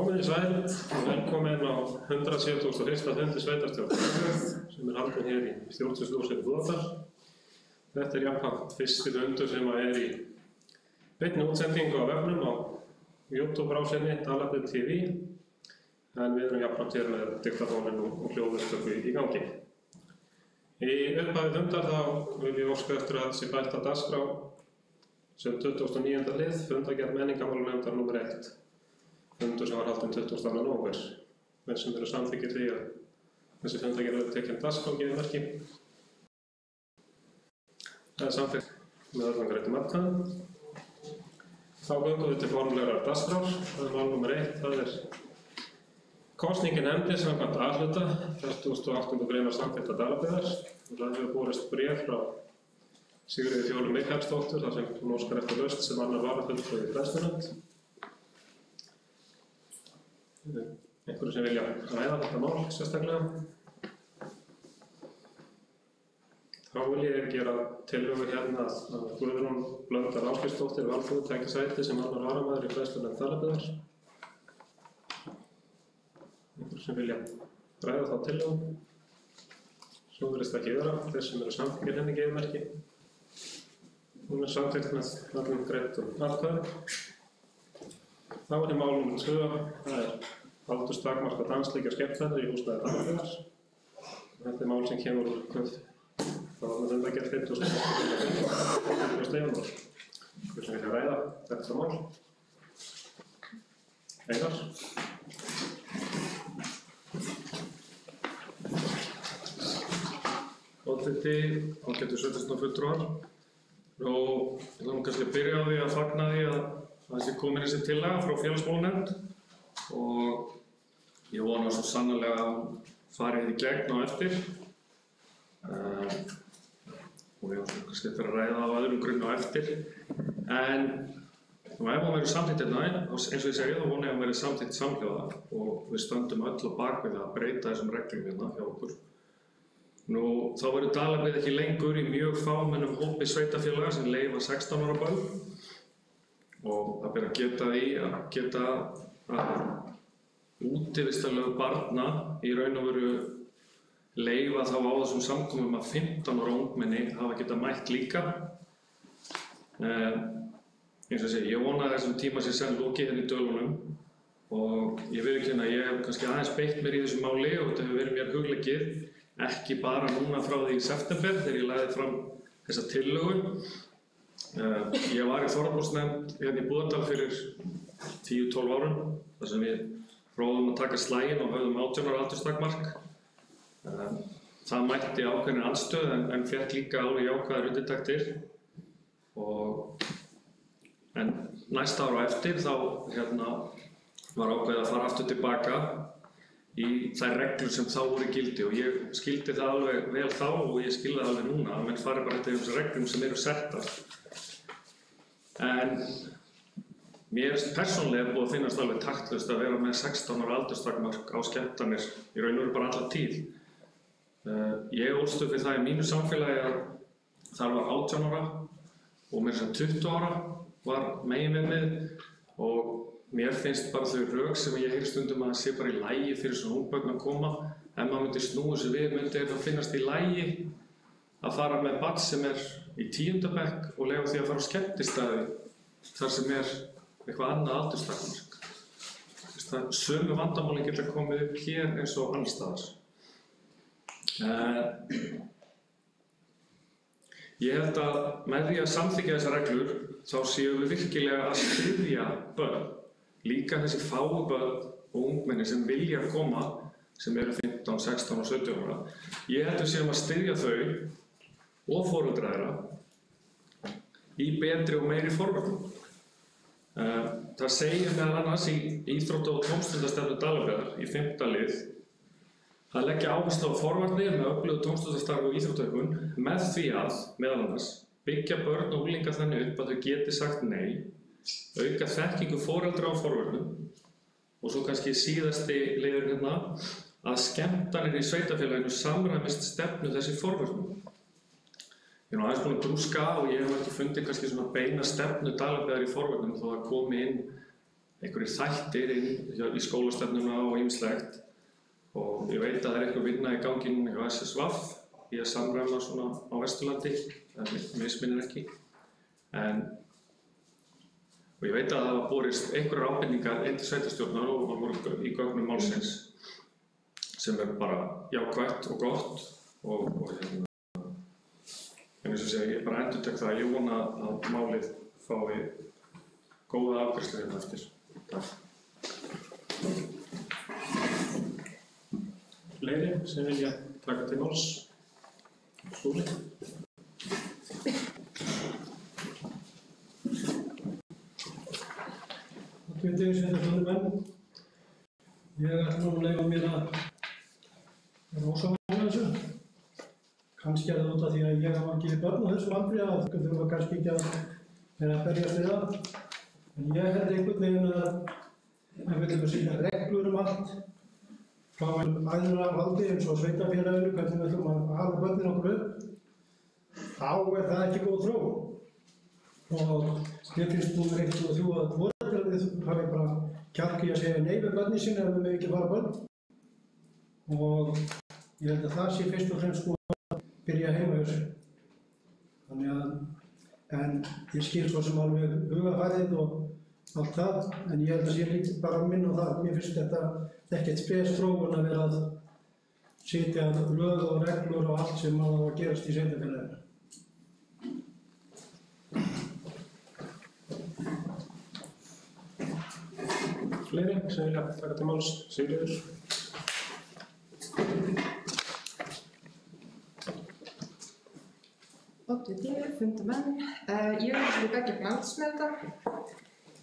Komið sæl og velkomin á 171. fundi sveitarstjórnar sem haldinn hér í stjórnsýsluhúsinu Búðardal. Þetta jafnframt fyrsti fundur sem í beinni útsendingu á vefnum á YouTube-rásinni Dalabyggð TV, en við erum jafnframt hér með diktafóninn og hljóðupptöku í gangi. Í upphafi fundar þá vil ég óska eftir að þessi bætta dagskrá sem 29. lið fundargerð menningarmálanefndar nr. 1. Fundur sem var haldinn 20. nóvember. Þeir sem eru samþykkir því að þessi fundargerð verði tekin dagskrá gefið merki. Það samþykkt með öllum greiddum atkvæðum. Þá göngum við til formlegrar dagskrár. Það mál nr. 1, það kosningin nefndir samkvæmt A-hluta, 48. greinar samþykktar Dalabyggðar. Það hefur borist bréf frá Sigríði Fjólu Mikaelsdóttur þar sem hún óskar eftir lausn sem annar varafulltrúi í fræðslunefnd. Einhverju sem vilja ræða þetta mál sérstaklega. Þá vil ég gera tillögu hérna að Guðrún Blöndal Ásgeirsdóttir Valþór taki sæti sem annar varamaður í fræðslunefnd Dalabyggðar. Einhverju sem vilja ræða þá tillögu. Svo virðist ekki vera, þeir sem eru samþykkir henni gefið merki. Hún samþykkt með öllum greiddum atkvæðum. Þá mál nr. 2, það aldurstakmarka dansleikja skemmtferðir í húsnæði Dalabyggðar. Þetta mál sem kemur úr frá fundargerð 50. janúar. Hver sem vilja ræða þetta mál? Einar? Oddviti, ágætu sveitarstjórnarfulltrúar. Og ég ætla kannski að byrja á því að fagna því að það sé komin þessi tillaga frá félagsmálanefnd og ég vona svo sannarlega að fari í gegn á eftir. Og ég ætla kannski eftir að ræða á öðrum grunni á eftir. En ef hún verður samþykkt hérna, eins og ég segi, þá vona ég að hún verður samþykkt samhljóða og við stöndum öll á bakvið að breyta þessum reglum hérna hjá okkur. Nú, þá verður Dalabyggð ekki lengur í mjög fámennum hópi sveitarfélaga sem leyfa 16 ára börn og það ber að geta að útivistarlegu barna í raun og veru leyfa þá á þessum samkomum að 15 ára ungmenni hafa getað mætt líka. Eins og ég vona að þessum tíma sé senn lokið hérna í dölunum og ég viðurkenni að ég hef kannski aðeins beitt mér í þessu máli og þetta hefur verið mér hugleikið. Ekki bara núna frá því í september þegar ég lagði fram þessa tillögu. Ég var í Þorrablótsnefnd hérna í Búðardal fyrir 10-12 árum þar sem við prófum að taka slaginn og höfðum 18 ára aldurstakmark. Það mætti ákveðinni andstöð en fékk líka alveg jákvæðar undirtektir. En næsta ára á eftir þá var ákveðið að fara aftur tilbaka í þær reglur sem þá voru í gildi og ég skildi það alveg vel þá og ég skildi það alveg núna að menn fari bara eftir þessum reglum sem eru settar. En mér persónlega búið að finnast alveg taktlaust að vera með 16 ára aldurstakmark á skemmtanir í raun og veru bara alla tíð. Ég ólst upp við það í mínu samfélagi að þar var 18 ára og meira sem 20 ára var meginviðmið og mér finnst bara þau rök sem ég heyri stundum að það sé bara í lagi fyrir svona ungbörn að koma. Ef maður myndi snúa sig við, myndi það finnast í lagi að fara með barn sem í 10. bekk og leyfa því að fara á skemmtistaði þar sem eitthvað annað aldurstakmark. Sömu vandamálin geta komið upp hér eins og annars staðar. Ég held að með því að samþykkja þessar reglur þá séum við virkilega að styðja börn. Líka þessi fáu börn og ungmenni sem vilja koma, sem eru 15, 16 og 17 ára. Ég held að séum að styðja þau og foreldra þeirra í betri og meiri forvörnum. Það segir meðal annars í íþrótta- og tómstundastefnu Dalabyggðar í 5. lið að leggja áherslu á forvarnir með öflugu tómstundastarfi og íþróttaiðkun með því að, meðal annars, byggja börn og unglinga þannig upp að þau geti sagt nei, auka þekkingu foreldra á forvörnum og svo kannski síðasti liður hérna að skemmtanir í sveitarfélaginu samræmist stefnu þessi forvörnum. Ég er aðeins búin að grúska og ég hef ekki fundið kannski svona beina stefnu Dalabyggðar í forvörnum þó að komi inn einhverjir þættir í skólastefnuna og ýmislegt og ég veit að það einhver vinna í gangi hjá SSVAF í að samræma svona á Vesturlandi, það misminnir ekki. Og ég veit að það hafa borist einhverjar ábendingar inn til sveitarstjórnar og voru í gögnum málsins sem bara jákvætt og gott og en eins og segja, ég bara endurtek það að ég vona að málið fái góða afgreiðslu hérna eftir. Takk. Fleiri sem vilja taka til máls? Skúli? Sveitarstjórnarmenn. Ég ætla nú að leyfa mér að vera ósammála þessu. Kannski það út af því að ég hafa ekki börn á þessum aldri að það þurfa kannski ekki að vera að berjast við það. En ég held einhvern veginn að við viljum að setja reglur allt frá æðrunarvaldi eins og sveitarfélaginu, hvernig við ætlum að hafa börnin okkur upp. Þá það ekki góð þróun. Og mér finnst númer 1 og 3 að foreldrarnir hafi bara kjark í að segja nei við börnin sín ef við megum ekki fara börn. Og ég held að það sé fyrst og fremst að byrja heima hjá sér. Þannig að, en ég skil svo sem alveg hugarfarið og allt það, en ég held að sé lítið bara að minna á það. Mér finnst þetta ekkert spes þróun að vera að setja lög og reglur og allt sem á að gerast í sveitarfélaginu. Fleiri sem vilja taka til máls? Sigríður? Oddviti, fundarmenn. Ég vil begge blands með þetta.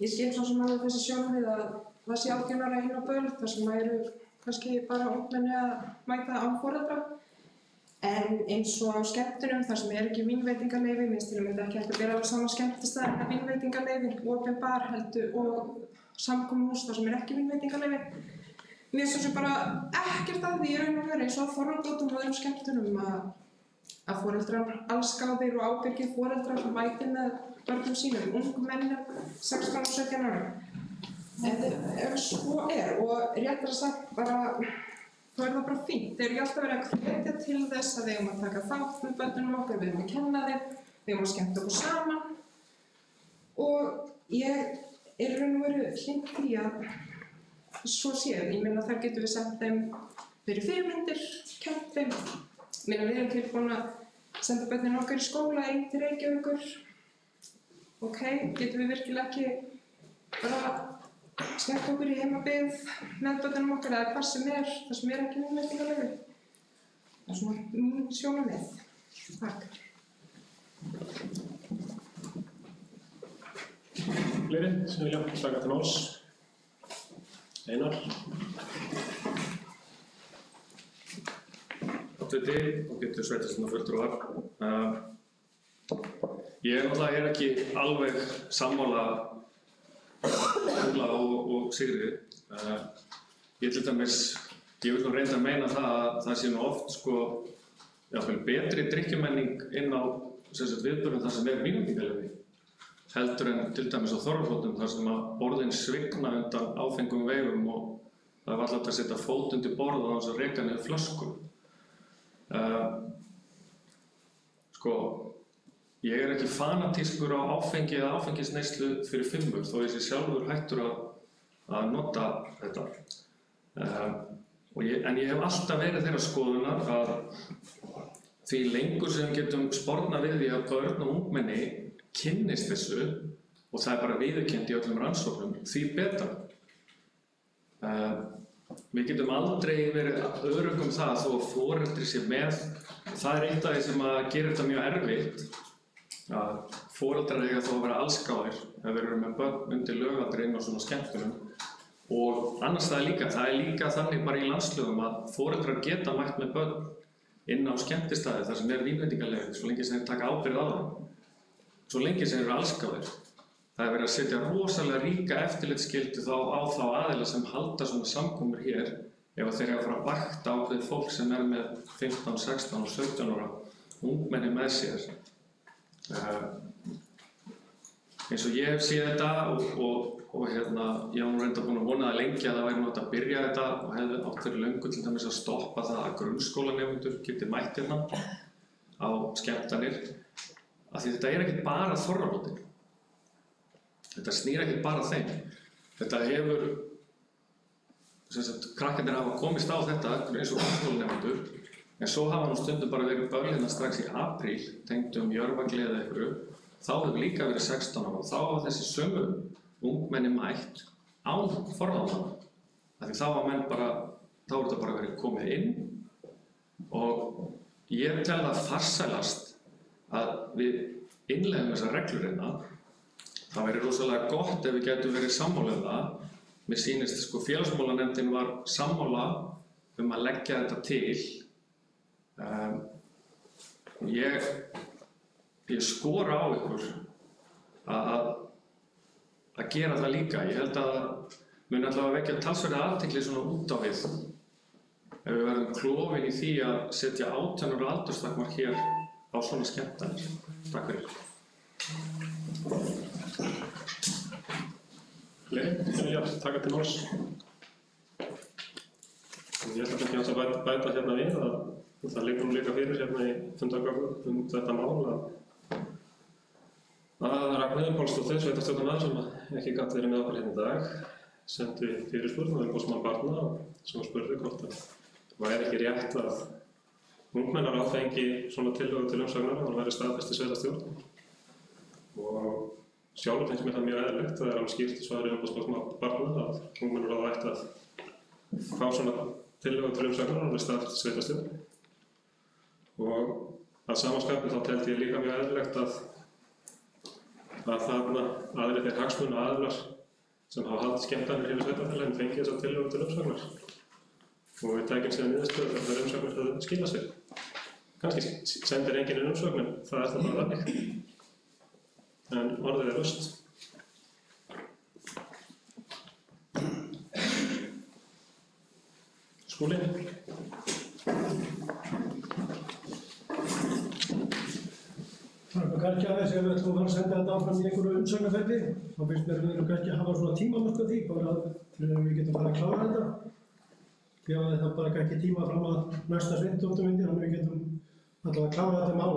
Ég skil svo sem alveg þessi sjónarmið að það sé 18 ára inn á böl, þar sem eru kannski bara ungmenni að mæta án foreldra. En eins og á skemmtunum, þar sem ekki vínveitingaleyfi, minnst til að mynda ekki hægt að bera á sama skemmtistað en vínveitingaleyfi, opin bar heldur og samkomuhús þar sem ekki vínveitingaleyfi. Mér finnst svo sem bara ekkert að því í raun og veru eins og á Þorvaldsbótum og öðrum skemmtunum að foreldrar allsgáðir og ábyrgir foreldrar mæti með börnum sínum, ungmennum 16 og 17 ára. Ef svo og réttara sagt bara þá það bara fínt. Þeir eru alltaf verið að hvetja til þess að við eigum að taka þátt með börnunum okkar, við eigum að kenna þeim, við eigum að skemmta okkur saman. Og ég í raun og veru hlynnt því að svo séð. Ég meina þar getum við sent þeim fyrir fyrirmyndir, kennt þeim. Ég meina við erum tilbúin að senda börnin okkar í skóla inn til Reykjavíkur. Ok, getum við virkilega ekki bara skemmt okkur í heimabyggð með börnunum okkar eða hvað sem það sem ekki vínveitingaleyfi. Það svona mín sjónarmið. Takk. Fleiri sem vilja taka til máls? Einar? Oddviti og getur sveitarstjórnarfulltrúar. Ég náttúrulega ekki alveg sammála Óla og Sigríði. Ég til dæmis, ég vil nú reynda að meina það að það sé nú oft betri drykkjumenning inn á viðburðum þar sem vínveitingaleyfi heldur en til dæmis á Þorvaldsbótum þar sem að borðin svigna undan áfengum veigum og það var alltaf að setja fót undir borð og að reka niður flösku. Ég ekki fanatískur á áfengi eða áfengisneyslu fyrir fimmur þó ég sé sjálfur hættur að nota þetta. En ég hef alltaf verið þeirrar skoðunar að því lengur sem við getum spornað við því að börn og ungmenni kynnist þessu og það bara viðurkennt í öllum rannsóknum, því betra. Við getum aldrei verið örugg það þó að foreldri sé með. Það eitt af því sem að gera þetta mjög erfitt að foreldrar eiga þó að vera allsgáðir ef þeir eru með börn undir lögaldri inn á svona skemmtunum. Og annars það líka þannig bara í landslögum að foreldrar geta mætt með börn inn á skemmtistæði þar sem vínveitingaleyfi svo lengi sem þeir taka ábyrgð á þeim. Svo lengi sem þeir eru allsgáðir. Það verið að setja rosalega ríka eftirlitsskyldu á þá aðila sem halda svona samkomur hér ef þeir eru að fara að vakta ákveðið fólk sem með 15, 16 og 17 ára ungmenni með sér. eins og ég hef séð þetta og hérna, ég var nú reynda búinn að vona það lengi að það væri nátt að byrja þetta og hefði átt fyrir löngu til dæmis að stoppa það að grunnskólanemendur geti mætt hérna á skemmtanir. Af því þetta ekkert bara þorrablótin. Þetta snýr ekkert bara þeim. Þetta hefur, sem sagt, krakkarnir hafa komist á þetta eins og grunnskólanemendur, en svo hafa nú stundum bara verið böll hérna strax í apríl, tengdu Jörfagli eða einhverju. Þá hefur líka verið 16 ára og þá hafa þessi sömu ungmenni mætt án forráðamanna. Af því þá var menn bara, þá er þetta bara verið komið inn og ég tel það farsælast að við innleiðum þessar reglur hérna. Það væri rosalega gott ef við getum verið sammála um það. Mér sýnist sko félagsmálanefndin var sammála að leggja þetta til. Ég skora á ykkur að gera það líka. Ég held að mun allavega vekja talsverða athygli svona út á við. Ef við verðum klofin í því að setja 18 ára aldurstakmark hér á svona skemmtanir. Takk fyrir. Vilja taka til máls. Ég ætla ekki að bæta hérna við að það liggur nú líka fyrir hérna í fundargögnum þetta mál að Ragnheiður Pálsdóttir, sveitarstjórnarmaður sem ekki gat verið með okkur hérna í dag, sendi fyrirspurn á umboðsmann barna sem spurði hvort að væri ekki rétt að ungmennaráð fengi svona tillögu til umsagnar og hann væri staðfest í sveitarstjórn. Og sjálfur finnst mér það mjög eðlilegt, það alveg skýrt í svari umboðsmanns barna að ungmennaráð ætti að fá svona tillögu til umsagnar og hann væri staðfest í sveitarstjórn. Og að samanskapi þá teldi ég líka mjög eðlilegt að þarna aðrir þeir hagsmuna aðilar sem hafa haldið skemmtanir yfir sveitarfélaginu fengi þessar tillögur til umsagnar. Og við tækjum síðan niðurstöðu að þessar umsagnar höfðu skilað sér. Kannski sendir enginn inn umsögn en það það bara þannig. En orðið laust. Skúli. Það er kannski aðeins ef við ætlum að fara að senda þetta áfram í einhverju umsagnaferli, þá finnst mér við kannski að hafa svona tímamörk á því, bara til að við getum bara að klára þetta. Gefa þetta bara kannski tíma fram að næsta sveitarstjórnarfundi, þannig að við getum allavega að klára þetta mál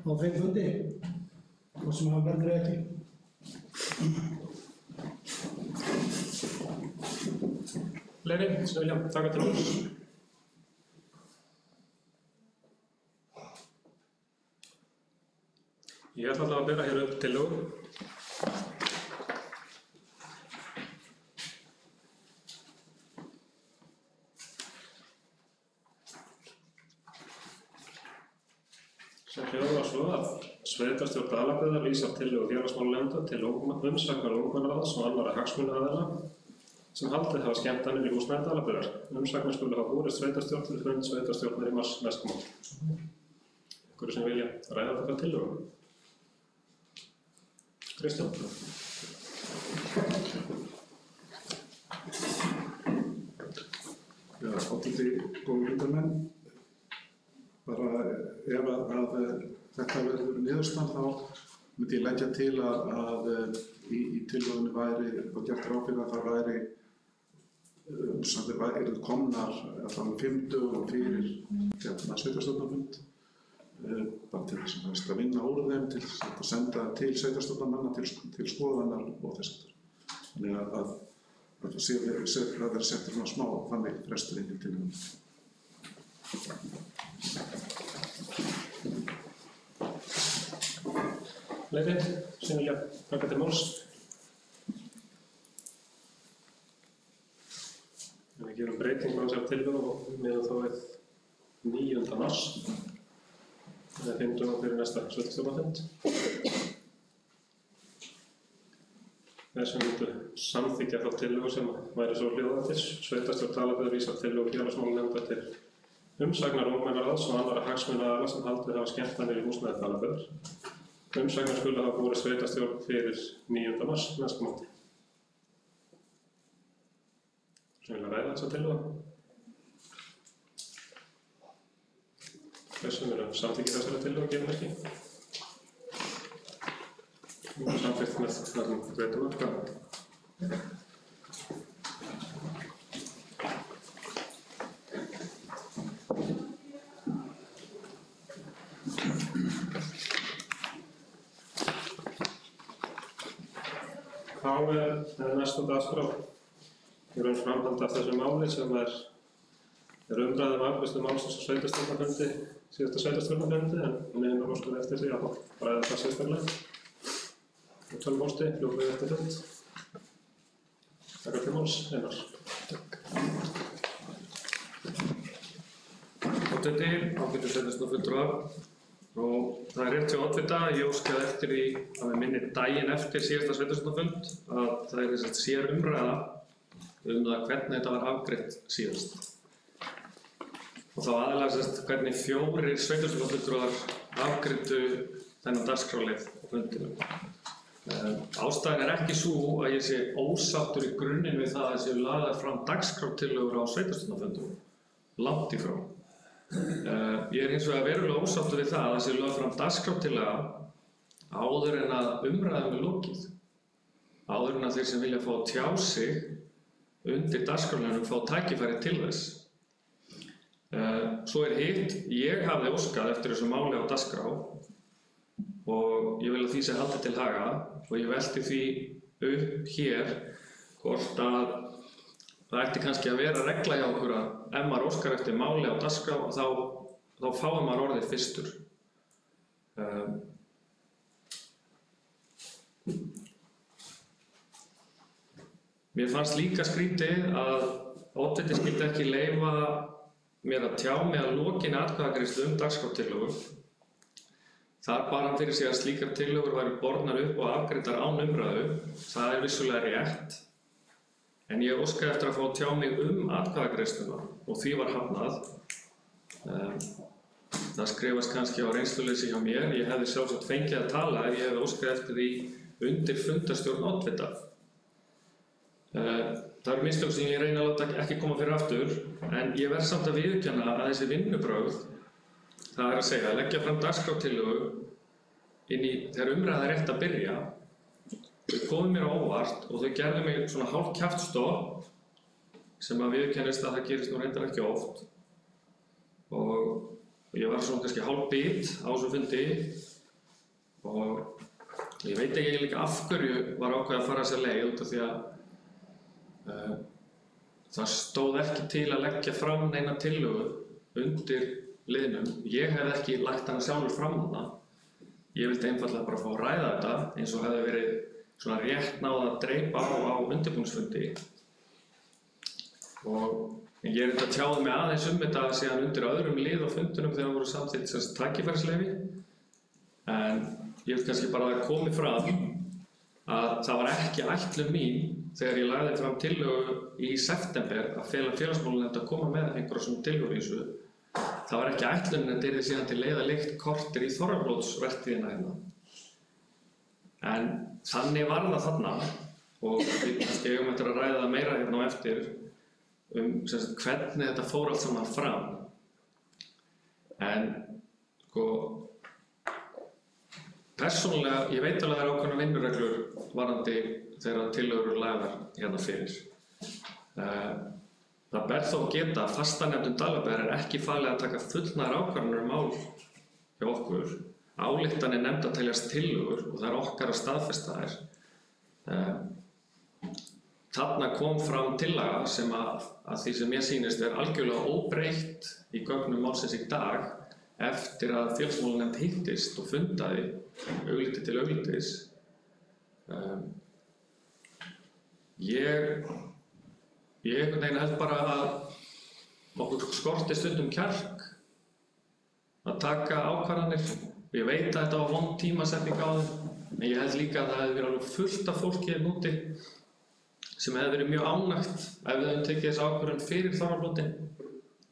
á þeim fundi, og sem hann verður ekki. Fleiri sem vilja taka til máls. Ég ætla alltaf að bera hér upp tillögu. Sem hljóðar svo að sveitarstjórn Dalabyggðar vísar tillögu félagsmálanefndar til umsagnar ungmennaráðs og annarra hagsmunaaðila sem haldið hafa skemmtanir í húsnæði Dalabyggðar. Umsagnar skulu hafa borist sveitarstjórn til fund sveitarstjórnar í mars næstkomandi. Einhverju sem vilja ræða þetta tillögu? Kristján. Já, áttandi góðu hlutarmenn. Bara ef að þetta verður niðurstaðan þá myndi ég leggja til að í tillögunni væri og gert ráð fyrir að það væri umsagnir yrðu komnar frá 5 dögum fyrir sveitarstjórnarfund. Bara til þess að vinna úr þeim, til að senda til sveitarstjórnarmanna til skoðanar og þess aftur. Þannig að það verður settur svona smá þannig frestur inn í tillögunni. Fleiri sem vilja taka til máls. Við gerum breytingu á þessari tillögu og meðan þá er 9. mars. Það er 5 dögum fyrir næsta sveitarstjórnarfund. Þess vegna myndu samþykkja þá tillögu sem væri svo hljóðandi. Sveitarstjórn Dalabyggðar vísar tillögu félagsmálanefndar til umsagnar ungmennaráðs og annarra hagsmunaaðila sem haldið hafa skemmtanir í húsnæði Dalabyggðar. Umsagnar skulu hafa borist sveitarstjórn fyrir 9. mars næstkomandi. Sem vilja ræða þessa tillögu. Þessum samþykki þessari tillögu gefum ekki. og samþykkt með öllum greiddum atkvæðum. Þá næsta dagskrá framhald af þessu máli sem umræða afgreiðslu málsins á sveitarstjórnarfundi, síðasta sveitarstjórnarfundi, en hún nú óskað eftir því að ræða það sérstaklega. Og tölvupósti, fljótlega eftir fund. Takk til máls, Einar. Oddviti, ágætu sveitarstjórnarfulltrúar. Og það rétt hjá oddvita, ég óskaði eftir því að við minnir daginn eftir síðasta sveitarstjórnarfund að það þess að sér umræða það hvernig þetta var afgreitt síðast. Og þá aðalega hvernig 4 sveitarstjórnarfulltrúar afgreiddu þennan dagskrárlið á fundinum. Ástæðan ekki sú að ég sé ósáttur í grunninn við það að séu lagðar fram dagskrártillögur á sveitarstjórnarfundum. Langt í frá. Ég hins vegar verulega ósáttur við það að séu lagðar fram dagskrártillaga áður en að umræðum lokið. Áður en að þeir sem vilja fá að tjá sig undir dagskrárliðnum fá tækifæri til þess. Svo hitt, ég hafði óskað eftir þessu máli á dagskrá og ég vil að því sé haldið til haga og ég velti því upp hér hvort að það ætti kannski að vera regla hjá okkur að ef maður óskar eftir máli á dagskrá þá fái maður orðið fyrstur. Mér fannst líka skrítið að oddviti skyldi ekki leyfa mér að tjá mig að lokinni atkvæðagreiðslu dagskrártillögur. Þar bar hann fyrir sig að slíkar tillögur væru bornar upp og afgreiddar án umræðu. Það vissulega rétt. En ég óskaði eftir að fá að tjá mig atkvæðagreiðsluna og því var hafnað. Það skrifast kannski á reynsluleysi hjá mér. Ég hefði sjálfsagt fengið að tala ef ég hefði óskað eftir því undir fundarstjórn oddvita. Það eru mistök sem ég reyni að láta ekki koma fyrir aftur, en ég verð samt að viðurkenna að þessi vinnubrögð, það að segja að leggja fram dagskrártillögu inn í þegar umræða rétt að byrja, þau komu mér á óvart og þau gerðu mig svona hálf kjaftstopp sem að viðurkennist að það gerist nú reyndar ekki oft og ég var svona kannski hálf bit á þessu fundi og ég veit ekki líka af hverju var ákveðið að fara þessa leið út af því að það stóð ekki til að leggja fram neina tillögu undir liðnum. Ég hef ekki lagt hana sjálfur fram þarna. Ég vildi einfaldlega bara fá að ræða þetta eins og hefði verið svona rétt náð að dreipa á undirbúningsfundi. Og ég þetta tjáði mig aðeins þetta síðan undir öðrum lið á fundunum þegar voru samþykkt tækifærisleyfi. En ég vil kannski bara að það komi fram að það var ekki ætlun mín þegar ég lagði fram tillögu í september að fela félagsmálanefnd að koma með einhverja svona tillögur í þessu. Það var ekki ætlunin að þetta yrði síðan til leiðarlykt korter í þorrablótsvertíðina hérna. En þannig var það þarna og við kannski eigum eftir að ræða það meira hérna á eftir hvernig þetta fór allt saman fram. En sko, persónulega, ég veit alveg að það eru ákveðnar vinnureglur varðandi þegar tillögur eru lagðar hérna fyrir. Það ber þó að geta að fastanefndum Dalabyggðar ekki falið að taka fullnaðar ákvarðanir mál hjá okkur. Ályktanir nefnda teljast tillögur og það er okkar að staðfesta þær. Þarna kom fram tillaga sem að því sem ég sýnist er algjörlega óbreytt í gögnum málsins í dag eftir að félagsmálanefnd hittist og fundaði augliti til auglitis. Ég einhvern veginn held bara að okkur skorti stundum kjark að taka ákvarðanir. Ég veit að þetta var vond tímasetning á þeim, en ég held líka að það hefði verið alveg fullt af fólki hérna úti sem hefði verið mjög ánægt ef við hefðum tekið þessu ákvörðun fyrir þorrablótin.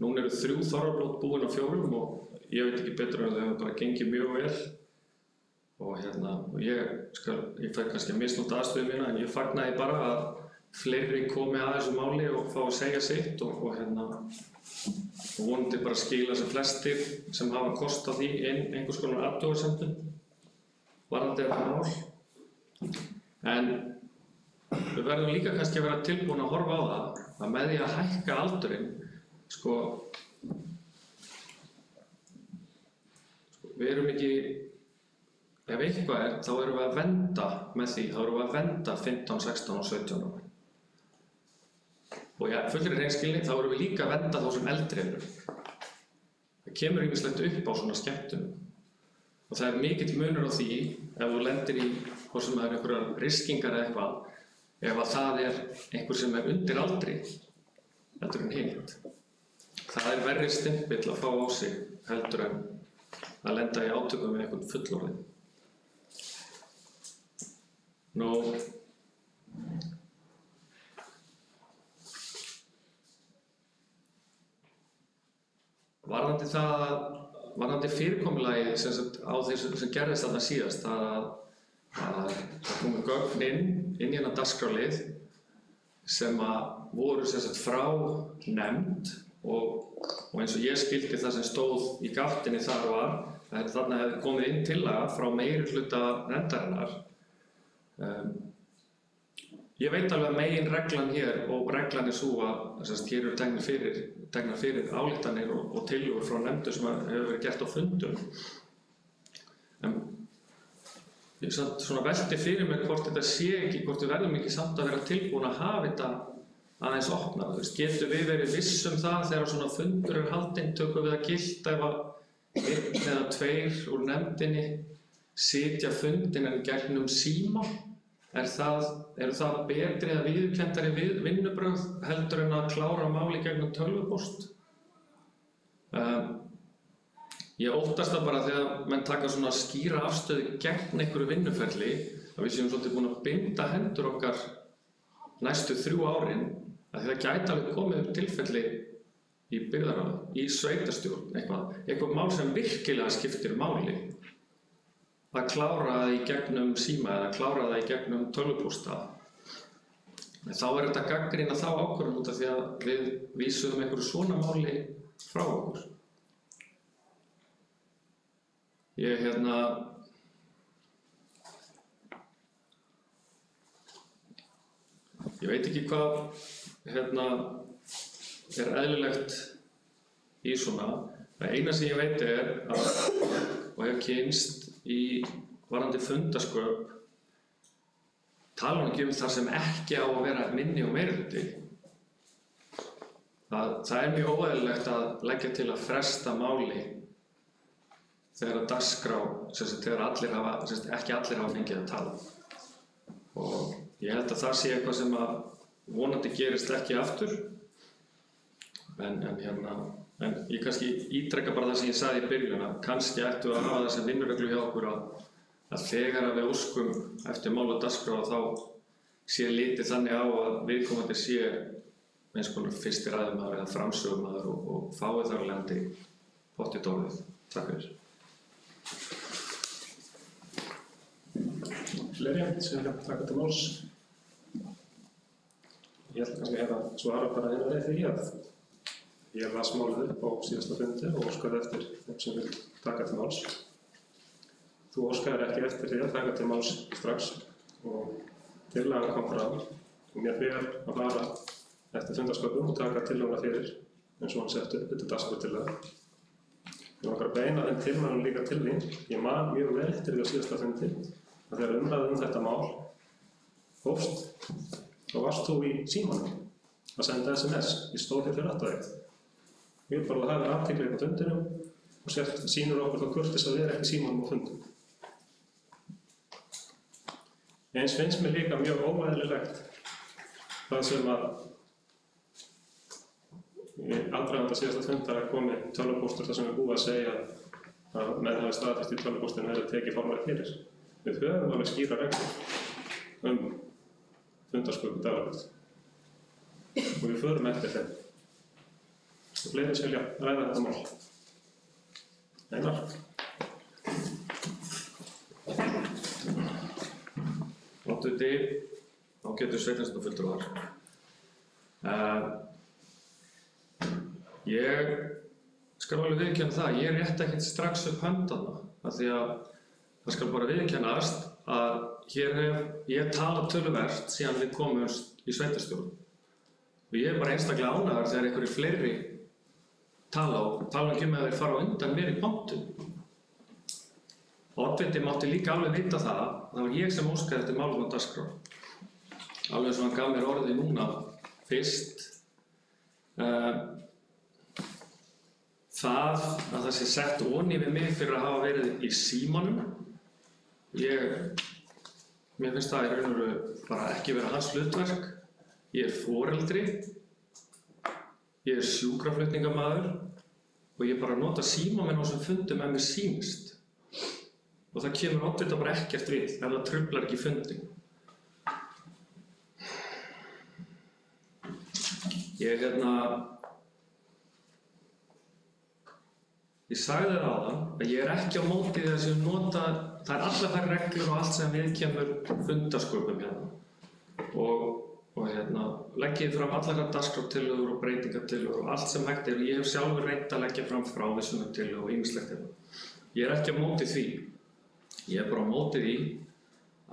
Núna eru 3 þorrablót búin á 4 og ég veit ekki betur en þau hefur bara gengið mjög vel. Og ég fæ kannski að misnota aðstöðu mína, en ég fagnaði bara að fleiri komi að þessu máli og fá að segja sitt og vonandi bara skila sem flestir sem hafa kost á því einhvers konar athugasemdum varðandi þetta mál. En við verðum líka kannski að vera tilbúin að horfa á það að með því að hækka aldurinn, við erum ekki, ef eitthvað þá erum við að vernda með því, þá erum við að vernda 15, 16 og 17 ára. Og fullri hreinskilni, þá erum við líka að vernda þá sem eldri eru. Það kemur ýmislegt upp á svona skemmtunum. Og það mikill munur á því, ef þú lendir í hvort sem það einhverjar riskingar eða eitthvað, ef að það einhver sem undir aldri, heldur en hitt. Það verri stimpill að fá á sig heldur en að lenda í átökum með einhvern fullorðinn. Varðandi fyrirkomulagið á þessu sem gerðist þarna síðast, að það komu gögn inn í hérna dagskrárlið sem voru frá nefnd og eins og ég skildi það sem stóð í gáttinni þar var að þarna hefði komið inn tillaga frá meirihluta nefndarinnar. Ég veit alveg að meginreglan hér og reglan sú að hér eru teknar fyrir ályktanir og tillögur frá nefndum sem hefur verið gert á fundum. En ég svona velti fyrir mér hvort þetta sé ekki, hvort við verðum ekki samt að vera tilbúin að hafa þetta aðeins opnað. Getum við verið viss það þegar svona fundur haldinn, tökum við að gilt ef að 1 eða 2 úr nefndinni sitja fundinn en gegnum síma? Eru það betri eða viðurkenndari vinnubrögð heldur en að klára máli gegnum tölvupóst? Ég óttast það bara þegar menn taka svona skýra afstöðu gegn einhverju vinnuferli að við séum svolítið búin að binda hendur okkar næstu 3 árin að það gæti alveg komið upp tilfelli í byggðarráði, í sveitarstjórn, eitthvað mál sem virkilega skiptir máli. Að klára það í gegnum síma eða klára það í gegnum tölvupósta. En þá þetta gagnrýna þá ákvörðun út af því að við vísum einhverju svona máli frá okkur. Ég veit ekki hvað eðlilegt í svona. Það eina sem ég veit og hef kynnst varðandi fundasköp tala ekki þar sem ekki á að vera minni og meirihluti. Það mjög óeðlilegt að leggja til að fresta máli þegar að dagskrá, þegar ekki allir hafa fengið að tala. Og ég held að það sé eitthvað sem að vonandi gerist ekki aftur. En ég kannski ítreka bara það sem ég sagði í byrjun að kannski ættu að hafa þessa vinnureglu hjá okkur að þegar við óskum eftir mál og dagskrá þá sé litið þannig á að viðkomandi sé eins konar fyrsti ræðumaður eða framsögumaður og fái þar af leiðandi pottþétt orðið. Takk fyrir. Fleiri sem vilja taka til máls? Ég ætla kannski að svara bara einhverja því að ég las málið upp á síðasta fundi og óskaði eftir þeim sem vil taka til máls. Þú óskaðir ekki eftir því að taka til máls strax og tillagan kom fram og mér ber að fara eftir fundarsköpum og taka tillöguna fyrir eins og hann setti upp, þetta er dagskrártillaga. Ég langar að beina þeim tilmælum líka til þín. Ég man mjög vel eftir því á síðasta fundi að þegar umræðum þetta mál hófst þá varst þú í símanum að senda SMS í stóði fyrir atkvæði. Ég vil bara að það hafi athygli á fundinum og sýnir okkur þá kurteis að vera ekki í símanum á fundum. Eins finnst mér líka mjög óeðlilegt það sem að í aðdraganda síðasta fundar komið tölvupóstur þar sem er búið að segja að menn hafi staðfest í tölvupóstinu hefði tekið formulega fyrir. Við höfum alveg skýra reglur fundarsköp daglega og við förum eftir þeim. Og fleiri sem vilja ræða þetta mál. Einar. Oddviti, ágætur sveitarstjórnarfulltrúar. Ég skal alveg viðurkenna það, ég rétti ekkert strax upp höndana af því að það skal bara viðurkennast að hér hef ég talað töluvert síðan við komumst í sveitarstjórn. Og ég bara einstaklega ánægður þegar einhverjir fleiri tala og tala ekki að þeir fara á undan mér í pontu. Oddviti mátti líka alveg vita það var ég sem óskaði eftir málum á dagskrá. Alveg sem hann gaf mér orðið núna fyrst. Það að það sé sett ofan í við mig fyrir að hafa verið í símanum. Mér finnst það í raun og veru bara ekki vera hans hlutverk. Ég foreldri, ég sjúkraflutningamaður og ég bara nota síma minn á þessum fundum ef mér sýnist. Og það kemur oddvita bara ekkert við ef það truflar ekki fundin. Ég sagði það áðan að ég ekki á móti þess að nota, það allar þær reglur og allt sem við kemur fundasköpum hérna. Og leggið fram allar þær dagskrártillögur og breytingartillögur og allt sem hægt og ég hef sjálfur reynt að leggja fram frávísunartillögur og ýmislegt hérna. Ég ekki á móti því. Ég bara á móti því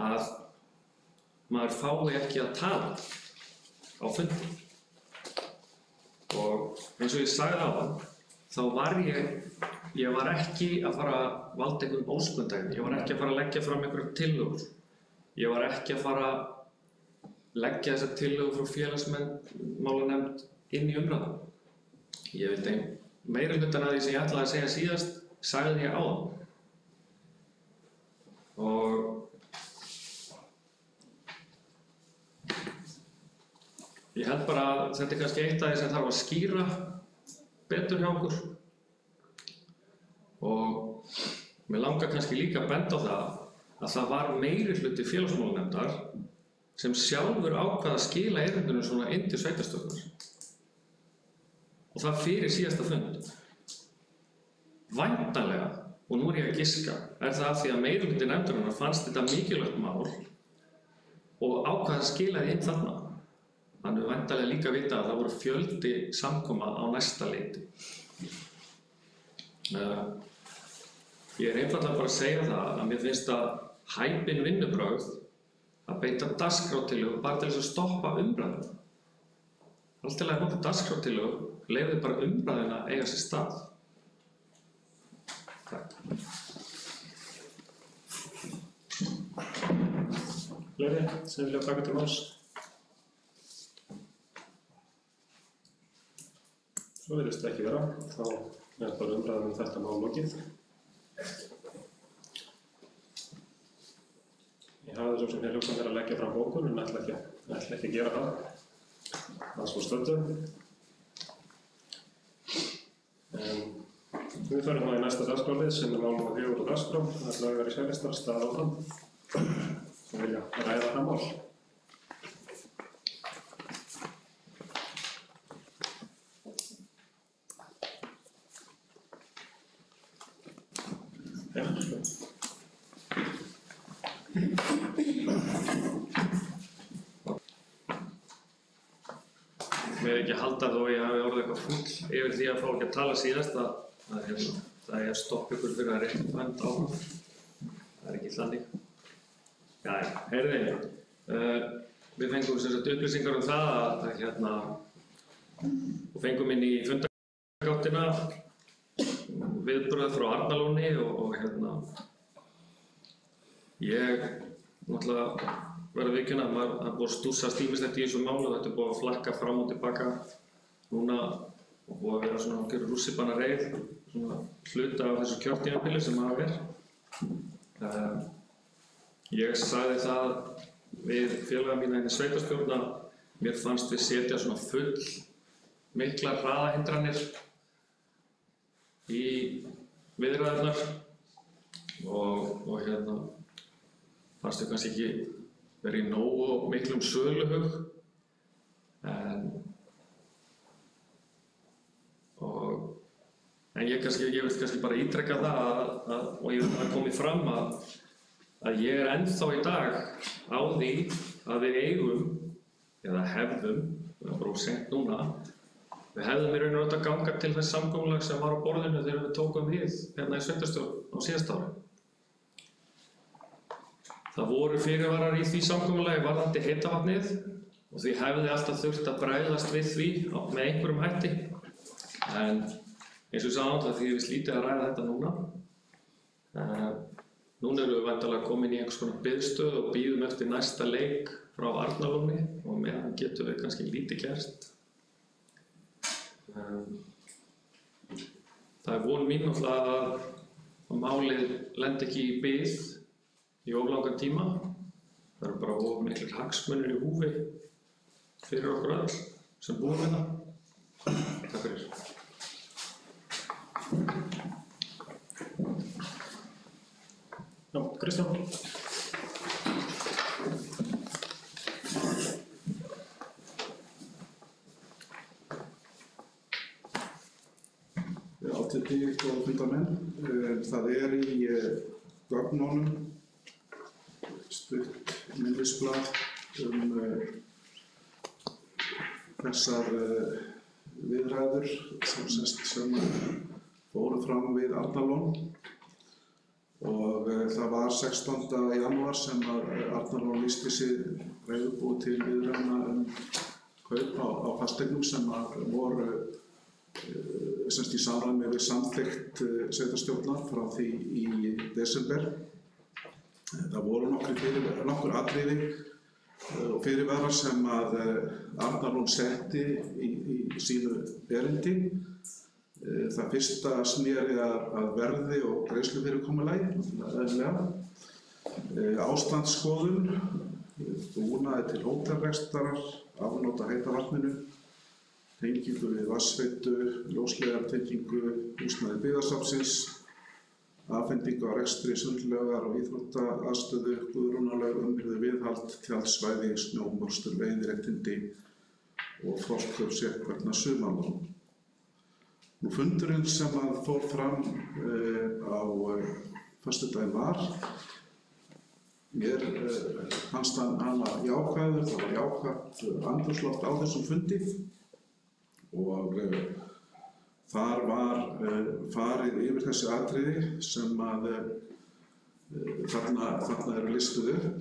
að maður fái ekki að tala á fundi. Og eins og ég sagði áðan, þá var ég var ekki að fara að valda einhvern óskundæmi. Ég var ekki að fara að leggja fram einhverjar tillögur. Ég var ekki að fara að leggja þessar tillögur frá félagsmálanefnd inn í umræðan. Ég vildi meiri hlutan af því sem ég ætlaði að segja síðast, sagði ég áðan. Og ég held bara að þetta kannski eitt af því sem þarf að skýra betur hjá okkur. Og mér langar kannski líka að benda á að það var meiri hluti félagsmálanefndar sem sjálfur ákvað að skila erindinu svona inn til sveitarstjórnar. Og það fyrir síðasta fund. Væntanlega, og nú ég að giska, það af því að meiri hluti nefndarinnar fannst þetta mikilvægt mál og ákvað að skila því inn þarna. Þannig væntanlega líka vita að það voru fjöldi samkoma á næsta leiti. Ég einfaldlega bara að segja það að mér finnst að hæpin vinnubrögð að beita dagskrártillögu bara til þess að stoppa umræðuna. Allt til að nota dagskrártillögu, leyfðu bara umræðuna að eiga sér stað. Takk. Fleiri sem vilja taka til máls? Svo virðist ekki vera, þá bara umræðan þetta mál lokið. Ég hafði svo sem hugsað mér að leggja fram bókun en ætla ekki að gera það. Það svo stöddu. En við förum þá í næsta dagskrárlið sem mál nr. 4 á dagskrá. Það ætla að vera í Sællistar, stað áfram. Sem vilja ræða það mál. Mér ekki halda þó ég hafi orðið eitthvað fúll yfir því að fá ekki að tala síðast það er stopp ykkur fyrir að rétt vend áfram. Það ekki þannig. Jæja, heyrði, við fengum sem sagt upplýsingar það og fengum inn í fundargáttina viðbrögð frá Arnarlóni og ég náttúrulega verður viðurkenna að maður er búið að stússast ýmislegt í þessu máli og þetta er búið að flakka fram og tilbaka núna og búið að vera svona algjör rússíbanareið, svona hluta af þessu kjörtímabili sem hafa verið. Ég sagði það við félaga mína í sveitarstjórn að mér fannst við setja svona full miklar hraðahindranir í viðræðurnar og fannst við kannski ekki verið í nógu miklum söluhug en ég vil kannski bara ítreka það og ég vil að komi fram að ég er ennþá í dag á því að við eigum eða hefðum, það er bara seint núna, við hefðum í raun og að ganga til þess samkomulag sem var á borðinu þegar við tókum við hérna í sveitarstjórn á síðasta ári. Það voru fyrirvarar í því samkomulagi varðandi heita vatnið og því hefði alltaf þurft að bregðast við því með einhverjum hætti. En eins og ég sagði áðan, því við slítið að ræða þetta núna. Núna erum við væntanlega komin í einhvers konar biðstöð og bíðum eftir næsta leik frá Arnarlóni og meðan getum við kannski lítið gerst. Það er von mín náttúrulega að málið lendi ekki í bið í of langan tíma. Það eru bara of miklir hagsmunir í húfi fyrir okkur öll sem búum hérna. Takk fyrir. Já, Kristján. Átíði góða fundamenn. Það í gögnunum stutt minnisblað þessar viðræður sem fóru fram við Arnarlón. Og það var 16. janúar sem Arnarlón lýsti sig reiðubúið til viðræðna kaup á fasteignum sem voru í samræmi við samþykkt sveitarstjórnar frá því í desember. Það voru nokkur atriði og fyrirvarar sem Arnarlón setti í sínu erindi. Það fyrsta sneri að verði og greiðslufyrirkomulagi, eðlilega. Ástandsskoðun, búnaði til hótelrekstrar, afnot af heita vatninu, tengingu við vatnsveitu, ljósleiðartengingu, húsnæði byggðasafnsins, afhendingu á rekstri sundlaugar og íþróttaaðstöðu, Guðrúnarlaug, viðhald, tjaldsvæði, snjómokstur, veiðiréttindi og forkaupsrétt vegna sumarlóna. Fundurinn sem fór fram á föstudaginn var, mér fannst hann jákvæður, það var jákvætt andrúmsloft á þessum fundi og þar var farið yfir þessi atriði sem þarna eru listuð upp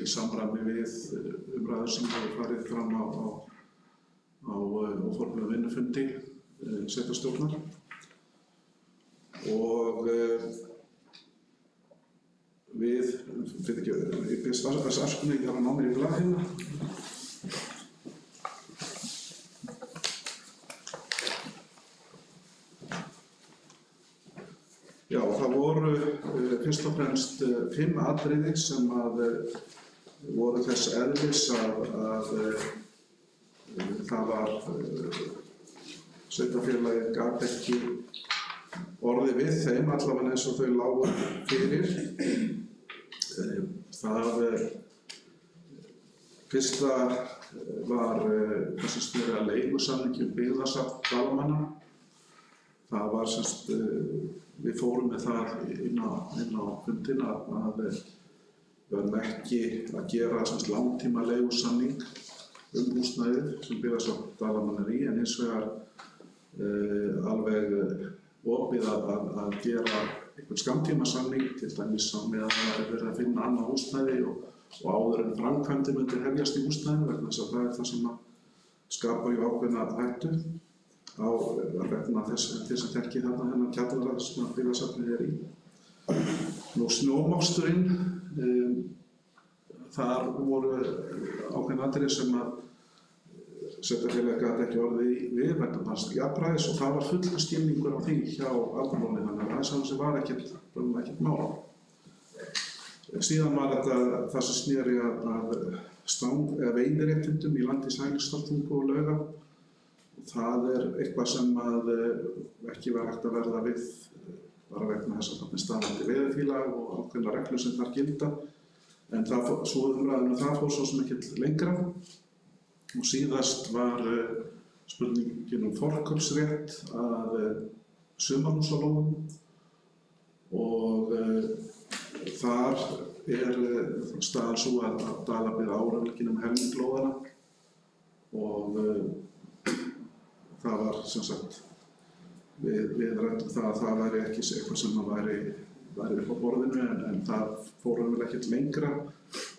í samræmi við umræður sem hafa farið fram á formlegum vinnufundi sveitarstjórnar og við, ég byrst afsökunar, ég hafa náð mér í blað hérna. Já, það voru fyrst og fremst 5 atriði sem voru þess eðlis að það var sveitarfélagið gat ekki orðið við þeim, allavega eins og þau lágu fyrir. Það fyrsta var þessi sneri að leigusamningi byggðasafn Dalamanna. Það var við fórum með það inn á fundinn að við verðum ekki að gera langtíma leigusamning húsnæðið sem byggðasafn Dalamanna en hins vegar alveg opið að gera einhvern skammtímasamning, til dæmis á meðan það verið að finna annað húsnæði og áður en framkvæmdir myndir hefjast í húsnæðinu vegna þess að það það sem skapar ákveðna hættu vegna þess að þekki þarna þennan kjallara sem byggðasafnið í. Snjómoksturinn, þar voru ákveðin atriði sem sveitarfélagið gat ekki orðið við vegna jafnræðis og það var full skilningur á því hjá Arnarlóni, þannig að það var ekkert mál. Síðan var þetta það sem sneri að veiðiréttindum í landi Sælingsdalstungu og Lauga. Það eitthvað sem ekki var hægt að verða við bara vegna þess að þarna staðandi veiðifélag og ákveðnar reglur sem þar gilda. En svo umræðinu það fór svo sem ekkert lengra. Og síðast var spurningin forkaupsrétt að sumarhúsalóðum og þar staðan svo að Dala byrði áraðlegin helming lóðana og það var sem sagt við ræddum það að það væri ekki eitthvað sem væri væri upp á borðinu en það fór vel ekkert lengra,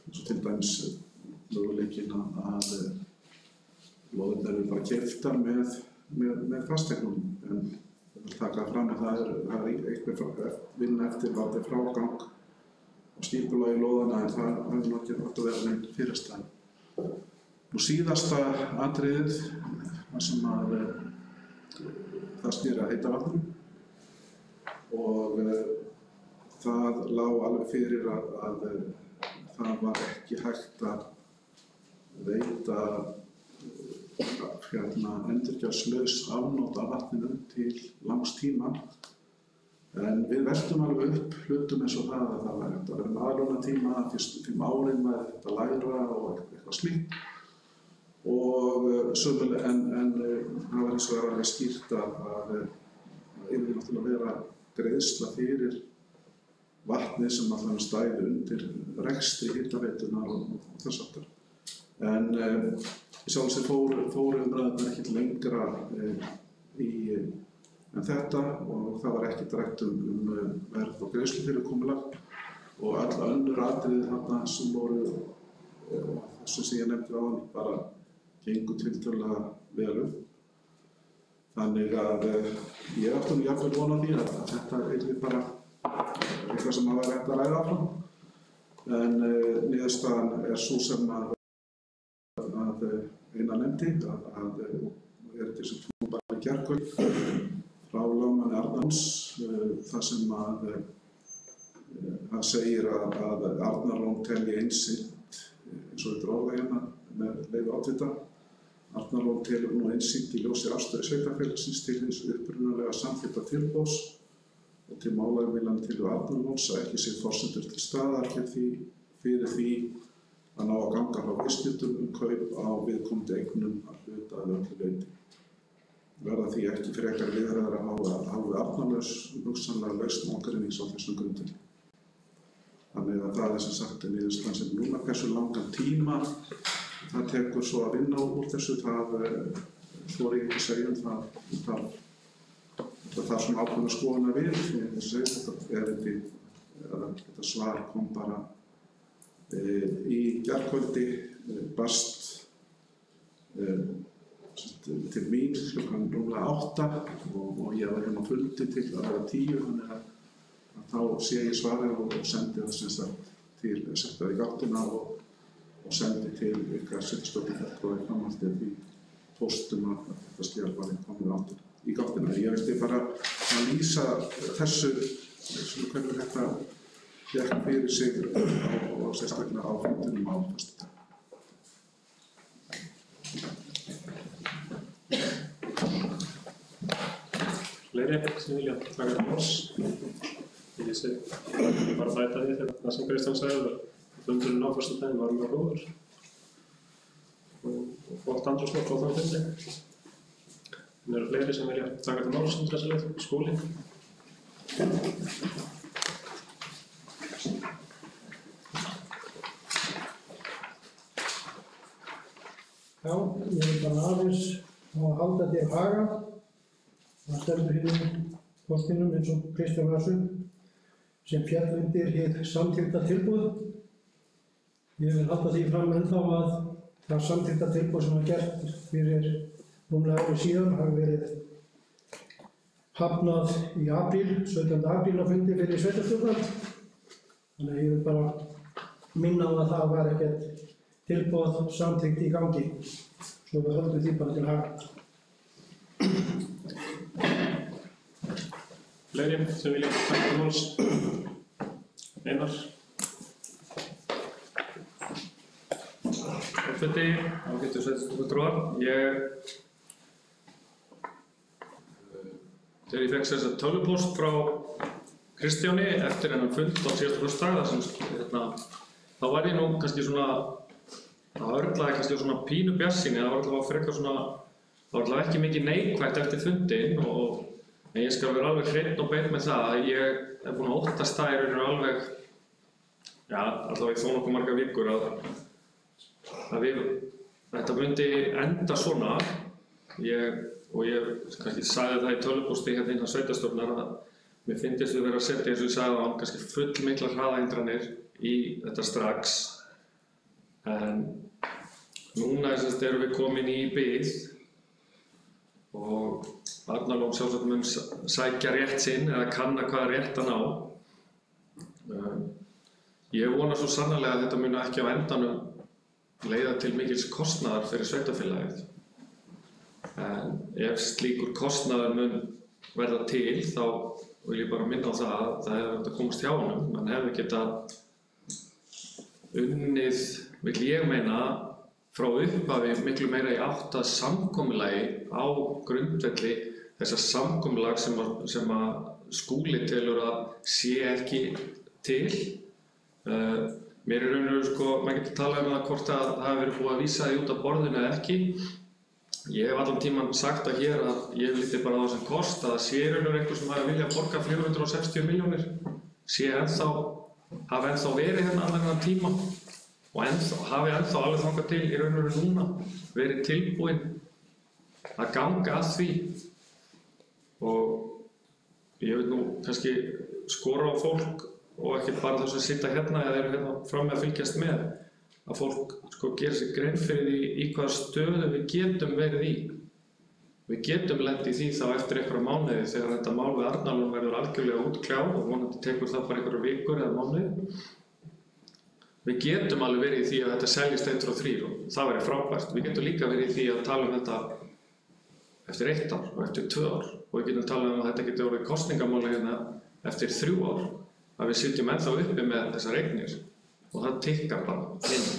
eins og til dæmis möguleikinn að lóðirnar eru bara keyptar með fasteignum. En ég vil taka fram að það er einhver vinna eftir varðið frágang og skipulagi lóðana en það hefur ekki átt að vera neinn fyrirstæð. Nú síðasta atriðið, það sem það snýr að heita vatninu og það lá alveg fyrir að það var ekki hægt að veita endurgjaldslaus afnot af vatninu til langs tíma. En við veltum alveg upp hlutum eins og það að það væri hægt að vera með aðlögunartíma, fyrstu 5 árin væri þetta lægra og eitthvað slíkt. Og sömulega en það var eins og alveg skýrt að yrði náttúrulega vera greiðsla fyrir vatnið sem allavega stæði undir rekstri hitaveitunar og þess aftur. En í sjálf sér fóru umræðurnar ekkert lengra en þetta og það var ekkert rætt verð og greiðslufyrirkomulag og öll önnur atriði þarna sem voru þessu sem ég nefndi áðan bara gengu tiltölulega vel upp. Þannig að ég átti nú jafnvel von á því að þetta yrði bara eitthvað sem væri hægt að ræða áfram. En niðurstaðan er sú sem að eina nefndi að er þetta sem tók bara í gærkvöld frá lögmanni Arnarhóls þar sem að hann segir að Arnarhól telji einsýnt eins og þetta orða hérna með leyfi oddvita. Arnarhól telur nú einsýnt í ljósi afstöðu sveitarfélagsins til hins upprunalega samþykkta tilboðs og til málamiðlan til Arnarhóls að ekki sé forsendur til staðar fyrir því að ná að ganga frá viðskiptum kaup á viðkomandi eignum að hluta að öllu leyti. Verða því ekki frekar viðræður að hafa Arnarhóls hugsanlega lausn ágreinings á þessum grundvelli. Þannig að það er sem sagt niðurstaðan sem núna hversu langan tíma það tekur svo að vinna úr þessu, það þori ég ekki að segja það þarf svona ákveðna skoðana við, þetta svar kom bara í gærkvöldi, barst til mín klukkan rúmlega 8 og ég var hérna á fundi til að vera 10, þannig að þá sé ég svarið og sendi það sem sagt til settaði í gáttina og sendi til ykkar setjastjórnarfulltrúa í framhaldið í póstum að þetta skjal var komið í gáttina. Ég vildi bara að lýsa þessu hvernig þetta gekk fyrir sig og sérstaklega á fundinum á föstudag. Fleiri sem vilja taka til máls? Ég sé bara bæta við þegar það sem Kristján sagði að fundurinn á föstudaginn var mjög góður og flott andrúmsloft á þann fundi. En eru fleiri sem vilja taka til máls þessi leið? Skúli? Já, ég vil bara aðeins að halda til haga. Það stendur hérna í postinum eins og Kristján Varsson sem féll undir hið samþykkta tilboð. Ég vil halda því fram ennþá að það samþykkta tilboð sem var gert fyrir rúmlega ári síðan hafi verið hafnað í apríl, 17. apríl á fundi fyrir sveitarstjórnar. Þannig að ég vil bara minna á að það var ekkert tilboð samþykkt í gangi. Svo við höldum því bara til haga. Fleiri sem vilja taka til máls? Einar? Fundi, ágætu sveitarstjórnarfulltrúar. Þegar ég fekk þessa tölvupóst frá Kristjáni eftir hennan fund á síðasta föstudag, þá var ég nú kannski svona, það örlaði kannski svona pínu bjartsýni, það var alltaf frekar svona, það var alltaf ekki mikið neikvætt eftir fundinn en ég skal vera alveg hreinn og beinn með það að ég er búinn að óttast það í rauninu alveg, já, allavega í þó nokkuð margar vikur að þetta myndi enda svona. Ég kannski sagði það í tölvupósti hérna innan sveitarstjórnar að mér finnst við vera að setja, eins og ég sagði á, kannski full miklar hraðahindranir í þetta strax. En núna erum við komin í bið og Arnarlón sjálfsagt mun sækja rétt sinn eða kanna hvað er rétt að ná. Ég vona svo sannarlega að þetta muni ekki á endanum leiða til mikils kostnaðar fyrir sveitarfélagið. En ef slíkur kostnaður mun verða til, þá vil ég bara minna á það að það hefði hægt að komast hjá honum. Menn hefði getað unnið, vil ég meina, frá upphafi miklu meira í átt að samkomulagi á grundvelli þessa samkomulag sem að Skúli telur að sé ekki til. Mér er raun og veru, maður getur talað um það hvort að það hefur verið búið að vísa því út af borðinu eða ekki. Ég hef allan tímann sagt að hér að ég lítið bara á þessum kost að sé raun og veru einhver sem hafi viljað borga 460 milljónir, hafi ennþá verið hérna allan þennan tíma og hafi ennþá alveg þangað til í raun og veru núna verið tilbúinn að ganga að því. Og ég vil nú kannski skora á fólk og ekki bara þess að sitja hérna eða eru hérna fram með að fylgjast með, að fólk gera sér grein fyrir því í hvaða stöðu við getum verið í. Við getum lent í því þá eftir einhverja mánuði þegar þetta mál við Arnarlón verður algjörlega útkljáð og vonandi tekur það bara einhverjar vikur eða mánuði. Við getum alveg verið í því að þetta seljist 1 og 3 og það væri frábært. Við getum líka verið í því að tala um þetta eftir 1 ár og eftir 2 ár og við getum talað um að þetta geti orðið kosningamáli hérna eftir 3 ár, að við sitjum ennþá uppi með þessar eignir og það tikkar bara inn.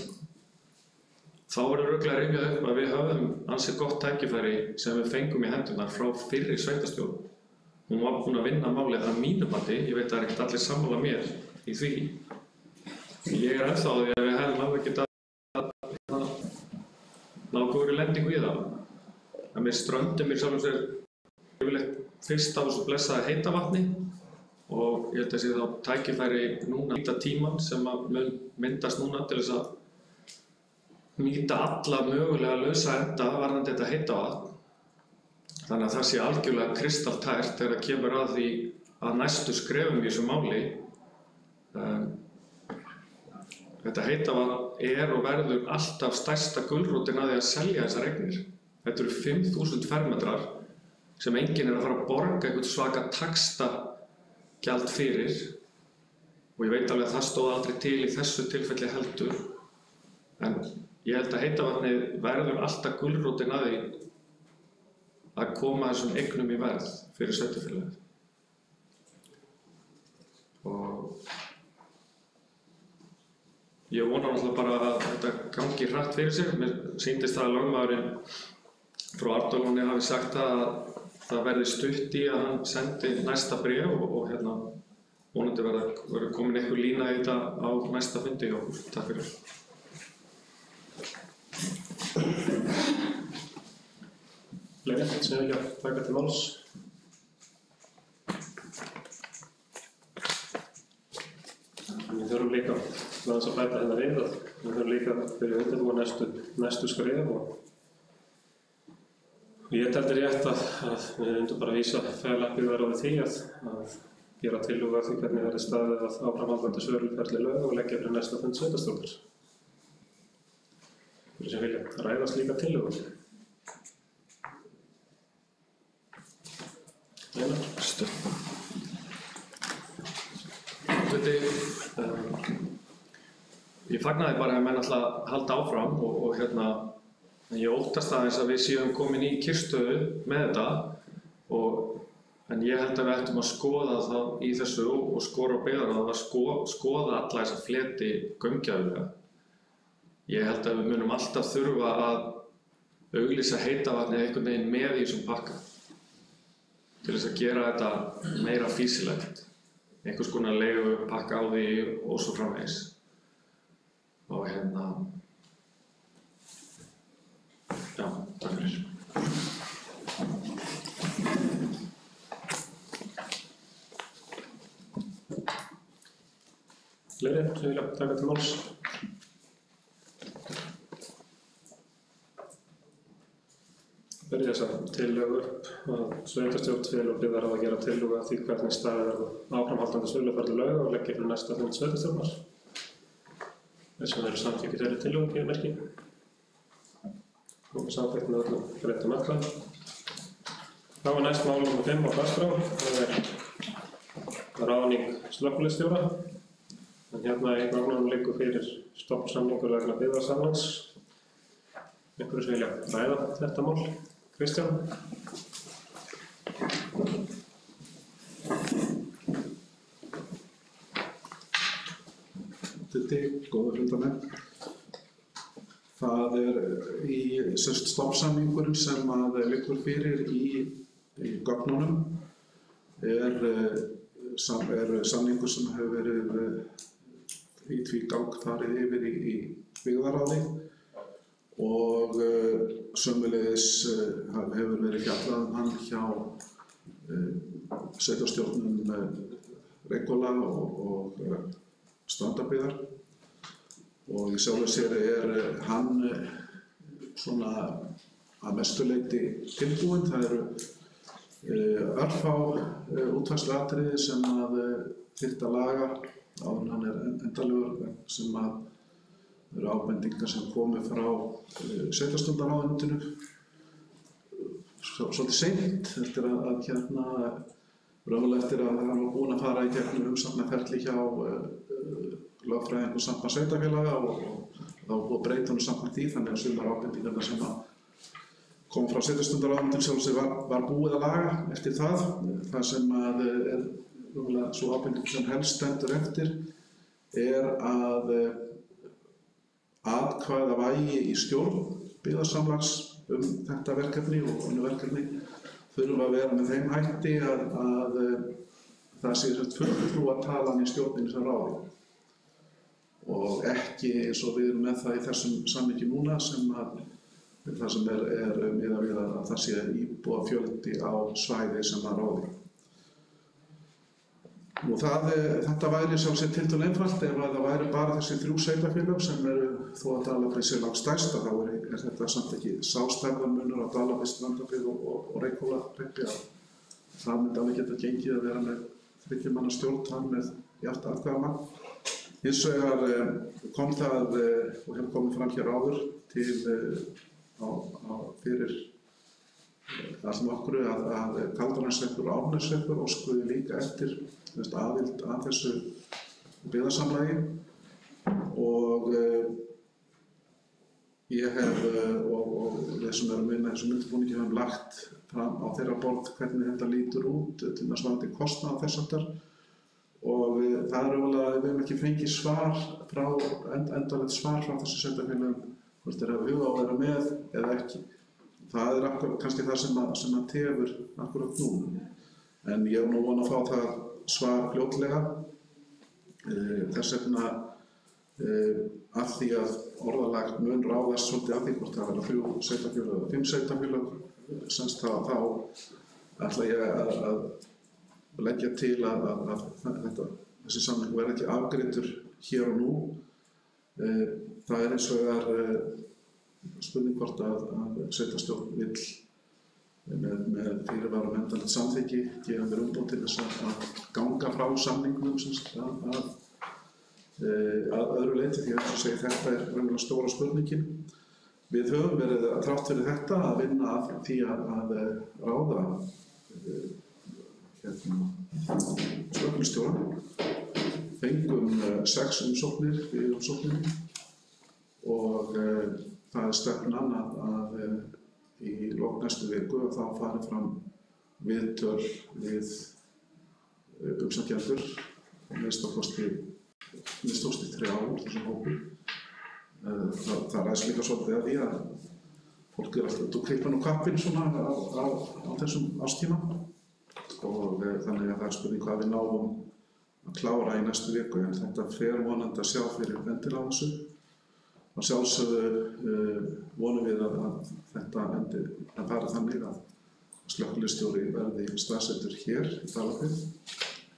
Þá verður örugglega að rifja upp að við höfum ansi gott tækifæri sem við fengum í hendurnar frá fyrri sveitarstjórn. Hún var búin að vinna málið að mínu mati, ég veit að það er ekkert allir sammála mér í því. Ég er ennþá á því að við hefðum alveg getað ná góðri lendingu í það. En við ströndum í sjálfum sér yfirleitt fyrst á þessu blessaða heita vatni og ég held að sé þá tækifæri núna að nýta tímann sem að mun myndast núna til þess að nýta alla mögulega lausa enda varðandi þetta heita vatn. Þannig að það sé algjörlega kristaltært þegar það kemur að því að næstu skrefum í þessu máli. Þetta heita vatn er og verður alltaf stærsta gulrótin að því að selja þessar eignir. Þetta eru 5.000 fermetrar sem enginn er að fara að borga einhvern svaka taxtagjald fyrir og ég veit alveg að það stóð aldrei til í þessu tilfelli heldur. En ég held að heita vatnið verður alltaf gulrótin að því að koma þessum eignum í verð fyrir sveitarfélagið. Og ég vona náttúrulega bara að þetta gangi hratt fyrir sig. Mér sýndist það að lögmaðurinn frá Arnarlóni hafi sagt að það verði stutt í að hann sendi næsta bréf og hérna vonandi verður komin einhver lína í þetta á næsta fundi hjá okkur. Takk fyrir. Fleiri sem vilja taka til máls? Við þurfum líka að bæta hérna við að við þurfum líka fyrir að undirbúa næstu skref og ég teldi rétt að við myndum bara vísa byggðarráði því að gera tillögu að því hvernig verði staðið að áframhaldandi söluferli lög og leggja fyrir næsta fund sveitarstjórnar. Fyrir sem vilja ræða slíka tillögu. Ég fagnaði bara að menn ætla að halda áfram og hérna en ég óttast aðeins að við séum komin í kyrrstöðu með þetta en ég held að við ættum að skoða það í þessu og skora á byggðarráð að skoða alla þessa fleti gaumgæfilega. Ég held að við munum alltaf þurfa að auglýsa heita vatnið einhvern veginn með í þessum pakka til þess að gera þetta meira fýsilegt. Einhvers konar leigupakka á því og svo framvegis. Og hérna já, takk fyrir. Fleiri sem vilja taka til máls? verði þessa tillögu upp að sveitarstjórn fel og byggðarráð að gera tillögu að því hvernig staðið verður áframhaldandi söluferli lauga og leggja fyrir næsta fund sveitarstjórnar. Þess vegna eru samþykki þeirri tillögu gefið merki. Og samþykkt með öllum breyttum atkvæðum. Þá næst mál nr. 5 á dagskrá. Það ráðning slökkviliðsstjóra. En hérna í gögnunum liggur fyrir stofnsamningur vegna byggðarsamnings. Einhverju sem vilja ræða þetta mál. Kristján. Góða fundamenn. Það í stofnsamningurinn sem liggur fyrir í gögnunum samningur sem hefur verið í tvígang farið yfir í byggðarráði og sömuleiðis hefur verið fjallað hann hjá sveitarstjórnum Reykhóla og Strandabyggðar og í sjálfu sér hann svona að mestu leyti tilbúinn. Það eru örfá útfærsluatriði sem þyrfti að laga áður en hann endanlegur sem eru ábendingar sem komu frá sveitarstjórnarráðuneytinu svolítið seint eftir að raunverulega eftir að hann var búinn að fara í gegnum umsagnaferli hjá lögfræðingur samband sveitarfélaga og þá var búið að breyta honum samkvæmt því, þannig að sumar ábendingarnar sem kom frá sveitarstjórnarráðuneytinu sjálfsög var búið að laga eftir það. Það sem raunverulega sú ábending sem helst stendur eftir að atkvæðavægi í stjórn byggðarsamlags þetta verkefni og önnur verkefni þurfa að vera með þeim hætti að það sé fulltrúatalan í stjórninni sem ráði og ekki eins og við erum með það í þessum samningi núna sem það sem miðað við að það sé íbúafjöldi á svæði sem það ráði. Þetta væri sjálfsagt tiltölulega einfalt ef það væri bara þessi 3 sveitarfélög sem eru þó að Dalabyggð sé langstærsta, þá þetta samt ekki sá stærðarmunur á Dalabyggð, Strandabyggð og Reykhólahreppi að það myndi alveg geta gengið að vera með 30 manna stjórn með jafnt atkvæðamagn. Hins vegar kom það og hefur komið fram hér áður fyrir allnokkru að Kaldranarsveppur og Árneshreppur óskuðu líka eftir aðild að þessu byggðarsamlagi og ég hef og við sem erum inn að þessum undirbúningi höfum lagt fram á þeirra borð hvernig þetta lítur út til þess varðandi kostnað þess aftar og það raunverulega við höfum ekki fengið endanlegt svar frá þessu sveitarfélögum hvort þeir hafa hug á að vera með eða ekki. Það kannski það sem að tefur akkurat núna. En ég nú vona að fá það svar fljótlega. Þess vegna af því að orðalag mun ráðast svolítið af því hvort það verða 3 sveitarfélög eða 5 sveitarfélög. Þá ætla ég að leggja til að þessi samningur verði ekki afgreiddur hér og nú. Það eins vegar spurning hvort að sveitarstjórn vill með fyrirvara og endanlegt samþykki gefa mér umboð til þess að ganga frá samningnum að öðru leyti því að þetta raunverulega stóra spurningin. Við höfum verið þrátt fyrir þetta að vinna að því að ráða slökkviliðsstjóra. Fengum 6 umsóknir við umsókninni og það stefnan að í lok næstu viku að þá fari fram viðtöl við umsækjendur minnst kosti 3 úr þessum hópi. Það ræðst líka svolítið að því að fólk alltaf klippan og kappinn svona á þessum ástíma og þannig að það spurning hvað við náum að klára í næstu viku en þetta fer vonandi að sjá fyrir vendil á þessu. Og sjálfsögðu vonum við að þetta fari þannig að slökkviliðsstjóri verði staðsettur hér í Dalabyggð.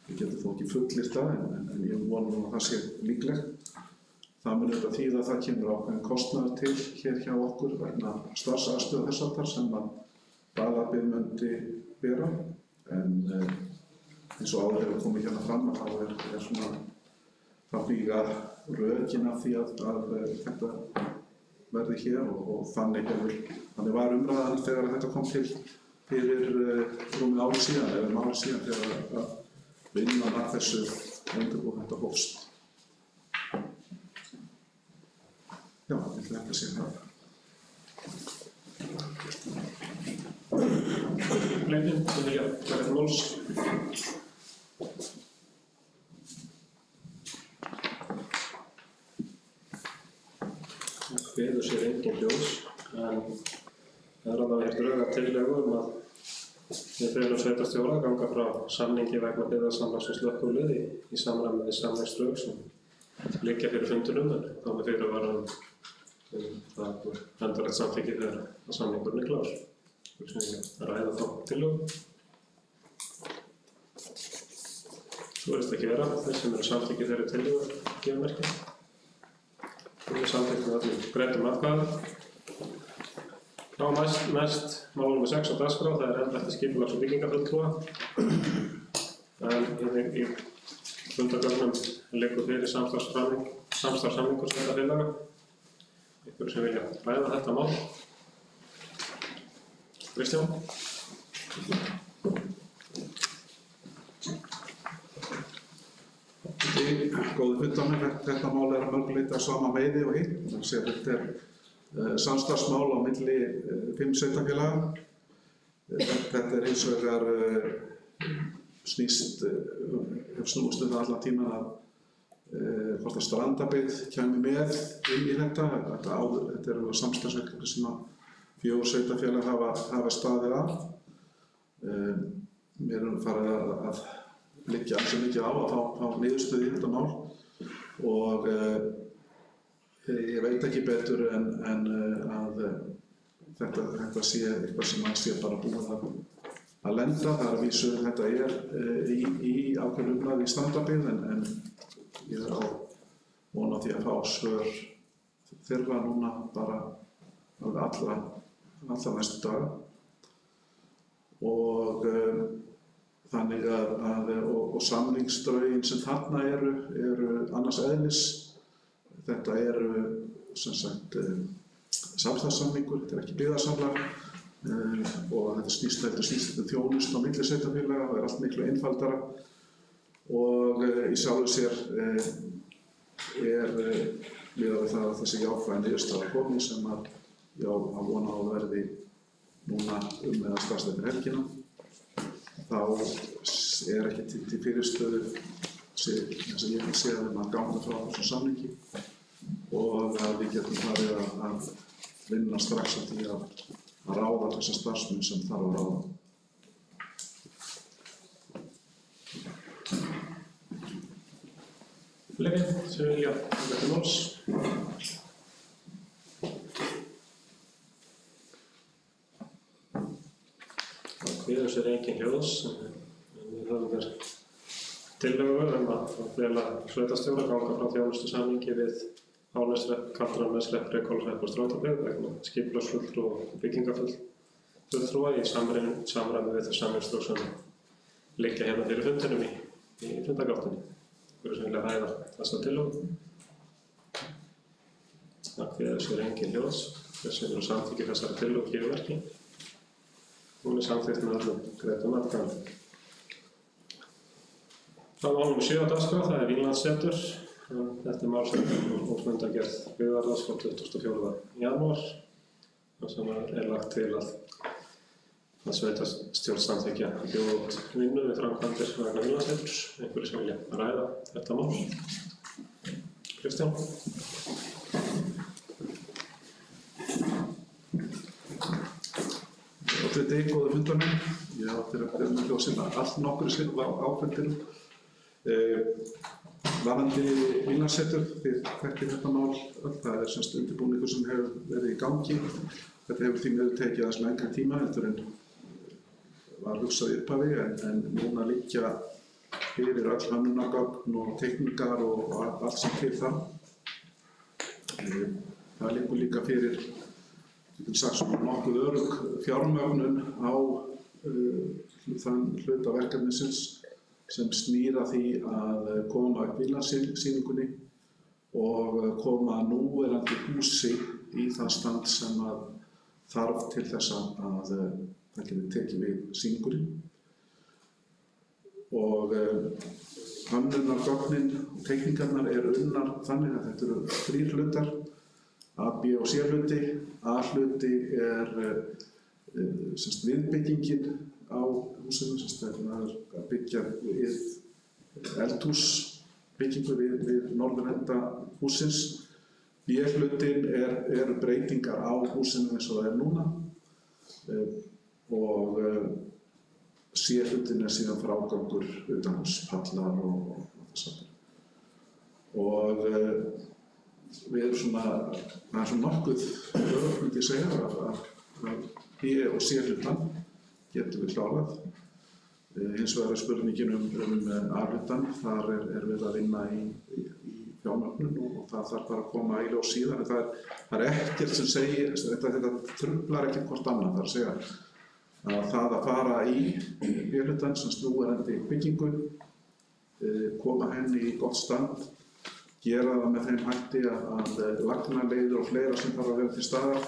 Við getum þó ekki fullyrt það en ég vonum að það sé líklegt. Það mun auðvitað þýða að það kemur ákveðinn kostnaður til hér hjá okkur vegna starfsaðstöðu þess áttar sem Dagabið myndi bera, en eins og áður hefur komið hérna fram að þá er svona frambyggja rökin af því að þetta verði hér og þannig var umræðan þegar þetta kom til fyrir rúmið ári síðan, eða ári síðan þegar að vinnan að þessu undirbúið þetta hófst. Já, ég ætla þetta að sé það. Leifin, þú vilja taka til máls. Kveður sér engin ljós, en það er alveg drög að tillögu að við felum sveitarstjóra að ganga frá samningi vegna byggðasamlags og slökkvilið í samræmi við samningsdrög sem liggja fyrir fundinum, en þá með fyrirvaranum það endanlegt samþykki þegar að samningurinn er klár. Það ræða þá tillögu. Svo er þetta ekki vera, þeir sem eru samþykki þeirri tillögu gefa merkið. Við erum samþykkt með öllum greiddum atkvæðum. Þá næst mál nr. 6 á dagskrá, það er embætti skipulags- og byggingafulltrúa. En í fundargögnum liggur fyrir samstarfssamningur sveitarfélaga. Einhverjir sem vilja ræða þetta mál. Kristján? Góði fundarmenn, þetta mál er að mörgu leyti á sama veiði og hitt. Þetta er samstarfsmál á milli 5 sveitarfélaga. Þetta er hins vegar snúist það allan tímann að hvort að Strandabyggð kæmi með inn í þetta. Þetta er samstarfsverkefni sem að 4 sveitarfélag hafa staðið af. Mér erum farið að liggja ansi mikið á að fá niðurstöðu í þetta mál og ég veit ekki betur en að þetta sé eitthvað sem að sé bara búið að lenda. Það er að vísu þetta í ákveðnu umræðu í Strandabyggð en ég er á von á því að fá svör þeirra núna bara allra næstu daga og þannig og samningsdrögin sem þarna eru annars eðlis. Þetta eru sem sagt samstarfssamningur, þetta er ekki byggðasamlag og þetta snýst þjónustu á milli sveitarfélaga, það er allt miklu einfaldara og í sjálfu sér miðað við það að þessi jákvæða niðurstaða komin sem að vona á að verði núna eða strax eftir helgina. Þá er ekki til fyrirstöðu eins og ég vil segja að ganga frá þessum samningi og að við getum farið að vinna strax að því að ráða þessa starfsmenn sem þarf að ráða. Leifin, sem vilja taka til máls. Kveður sér engin hljóðs, en við höfum þér tillögu að fela sveitarstjóra ganga frá þjónustusamningi við Árneshrepp, Kaldrananeshrep, Reykhólashrep og Strandabyggð vegna skipulagsfulltrúa og byggingafulltrúa í samræmi við þau samningsdrög sem liggja hérna fyrir fundinum í fundargáttinni. Einhverjir sem vilja ræða þessa tillögu. Það kveður sér engin hljóðs, þeir sem eru samþykki þessari tillögu gefa merki. Hún er samþykkt með öllum greiddum atkvæðum. Þá mál nr. 7 á dagskrá, það er Vínlandssetur. Þetta er mál sem er fundargerð byggðarlags frá 24. janúar. Sem er lagt til að sveitarstjórn samþykkja að bjóða út vinnu við framkvæmdir vegna Vínlandsseturs. Einhverjir sem vilja ræða þetta mál. Kristján? Þetta góði fundarmenn. Ég átti að vera með hljóðsina allt nokkru sinnum á áfendirum. Varðandi Vínlandssetur, þið þekkið þetta mál öll, það er semst undirbúningur sem hefur verið í gangi. Þetta hefur því miður tekið aðeins lengri tíma heldur en var hugsað í upphafi en núna liggja fyrir öll hönnunargögn og teikningar og allt sem til það. Það liggur líka fyrir nokkuð örugg fjármögnun á þann hluta verkefnisins sem snýr að því að koma upp Vínlandssýningunni og koma núverandi húsi í það stand sem að þarf til þess að það geti tekið við sýningunni. Og hönnunargögnin og teikningarnar eru unnar þannig að þetta eru 3 hlutar, A, B og C hluti. A hluti viðbyggingin á húsinu, það er að byggja við eldhúsbyggingu við norðurenda hússins. B hlutin eru breytingar á húsinu eins og það er núna og C hlutin er síðan frágangur utanhús, pallar og þess aftur. Og við erum það er nokkuð öruggt myndi ég segja að B og C hlutan getum við klárað. Hins vegar er spurningin A hlutan, þar er við að vinna í fjármögnun og það þarf bara að koma í ljós síðan. Það er ekkert sem segir, þetta truflar ekkert hvort annað, það er að segja að það að fara í B-hlutan sem núverandi byggingu, koma henni í gott stand, gera það með þeim hætti að lagnarleiðir og fleira sem þarf að vera til staðar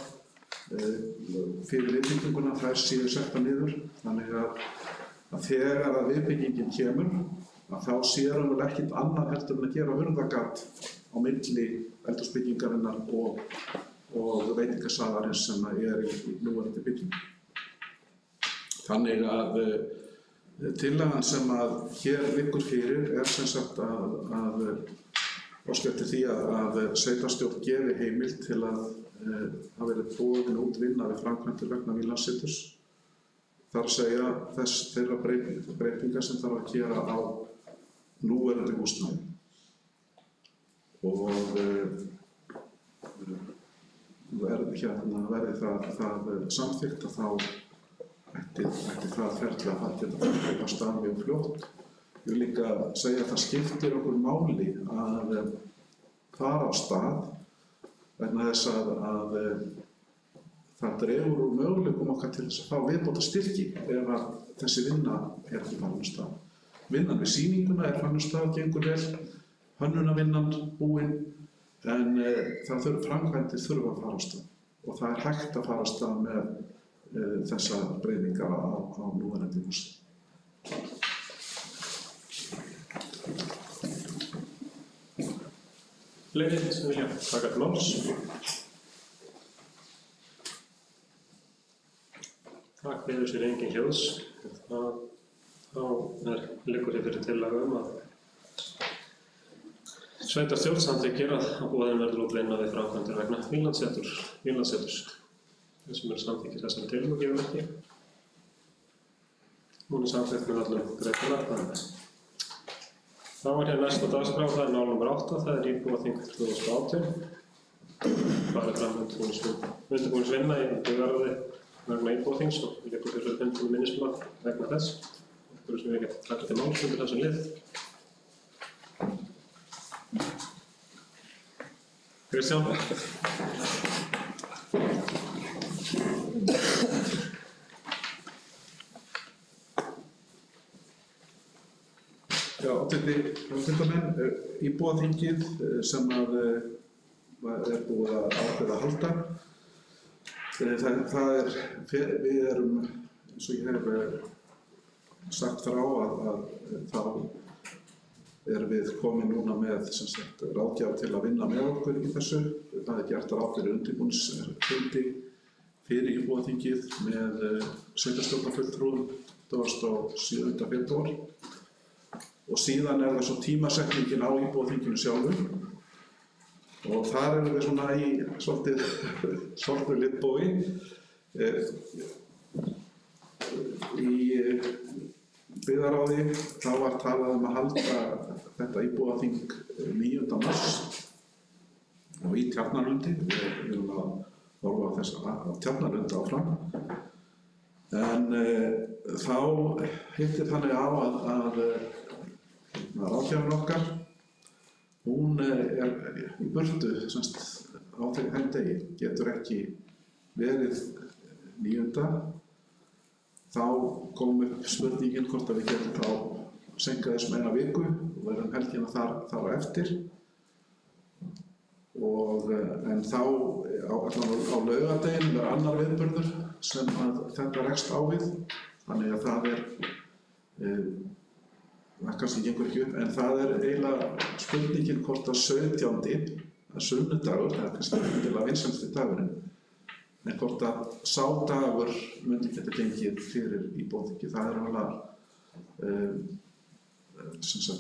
fyrir viðbygginguna, þær séu settar niður. Þannig að þegar að viðbyggingin kemur, að þá séum við ekkert annað heldur en að gera hurðargat á milli eldhúsbyggingarinnar og veitingasalarins sem er í núverandi byggingu. Þannig að tillagan sem að hér liggur fyrir sem sagt að óska eftir því að sveitarstjórn gefi heimild til að það verði boðin út vinna við framkvæmdir vegna Vínlandsseturs. Það er að segja þeirra breytingar sem þarf að gera á núverandi húsnæði. Og verði það samþykkt að þá ætti það ferli að það geta farið á stað mjög fljótt. Ég vil líka segja að það skiptir okkur máli að fara á stað vegna þess að það dregur úr möguleikum okkar til þess að fá viðbótarstyrki ef að þessi vinna er ekki farin af stað. Vinnan við sýninguna er farin af stað, gengur vel, hönnunarvinnan búin, en framkvæmdir þurfa að fara af stað og það er hægt að fara af stað með þessar breytingar á núverandi húsi. Fleiri sem vilja taka til máls? Það kveður sér engin hljóðs. Þá liggur hér fyrir tillaga að sveitarstjórn samþykkir að boðin verður út vinna við framkvæmdir vegna Vínlandsseturs. Þeir sem eru samþykkir þessari tillögu gefum ekki. Hún er samþykkt með öllum greiddum atkvæðum. Þá er hér næsta dagskrá, það er mál nr. 8, það er íbúaþing 2018. Farið fram undirbúningsvinna í byggðarráði vegna íbúaþings og liggur fyrir fundum minnisblað vegna þess. Okkur sem við getum taka til máls undir þessum lið. Kristján. Já, fundarmenn, íbúaþingið sem er búið að ákveða að halda. Við erum, eins og ég hef sagt frá, að þá erum við komin núna með ráðgjafar til að vinna með okkur í þessu. Það er gert ráð fyrir undirbúningsfundi fyrir íbúaþingið með sveitarstjórnarfulltrúum 27. febrúar. Og síðan er það svo tímasetningin á íbúaþinginu sjálfu og þar erum við svona í svolítið litbói. Í byggðarráði þá var talað að halda þetta íbúaþing 9. mars og í Tjarnalundi. Við erum að horfa á þessa Tjarnalund áfram. En þá hittir þannig á að ráðgjafinn okkar, hún er í burtu á þeim degi, getur ekki verið 9. Þá kom upp spurningin hvort að við getum þá senkað þessum 1 viku og verðum helgina þar á eftir. En þá, allan á laugardeginum annar viðburður sem að þetta rekst á við. Þannig að það kannski gengur ekki upp, en það eiginlega spurningin hvort að 17. sunnudagur, það kannski ekki vinsælsti dagurinn, en hvort að sá dagur myndi geta gengið fyrir Íbúaþingi. Það alveg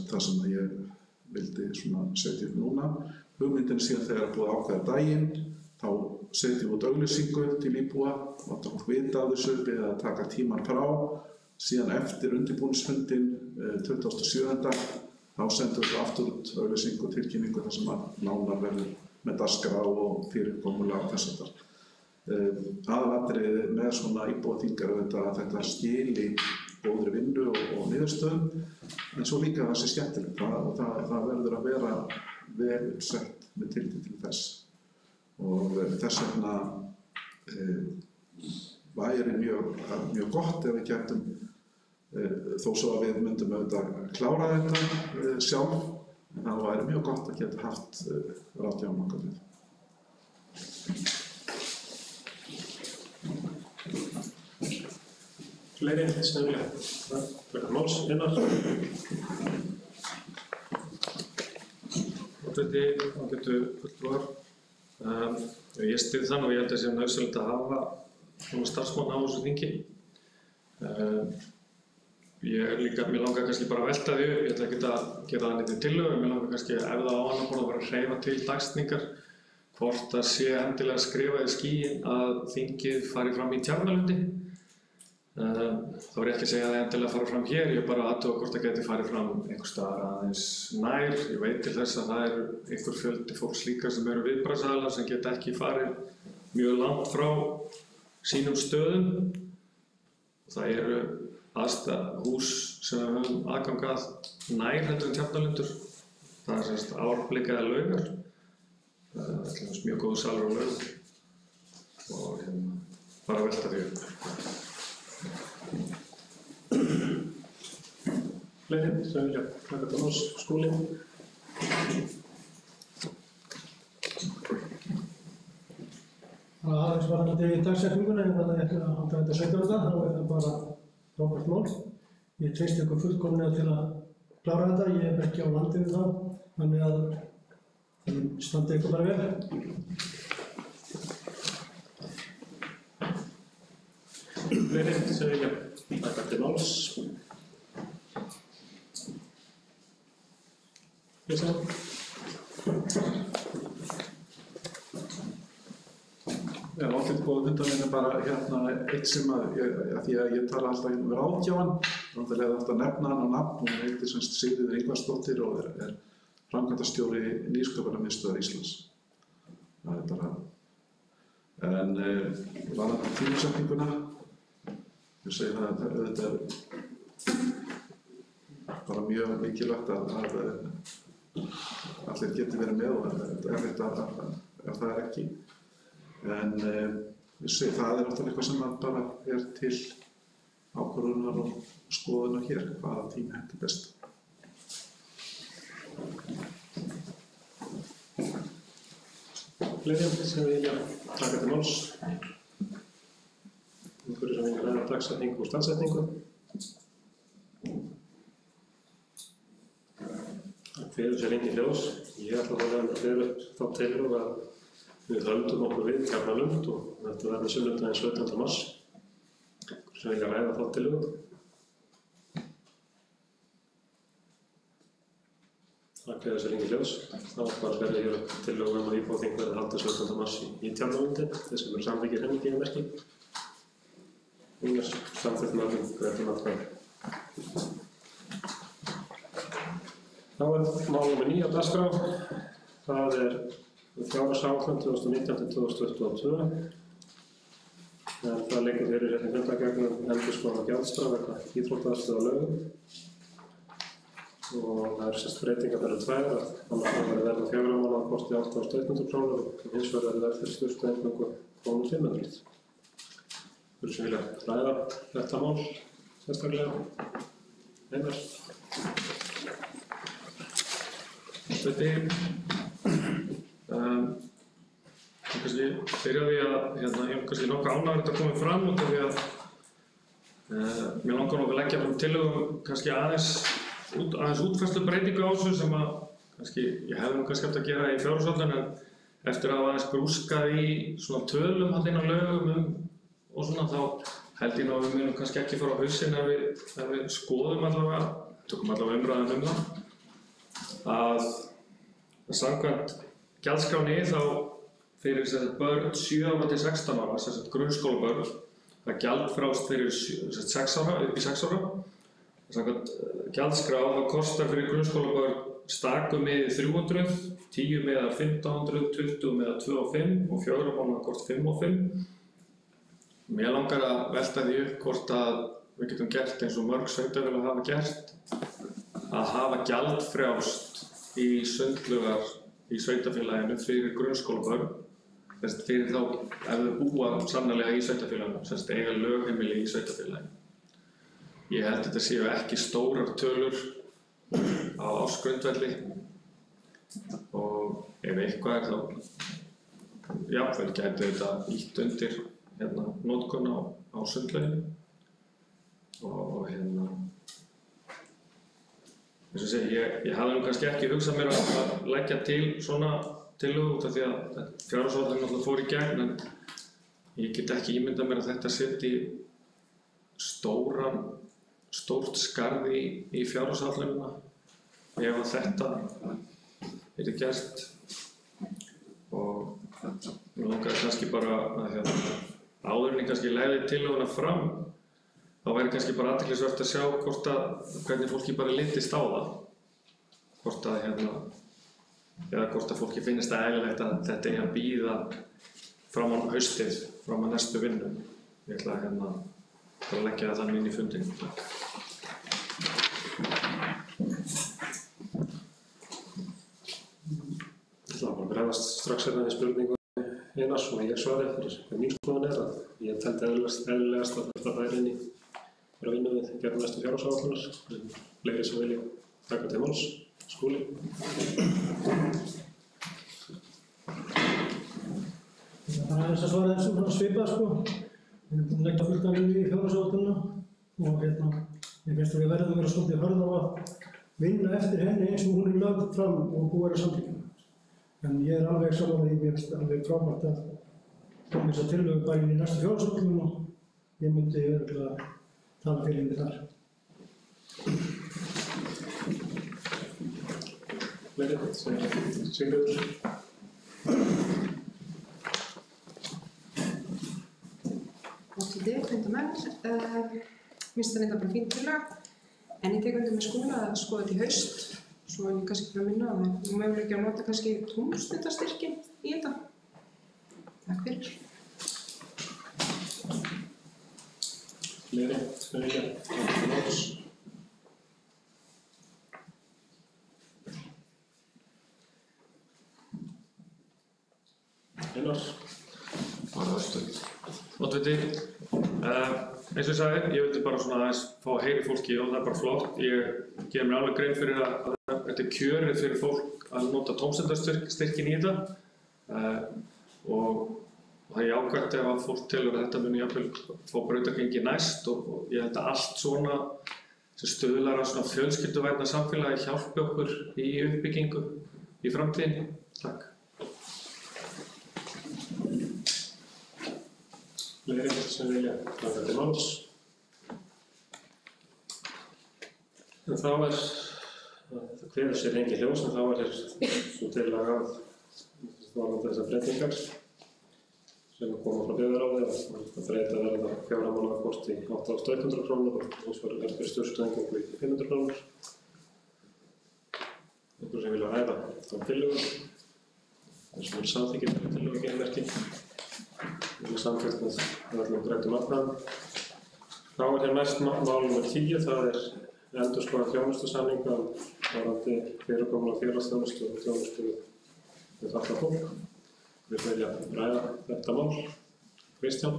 það sem ég vildi setja upp núna. Hugmyndin síðan þegar búið að ákveða daginn, þá setjum við út auglýsingu til íbúa, láta fólk vita af þessu, beðið að taka tíman frá. Síðan eftir undirbúningsfundinn 27. þá sendum við aftur út auglýsingu og tilkynningu þar sem að nánar verður með dagskrá og fyrirkomulag og þess háttar. Aðalatriðið með svona Íbúaþing að þetta skili góðri vinnu og niðurstöðum, en svo líka það sé skemmtilegt. Það verður að vera vel uppsett með tilliti til þess. Og þess vegna væri mjög gott ef við gætum, þó svo að við myndum auðvitað klára þetta sjálf, en það væri mjög gott að geta haft ráðgjafana okkar við. Fleiri sem vilja taka máls innar. Ágætu fulltrúar. Ég styð þann og ég held að það sé nauðsynlegt að hafa svona starfsmann á þessu þingi. Mér langar kannski bara að velta því, ég ætla ekki að gera það neitt í tillögu, mér langar kannski ef það á annan borð að fara að hreyfa til dagsetningar, hvort það sé endilega skrifað í skýin að þingið fari fram í Tjarnalundi. Þá er ég ekki að segja að það endilega fara fram hér, ég er bara að athuga hvort það geti farið fram einhvers staðar aðeins nær. Ég veit til þess að það eru einhver fjöldi fólks líka sem eru viðbragðsaðilar sem geta ekki farið mjög langt frá sínum stöðum. Það eru hús sem við höfum aðgang að nær heldur en Tjarnalundur. Það er semst Árblikka eða Laugar. Það er mjög góð salur á Laugum og bara að velta því upp. Fleiri sem vilja taka til máls. Skúli. Það aðeins varðandi dagsetninguna, en það er ekki að halda þetta 17. þá er það bara frábært mál. Ég treysti ykkur fullkomlega til að klára þetta, ég er ekki á landinu þá, þannig að það standi ykkur bara vel. Fleiri sem vilja taka til máls. Kristján. Já, ágætt góð fundarvinna bara eitt sem því að ég tala alltaf um ráðgjafann, þannig að ég alltaf nefna hann á nafn. Hún heitir semst Sigríður Ingvarsdóttir og er framkvæmdastjóri Nýsköpunarmiðstöðvar Íslands. Það er bara, en varðandi tímasetninguna, ég segi það að þetta er bara mjög mikilvægt að allir geti verið með og þetta er erfitt ef það er ekki. En ég segi það er náttúrulega eitthvað sem bara er til ákvörðunar og skoðunar hér, hvaða tími hentar best. Fleiri sem vilja taka til máls. Einhverju sem vilja ræða dagsetningu og staðsetningu. Það kveður sér inn í ljós. Ég ætla að kveða upp þá tillögu að við höldum okkur við Tjarnalund og þetta verður sunnudaginn 17. mars. Einhverju sem vilja ræða þá tillögu. Það kveður sér inn í ljós. Þá bara verður hér upp tillögu að Íbúaþing verði haldið 17. mars í Tjarnalundi. Þeir sem eru samþykkir henni í merki. Hún er samþykkt með öllum greiddum atkvæðum. Þá er mál nr. 9 á dagskrá. Það er fjárhagsáætlun 2019–2022. En það liggur fyrir í fundargegnum endurskoðun á gjaldskrá vegna íþróttaaðstöðu á Laugum. Og það eru breytingar fyrir tvær, að annars verður verð á 4 mánaða kosti 8.100 krónur og hins vegar verður verð fyrir styrstu eingöngu 500. Þú sem vilja ræða þetta mál sérstaklega. Einar. Kannski byrjaði að ég hef kannski nokkuð ánægður þetta komið fram út af því að mér langar nokkuð að leggja fram tillögum kannski aðeins útfærslubreytingu á þessu sem að kannski ég hefði nú kannski haft að gera í fjárhagsáætlun en eftir að hafa aðeins grúskað í svona tölum þarna inn á lögum og svona þá held ég nú að við munum kannski ekki fara á hausinn ef við skoðum allavega, tökum allavega umræðan það samkvæmt gjaldskráni þá fyrir börn 7 ára til 16 ára, grunnskólabörn, það gjaldfrjálst fyrir 6 ára, upp í 6 ára. Samkvæmt gjaldskrá þá kostar fyrir grunnskólabörn staku miði 300, 10 miðar 1500, 20 miðar 2 og 5 og 4 mánaða kort 5 og 5. Mér langar að velta því upp hvort að við getum gert eins og mörg sveitarfélög hafa gert, að hafa gjaldfrjálst í sundlaugar í sveitarfélaginu fyrir grunnskólabörn, fyrir þá ef þau búa sannarlega í sveitarfélaginu, eiga lögheimili í sveitarfélaginu. Ég held að þetta séu ekki stórar tölur á ársgrundvelli og ef eitthvað þá jafnvel gæti þetta ýtt undir notkun á sundlauginu og eins og segi, ég hafði nú kannski ekki hugsað mér að leggja til svona tillögu út af því að fjárhagsáætlun náttúrulega fór í gegn en ég get ekki ímyndað mér að þetta setji stórt skarð í fjárhagsáætlunina ef að þetta yrði gert og mér langaði kannski bara að áður en ég kannski legði tillöguna fram þá væri kannski bara athyglisvert að sjá hvernig fólki bara litist á það. Hvort að fólki finnst það eðlilegt að þetta eigi að bíða fram á haustið, fram á næstu vinnu. Ég ætla að leggja það þannig inn í fundinn. Ég ætla bara að bregðast strax í spurningu Einars og ég svari hvað mín skoðun að ég teldi eðlilegast að þetta færi inn í að vinna við gerðum næstu fjárhagsáætlunar, fleiri sem vilja taka til máls, Skúli. Það er aðeins að svara þessu frá svipað Við erum búin að leggja fullt af vinnu í fjárhagsáætlunina og ég finnst að við verðum að vera svolítið hörð á að vinna eftir henni eins og hún er lögð fram og búið að samþykkja. En ég er alveg sammála því, mér finnst alveg frábært að koma þessa tillögu bara inn í næstu fjárhagsáætlun og ég myndi örugglega tala fyrir henni þar. Fleiri, Sigurður. Fundarmenn, minnst það bara fín tillaga, en ég tek undir með Skúla að skoða þetta í haust, svo ég kannski fyrir að minna á það. Nú mögulega ekki að nota kannski tómstundastyrkinn í þetta. Takk fyrir. Fleiri, sem vilja taka til máls. Einar. Oddviti, eins og ég sagði, ég vildi bara svona aðeins fá að heyri fólki og það er bara flott. Ég gef mér alveg grein fyrir að þetta er kjörið fyrir fólk að nota tómstundastyrkinn í þetta og það er jákvæmt ef að fólk telur að þetta muni jafnvel fá brautargengi næst og ég held að allt svona sem stuðlar að svona fjölskylduvænna samfélagi hjálpi okkur í uppbyggingu í framtíðinni. Takk. Fleiri sem vilja taka til máls. En þá það kveður sér engin ljós, en þá svo tillaga varðandi þessar breytingar sem koma frá byggðarráði að breyta verða fjármálakorti í 8.100 krónur og hins vegar fyrir stærstu eingöngu í 500 krónur. Einhver sem vilja ræða þá tillögu, þeir sem vil samþykkja fyrir tillögu geimmerki. Við samkvæmt með öllum greiddum atkvæðum. Þá hér næst mál nr. 10, það endurskoðað þjónustusamninga varðandi fyrirkomulag félagsþjónustu og þjónustu við fatlað fólk. Við vilja ræða þetta mál. Kristján.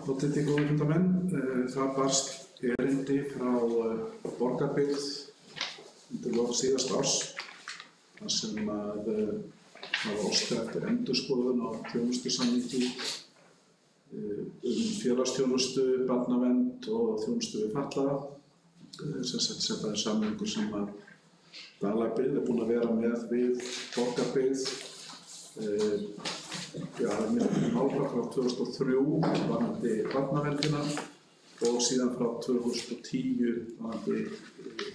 Oddviti, góðir fundarmenn, það barst erindi frá Borgarbyggð undir lok síðasta árs þar sem það var óskað eftir endurskoðun á þjónustusamningi félagsþjónustu, barnavernd og þjónustu við fatlaða. Þetta er samningur sem að Dalabyggð er búin að vera með við Borgarbyggð. Það er málfrá frá 2003 varðandi barnaverndina og síðan frá 2010 varðandi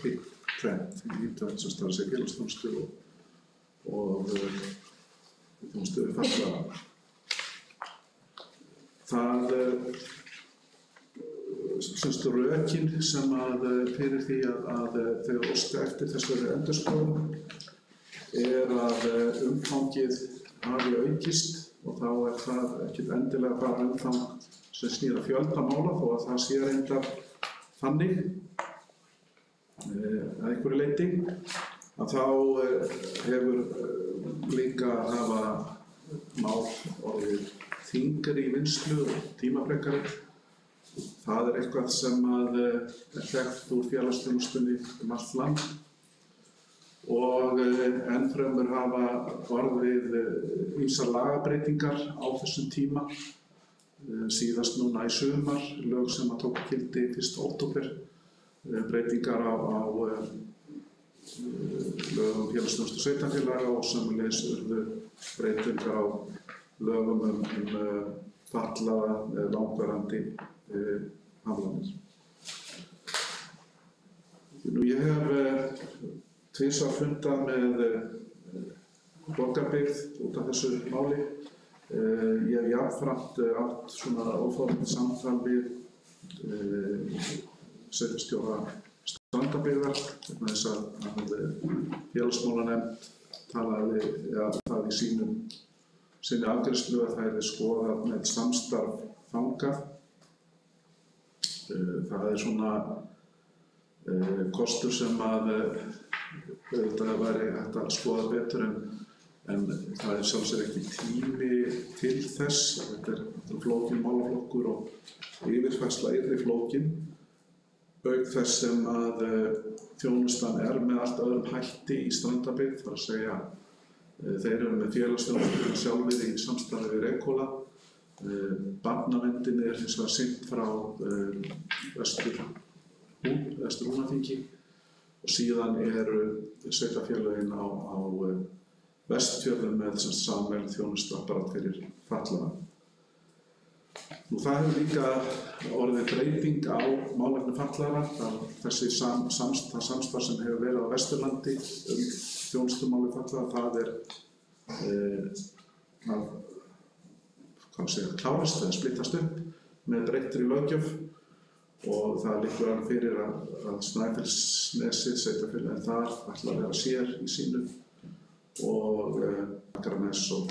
hitt trend, sem staðar sig félagsþjónustu og þjónustu við fatlaða. Það rökin sem að fyrir því að þau óska eftir þessari endurskoðun er að umfangið hafi aukist og þá er það ekki endilega bara umfang sem snýr að fjölda mála þó að það sé reyndar þannig að einhverju leyti að þá hefur líka hafa mál orðið þyngri í vinnslu og tímafrekari. Það er eitthvað sem að er þekkt úr félagsþjónustunni allt land og ennfremur hafa orðið ýmsar lagabreytingar á þessum tíma. Síðast núna í sumar, lög sem að tóku gildi 1. október, breytingar á lögum félagsþjónustu sveitarfélaga og sömuleiðis urðu breytingar á lögum fatlaða með langvarandi hamlanir. Ég hef tvisvar fundað með Borgarbyggð út af þessu máli. Ég hef jafnframt átt svona óformlegt samtal við sveitarstjóra Strandabyggðar vegna þess að félagsmálanefnd talaði það í sinni afgreiðslu að það yrði skoðað með samstarf þangað. Það er svona kostur sem að auðvitað væri hægt að skoða betur en það er sjálfsögðu ekki tími til þess. Þetta er flókinn málaflokkur og yfirfærsla yrði flókin. Auk þess sem að þjónustan er með allt öðrum hætti í Strandabyggð, þar að segja þeir eru með félagsþjónustu sjálfir í samstarfi við Reykhóla. Barnaverndin er hins vegar sinnt frá Vestur-Húnaþingi og síðan eru sveitarfélögin á Vestfjörðum með sameiginlega þjónustuapparat fyrir fatlaða. Það hefur líka orðið breyting á málefnum fatlaðra. Þessi samstarf sem hefur verið á Vesturlandi þjónustumáli fatlaðra, það er klárast eða splittast upp með breyttri löggjöf og það liggur alveg fyrir að Snæfellsnesið, sveitarfélagið þar, ætla að vera sér í sínu og Akranes og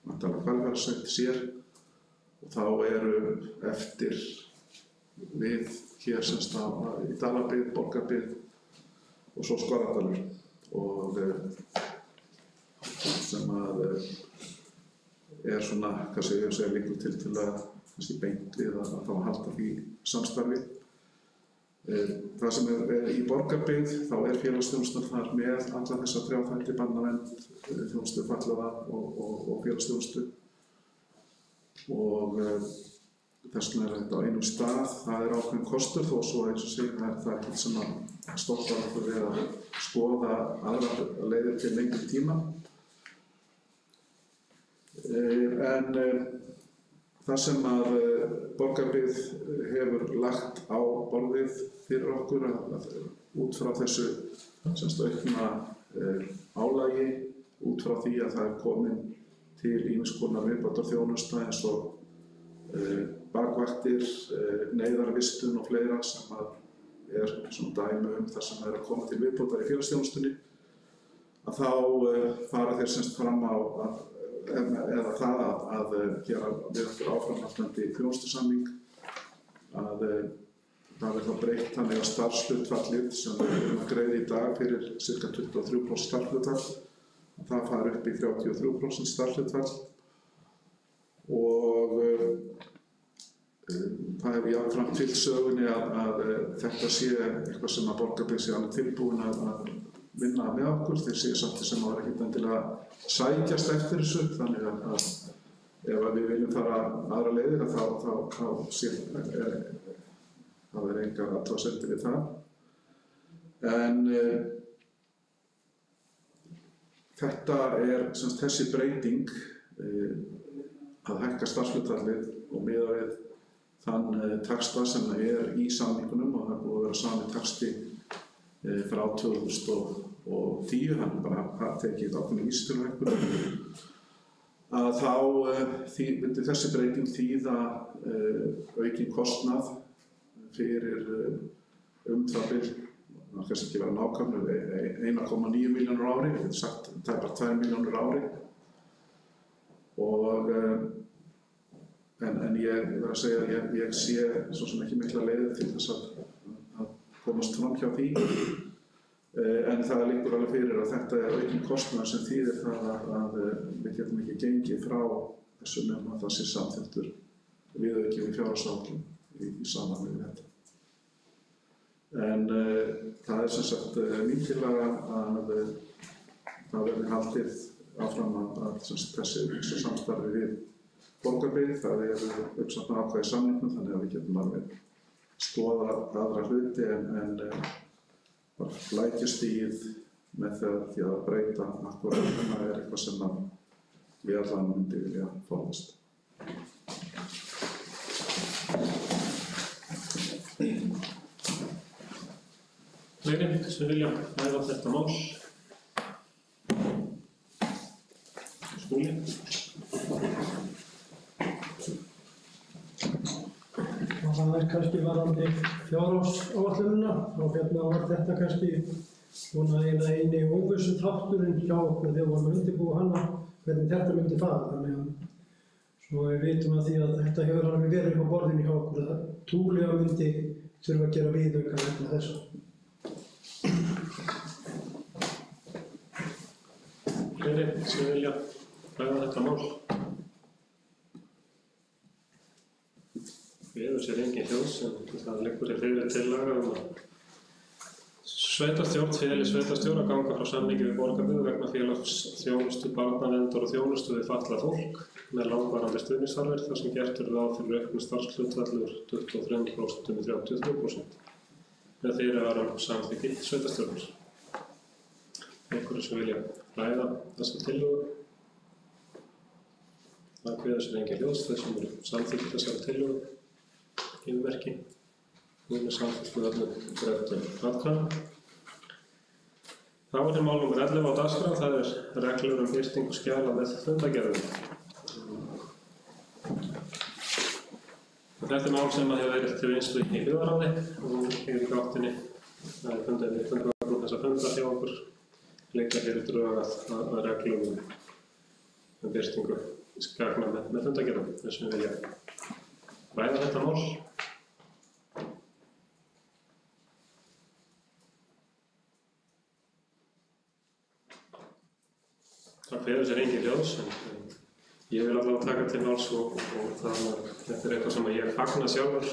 væntanlega Hvalfjarðarsveit sér og þá eru eftir við hér semst í Dalabyggð, Borgarbyggð og svo Skorradalur og sem að er svona, kannski ég segja líkur til að þessi beint við að þá halda því samstarfi. Það sem er í Borgarbyggð, þá er félagsþjónustan þar með alla þessa þrjá þætti barnavernd, þjónustu fatlaða og félagsþjónustu. Og þess vegna er þetta á einum stað, það er ákveðinn kostur þó svo eins og segja það er ekkert sem að stoppa okkur við að skoða aðrar leiðir til lengri tíma. En það sem að Borgarbyggð hefur lagt á borðið fyrir okkur út frá þessu aukna álagi, út frá því að það er komin til ýmiss konar viðbótarþjónusta eins og bakvaktir, neyðarvistun og fleira sem að er svona dæmi það sem er að koma til viðbótar í félagsþjónustunni, að þá fara þeir semst fram á eða það að gera við okkur áframhaldandi þjónustusamning, að það þá breytt þannig að starfshlutfallið sem við erum að greiða í dag fyrir ca. 23% starfshlutfall, það fari upp í 33% starfshlutfall og það hefur jafnframt fylgt sögunni að þetta sé eitthvað sem að Borgarbyggð sé alveg tilbúin að vinna með okkur. Þeir séu samt sem að vera ekkert endilega sækjast eftir þessu, þannig að ef við viljum fara aðra leiðir þá er engar athugasemdir við það. En þetta er þessi breyting að hækka starfshlutfallið og miða við þann taxta sem er í samningunum, og það er búið að vera sami taxti frá 2010, hann bara tekið ákveðna vísitöluhækkun, að þá myndi þessi breyting þýða aukinn kostnað fyrir það bil, það kannski ekki vera nákvæmlega, 1,9 milljónir á ári, ég hef sagt tæpar 2 milljónir á ári. Og en ég verð að segja að ég sé svo sem ekki mikla leiðir til þess að komast fram hjá því. En það liggur alveg fyrir að þetta er aukinn kostnaður sem þýðir það að við getum ekki gengið frá þessu nema að það sé samþykktur viðauki við fjárhagsáætlun í samræmi við þetta. En það er sem sagt mín tillaga að það verði haldið áfram að þessi samstarfi við Borgarbyggð. Það er uppsatt ákvæði í samningnum, þannig að við getum alveg skoða aðra hluti en bara flækjustigið með því að breyta akkúrat það er eitthvað sem við allan myndi vilja forðast. Fleiri sem vilja ræða þetta mál? Skúli? Það er kannski varðandi fjárhagsáætlunina, og var þetta kannski svona eini óvissu þátturinn hjá okkur þegar við vorum að undirbúa hana, hvernig þetta myndi fara. Þannig að svo við vitum að því að þetta hefur alveg verið upp á borðinu hjá okkur, að trúlega myndi þurfa að gera viðauka vegna þessu. Fleiri sem vilja ræða þetta mál? Við sér engin hljóðs, en það liggur fyrir tillaga að sveitarstjórn feli sveitarstjóra að ganga frá samningi við Borgarbyggð vegna félagsþjónustu, barnaverndar og þjónustu við fatlað fólk með langvarandi stuðningsþarfir, þar sem gert ráð fyrir auknu starfshlutfall úr 23% í 33%. Með fyrirvara samþykki sveitarstjórnar. Einhverjir sem vilja ræða þessa tillögu? Það kveður sér engin hljóðs, þeir sem eru samþykki þessari tillögu. Yfirmerki. Hún samþykkt með öllum greiddum atkvæðum. Þá er mál nr. 11 á dagskrá, það er reglur birtingu skjala með fundargerðum. Þetta er mál sem hefur verið til vinnslu í byggðarráði og hér í gáttinni. Það er fundarvagn þessa fundar hjá okkur. Liggja hér í drög að reglum birtingu skjala með fundargerðum. Þessum vilja ræða þetta mál. Það kveður sér engin hljóðs, en ég vil allavega taka til máls og þetta er eitthvað sem ég fagna sjálfur.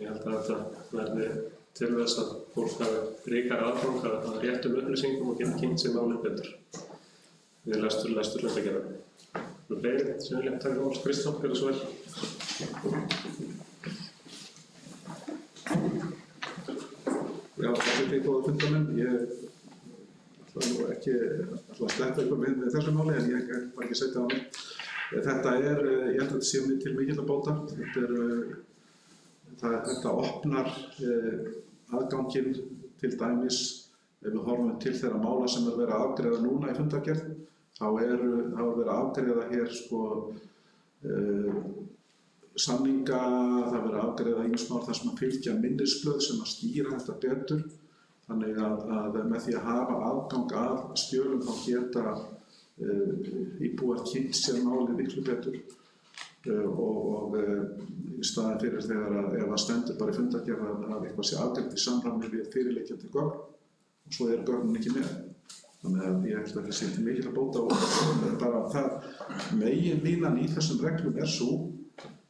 Ég held að þetta verði til þess að fólk hafi ríkari aðgang að réttum upplýsingum og geta kynnt sér málið betur við lestur fundargerða. Það er fleiri sem vilja taka til máls. Kristján, gjörðu svo vel. Já, þetta er góða fundamenn. Ég ætla nú ekki að sletta eitthvað með þessu máli, en ég var ekki að setja á mig. Þetta er, ég held að þetta sé til mikill að bóta. Þetta opnar aðganginn til dæmis, ef við horfum til þeirra mála sem verið að afgreiða núna í fundargerð, þá er verið að afgreiða hér samninga, það verið að afgreiða ýmis mál þar sem að fylgja minnisblöð sem að skýra þetta betur. Þannig að með því að hafa aðgang að skjölum þá geta íbúar kynnt sér málið miklu betur. og í staðinn fyrir þegar ef það stendur bara í fundargerð að eitthvað sé afgreitt í samræmi við fyrirliggjandi gögn og svo gögnin ekki með. Þannig að ég held að það sé til mikil að bóta og bara það meginlínan í þessum reglum svo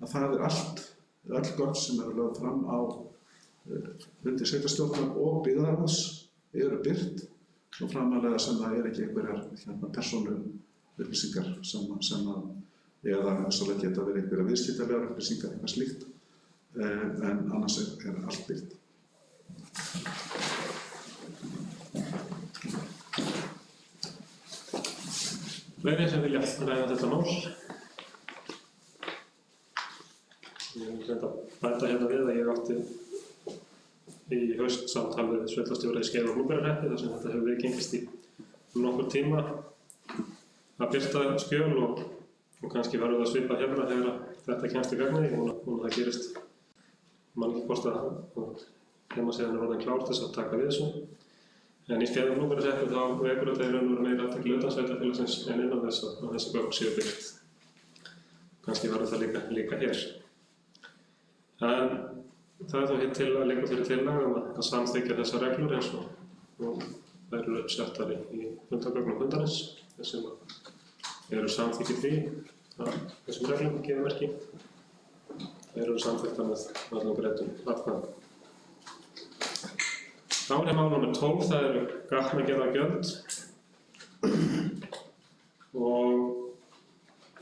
að það öll gögn sem eru lögð fram á fundi sveitarstjórnar og byggðarráðs eru birt og framarlega sem það ekki einhverjar persónu upplýsingar sem eða svolítið geta verið einhverja viðskiptalegar upplýsingar, eitthvað slíkt, en annars allt birt. Fleiri sem vilja ræða þetta mál? Ég vil reynda að bæta hérna við að ég átti í haust samtal við sveitarstjóra í Skeiða og Gnúpverjahreppi þar sem þetta hefur viðgengist í nokkur tíma að birta skjöl og kannski verður það svipað hérna þegar þetta kemst í gagnið. Ég vona að það gerist. Man ekki hvort að heimasíðan er orðin klár til þess að taka við þessu. En í Skeiða og Gnúpverjahreppi þá vekur þetta í raun og veru meira athygli utan sveitarfélagsins en innan þess að þessi gögn séu birt. Kannski verður það líka hér. En það er þó hitt til að liggur fyrir tillaga að samþykkja þessar reglur eins og þær eru settar í fundargögnum fundarins sem eru samþykkir því að þessum reglum gefur merki. Þær eru samþykktar með öllum greiddum atkvæðum. Þá er mál nr. 12, það eru gatnagerðargjöld og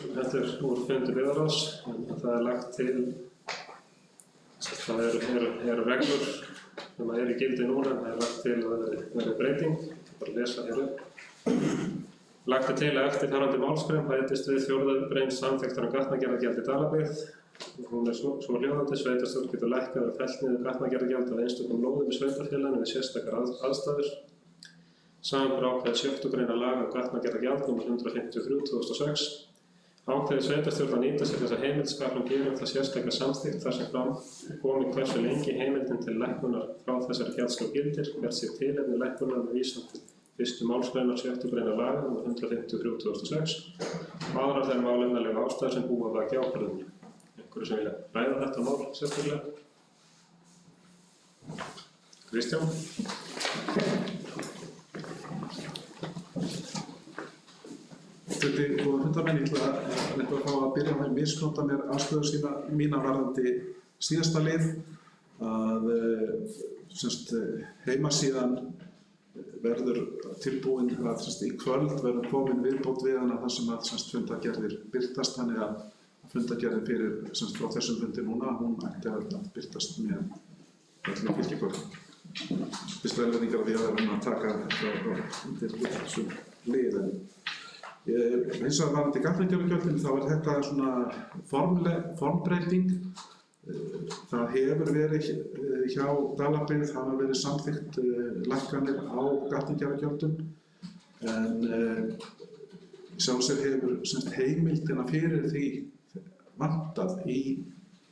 þetta er úr fundi byggðarráðs en það er lagt til. Það eru reglur sem eru í gildi núna, það er lagt til að það verði breyting, ég ætla bara að lesa hér upp. Lagt til að eftirfarandi málsgrein bætist við 4. grein samþykktar gatnagerðargjald í Dalabyggð. Hún er svo hljóðandi: sveitarstjórn getur lækkað eða fellt niður gatnagerðargjald af einstökum lóðum í sveitarfélaginu við sérstakar aðstæður. Samanber ákvæði 7. greinar laga um gatnagerðargjald nr. 153/2006. Ákveði sveitarstjórn að nýta sér þessa heimild skal hún gefa það sérstaka samþykkt þar sem fram komi hversu lengi heimildin til lækkunar frá þessari gjaldskrá gildir, hvert sé tilefni lækkunar með vísan til 1. málsgreinar 7. greinar laga nr. 153/2006 og aðrar þær málefnalegu ástæður sem búa að baki ákvörðunni. Einhverju sem vilja ræða þetta mál sérstaklega? Kristján? Góða fundarmenn, ég ætla að fá að byrja með að misnota mér aðstöðu mína varðandi síðasta lið að heimasíðan verður tilbúin að í kvöld verður komin viðbót við hana þar sem að fundargerðir birtast, þannig að fundargerðin fyrir frá þessum fundi núna, hún ætti að birtast með öllum fylgigögnum. Fyrst velverðingar af því að taka þetta undir þessum liðum. Hins vegar varðandi gatnagerðargjöldin þá er þetta svona formbreyting. Það hefur verið hjá Dalabyggð, það hafa verið samþykkt lækkanir á gatnagerðargjöldum en sjálfsög hefur heimildina fyrir því vantað í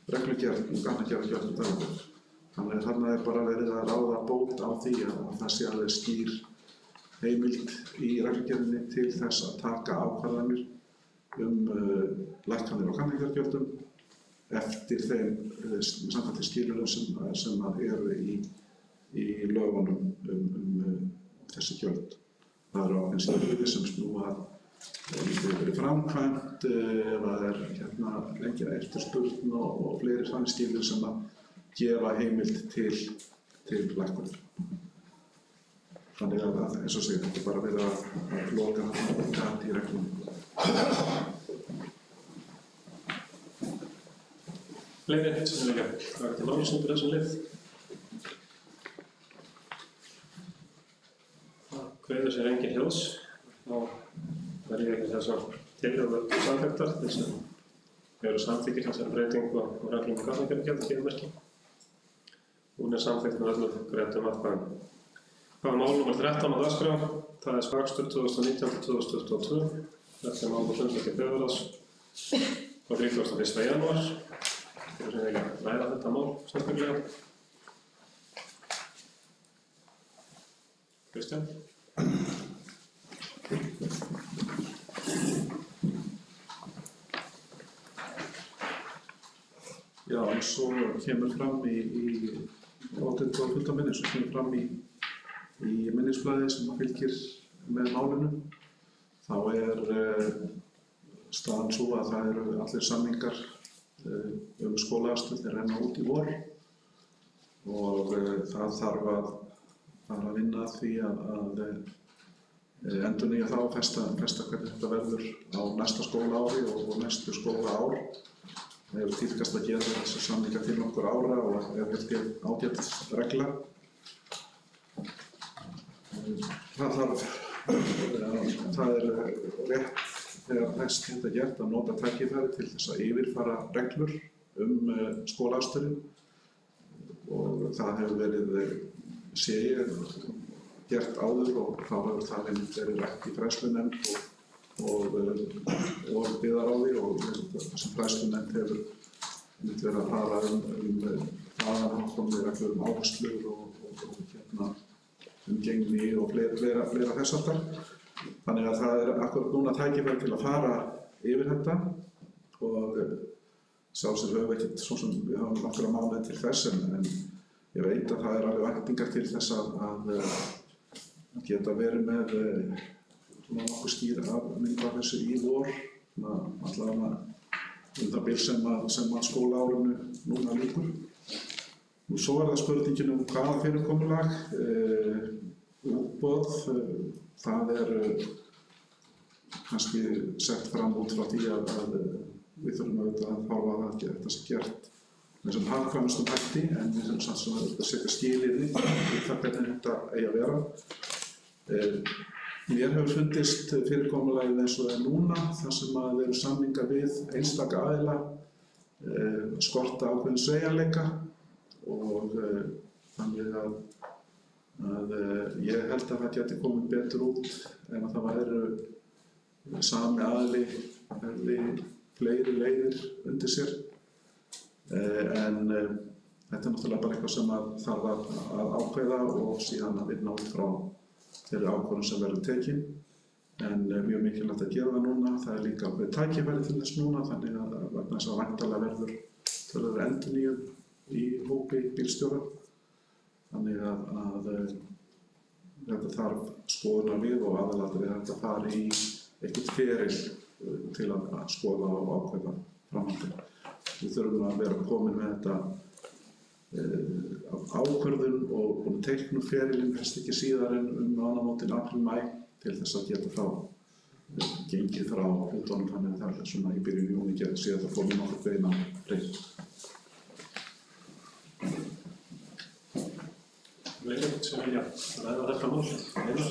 reglugerð gatnagerðargjöldum Dalabyggð. Þannig að þarna er bara verið að ráða bót á því að það sé alveg skýr heimild í reglugerðinni til þess að taka ákvarðanir lækkanir á gatnagerðargjöldum eftir þeim samkvæmt þeim skilyrðum sem eru í lögunum þessi gjöld. Það eru ákveðin skilyrði sem snúa fyrir framkvæmd, það er lengri eftirspurn og fleiri þannig skilyrði sem að gefa heimild til lækkunar. Þannig að eins og segir, þetta er bara verið að loka gat í reglum. Fleiri sem vilja taka til máls undir þessum lið? Það kveður sér engin hljóðs. Þá verður ég ekki þessar tillögur samþykktar til sem eru samþykkir þessari breytingu á reglum um gatnagerðargjald gefur merki. Hún er samþykkt með öllum greiddum atkvæðum. Það er mál nr. 13 á dagskrá. Það er skakstur 2019-2022. Þetta er mál á fundi byggðarráðs frá 31. janúar. Þeir sem vilja ræða þetta mál sérstaklega. Kristján? Já, eins og kemur fram í áttund og fundaminni, sem kemur fram í minnisblaði sem fylgir með málinu, þá staðan svo að það eru allir samningar skólaaðstöðu þeir renna út í vor og það þarf að fara að vinna að því að endurnýja það og festa hvernig þetta verður á næsta skólaári og næstu skólaár. Það hefur tíðkast að gera þessi samningar til nokkur ára og held ég ágætt regla. Það er rétt þegar næst þetta gert að nota tækifæri til þess að yfirfara reglur skólaaðstöðu og það hefur verið gert áður og þá hefur það verið rætt í fræðslunefnd og byggðaráði og þessi fræðslunefnd hefur verið að fara þaðan komið reglur áherslur og umgengni og fleira þess háttar. Þannig að það er akkurat núna tækifæri til að fara yfir þetta og sjálfsögðu höfum við ekkert svo sem við höfum nokkra mánuði til þess en ég veit að það er alveg væntingar til þess að geta verið með nokkuð skýra mynd af þessu í vor, allavega það bil sem að skólaárinu núna lýkur. Svo það spurningin hvaða fyrirkomulag, útboð, það kannski sett fram út frá því að við þurfum auðvitað að horfa að þetta sé gert með sem hagkvæmustum hætti en við þurfum samt sem að setja skilyrði í það hvernig þetta eigi að vera. Mér hefur fundist fyrirkomulagið eins og það núna þar sem að eru samningar við einstaka aðila skorta ákveðinn sveigjanleika og þannig að ég held að það geti komið betur út ef að það væru sami aðili hefði fleiri leiðir undir sér en þetta er náttúrulega bara eitthvað sem að þarf að ákveða og síðan að vinna út frá þeirri ákvörðun sem verður tekin en mjög mikilvægt að gera það núna. Það er líka ákveðið tækifæri til þess núna þannig að vegna þess að væntanlega verður endurnýjun í hópi bílstjóra þannig að þetta þarf skoðunar við og aðalatriði þetta fari í eitthvað feril til að skoða og ákveða framhaldið. Við þurfum að vera komin með þetta ákvörðun og teiknum ferilinn helst ekki síðar en mánaðamótin apríl-maí til þess að geta þá gengið frá hlutunum þannig að það er svona í byrjun júní getur síðan að fórum nokkuð beina breytt. Veljönd sem vilja ræða þetta mál. Einar.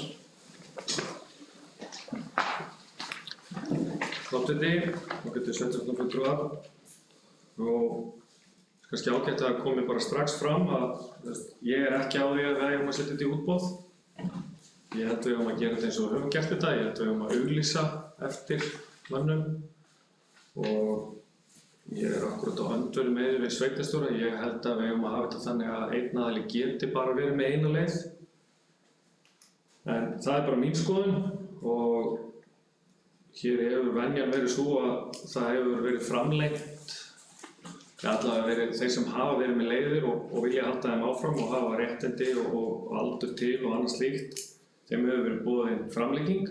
Þáttindi, ágættu sveitarstjórnarfulltrúar og kannski ágætt að komi bara strax fram að ég er ekki á því að við eigum að setja þetta í útboð. Ég held við eigum að gera þetta eins og við höfum gert þetta. Ég held við eigum að auglýsa eftir mönnum og ég er akkurat á öndverðu með við sveitarstjóra. Ég held að við eigum að hafa þetta þannig að einn aðili geti bara verið með eina leið. En það er bara mín skoðun og hér hefur venjan verið svo að það hefur verið framlengt allavega verið þeir sem hafa verið með leiðir og vilja halda þeim áfram og hafa réttindi og aldur til og annað slíkt. Þeim hefur verið boðin framlenging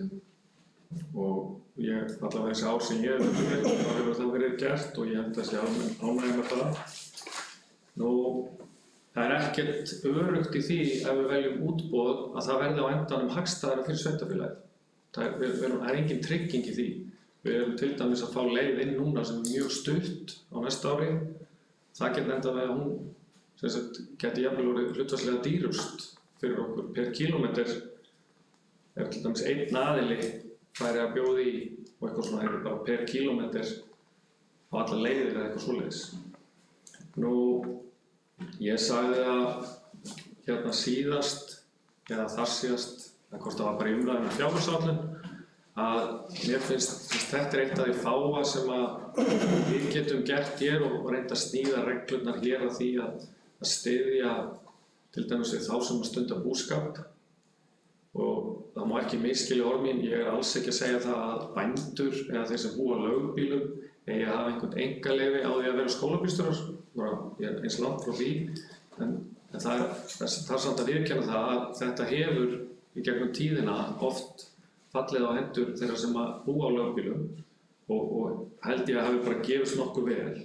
og ég allavega þessi ár sem ég hefur verið, þá hefur það verið gert og ég held að sé ánægður með það. Nú, það er ekkert öruggt í því ef við veljum útboð að það verði á endanum hagstæðara fyrir sveitarfélagið. Það er engin trygging í því. Við erum til dæmis að fá leið inn núna sem er mjög stutt á næsta ári. Það getur endað með að hún geti jafnvel orðið hlutfallslega dýrust fyrir okkur per kílómetr ef til dæmis einn aðili færi að bjóða í og eitthvað svona hefur bara per kílómetr á alla leiðir eða eitthvað svoleiðis. Nú, ég sagði það hérna síðast eða þar síðast, eða hvort það var bara í umræðum með fjárhagsáætlun, að mér finnst þetta er eitt af því fáa sem að við getum gert hér og reynda að sníða reglurnar hér að því að styðja til dæmis við þá sem að stunda búskap og það má ekki misskilja orð mín, ég er alls ekki að segja það að bændur eða þeir sem búa á leigubílum eigi að hafa einhvern einkaleyfi á því að vera skólabílstjórar. ég er eins langt frá því, en það er samt að viðurkenna það að þetta hefur í gegnum tíðina oft fallið á hendur þeirra sem að búa á lögbýlum og held ég að hafi bara gefist nokkuð vel.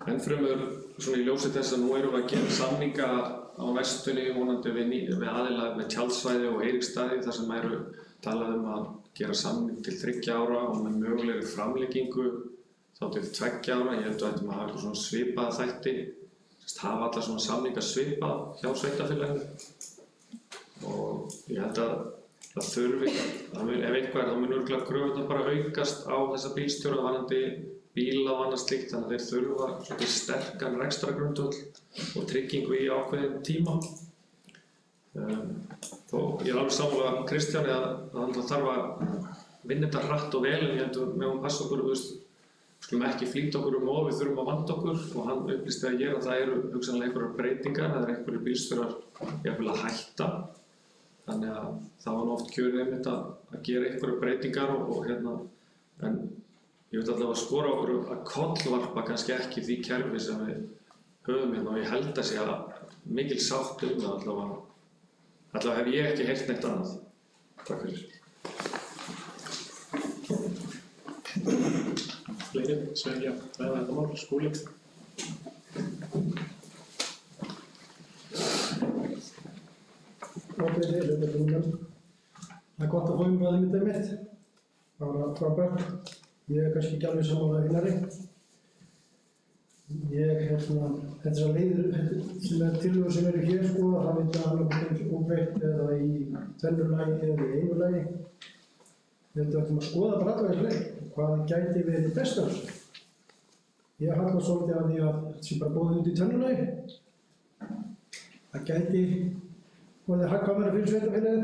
Ennfremur svona í ljósi þess að nú erum við að gera samninga á næstunni vonandi við aðila með tjaldsvæði og Eiríksstaði þar sem eru talað að gera samning til 3 ára og með mögulegri framlengingu þá til 2 ára. Ég held að þetta hafa eitthvað svona svipaða þætti, hafa alla svona samninga svipað hjá sveitarfélaginu og ég held að það þurfi, ef eitthvað þá mun örugglega kröfurnar bara aukast á þessa bílstjóra varðandi bíla og annað slíkt, þannig að þeir þurfa svolítið sterkan rekstrargrundvöll og tryggingu í ákveðinn tíma. Þó ég er alveg sammála Kristjáni að hann þarf að vinna þetta hratt og vel, en ég held að við höfum passa okkur, við skulum ekki flýta okkur of, við þurfum að vanda okkur og hann upplýsti að að það eru hugsanlega einhverjar breytingar, það einhverjir bílstjórar jafnvel að hætta. Þannig að það var oft kjörið einmitt að gera einhverjar breytingar en ég vil allavega skora okkur að kollvarpa kannski ekki því kerfi sem við höfum og ég held að sé að mikil sátt það allavega hef ég ekki heyrt neitt annað. Takk fyrir. Fleiri sem vilja ræða þetta mál, Skúli. Það er gott að fá umræðu mitt. Það var frábært. Ég er kannski ekki alveg sammála Einari. Þessar leiðir sem tillögur sem eru hér það veit að hann er óbreytt eða í tvennulagi eða í einu lagi. Ég held að við ættum að skoða bara alla þessi leið. Hvað gæti verið best af þessu? Ég hallast svolítið að því að þetta sé bara boðið út í tvennulagi. Það gæti orðið hagkvæmara fyrir sveitarfélagið.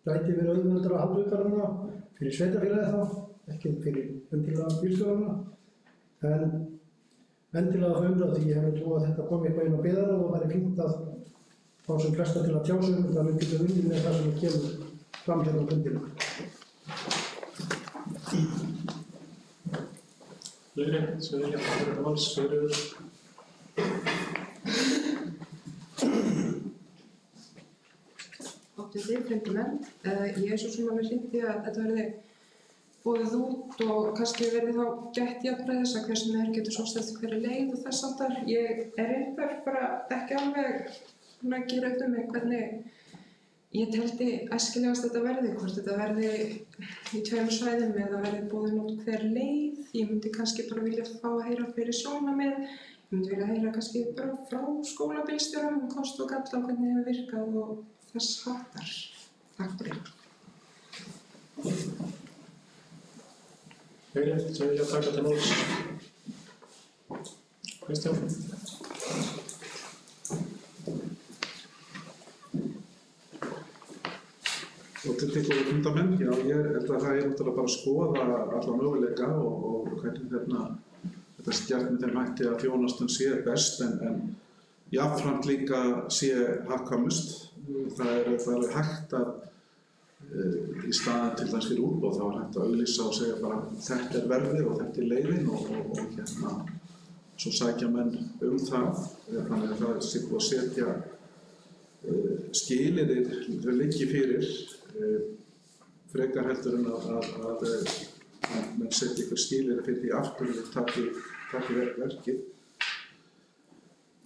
Gæti verið auðveldara að halda utan það fyrir sveitarfélagið þá. Ekki fyrir endilega bílstjórana, en endilega það umræða því ég hef trú að þetta komi eitthvað inn á biðarráð og væri fínt að fá sem flesta til að tjá sig þannig að við getum unnið með það sem kemur fram hérna á fundinum. Fleiri sem vilja fara þetta máls, Sigríður. Fundarmenn. Ég er svo sem alveg hlýtt því að þetta verði boðið út og kannski verði þá gætt jafnræðis að hver sem getur sóst eftir hverri leið og þess háttar. Ég er reyndar bara ekki alveg að gera upp mig hvernig ég teldi æskilegast þetta verði, hvort þetta verði í 2 svæðum eða verði boðið út hver leið. Ég myndi kannski bara vilja fá að heyra fleiri sjónarmið. Ég myndi vilja heyra kannski bara frá skólabílstjórum kost og galla og hvernig hefur virkað og þess háttar. Takk fyrir. Fleiri sem vilja taka til máls. Kristján. Og til tekur fundamenn, já, ég held að það náttúrulega bara að skoða alla möguleika og hvernig þetta sé gert með þeim hætti að þjónustan sé best en jafnframt líka sé hagkvæmust. Það er alveg hægt að í staðinn til þess fyrir útboð þá er hægt að auglýsa og segja bara þetta er verðið og þetta er leiðin og svo sækja menn það. Þannig að það sé búið að setja skilyrði þau liggi fyrir frekar heldur en að menn setja ykkur skilyrði fyrir því aftur og taki verkið.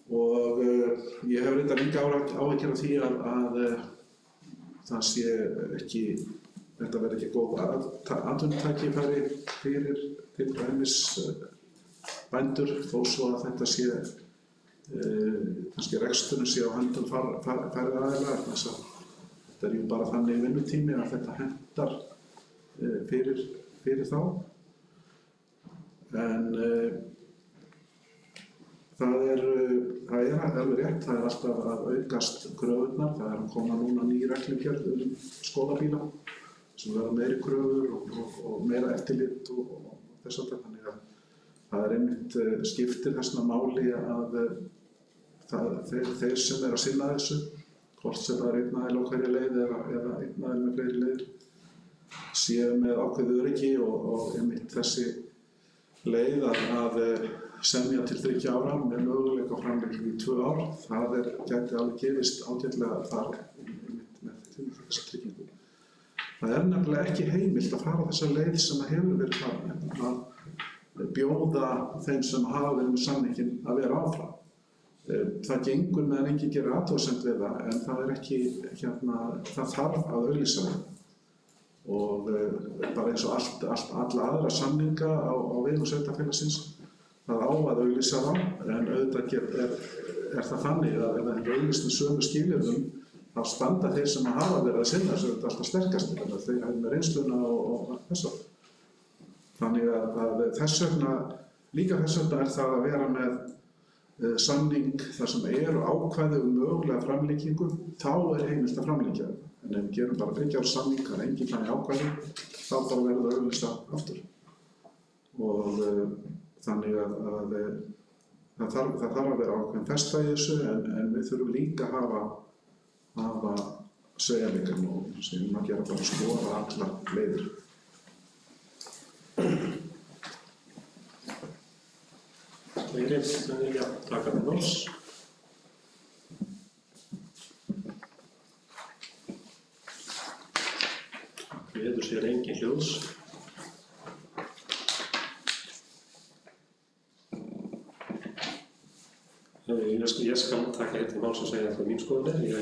Og ég hef reyndar enga áhyggjur af því að það sé ekki, þetta verði ekki góð atvinnutækifæri fyrir til dæmis bændur þó svo að þetta sé kannski reksturinn sé á höndum færri aðila þess að þetta er jú bara þannig vinnutími að þetta hentar fyrir þá. En það er alveg rétt, það er alltaf að aukast kröfurnar, það er að koma núna ný reglugerð skólabíla sem verða meiri kröfur og meira eftirlit og þess að þannig að það er einmitt skiptir þessna máli að þeir sem að sinna þessu, hvort sem það er einn aðili á hverja leið eða einn aðili með fleiri leiðir, séu með ákveðið öryggi og einmitt leið að semja til 3 ára með möguleika á framlengingu í 2 ár. Það gæti alveg gefist ágætlega þar með þessa tryggingu. Það nefnilega ekki heimilt að fara þessa leið sem hefur verið farin, að bjóða þeim sem hafa verið með samninginn að vera áfram. Það gengur meðan enginn gerir athugasemd við það, en það ekki, það þarf að auglýsa það. Og bara eins og alla aðra samninga á vegum sveitarfélagsins, það á að auglýsa þá, en auðvitað er það þannig að ef það er auglýst með sömu skilyrðum, þá standa þeir sem hafa verið að sinna þessu alltaf sterkastir, þannig að þeir hafa með reynsluna og þess vegna. Þannig að þess vegna, líka þess vegna er það að vera með samning þar sem eru ákvæði mögulega framlengingu, þá heimilt að framlengja það. En ef við gerum bara 3 ára samning, það engin þannig ákvæði, þá bara verður það auglýsta aftur. Og þannig að það þarf að vera ákveðin festa í þessu, en við þurfum líka að hafa sveigjanleikann og sem að gera bara skoða allar leiðir. Fleiri sem vilja taka til máls? Veður sér engin hljóðs. Ég skal taka eitt til máls og segja hvað mín skoðun er. Ég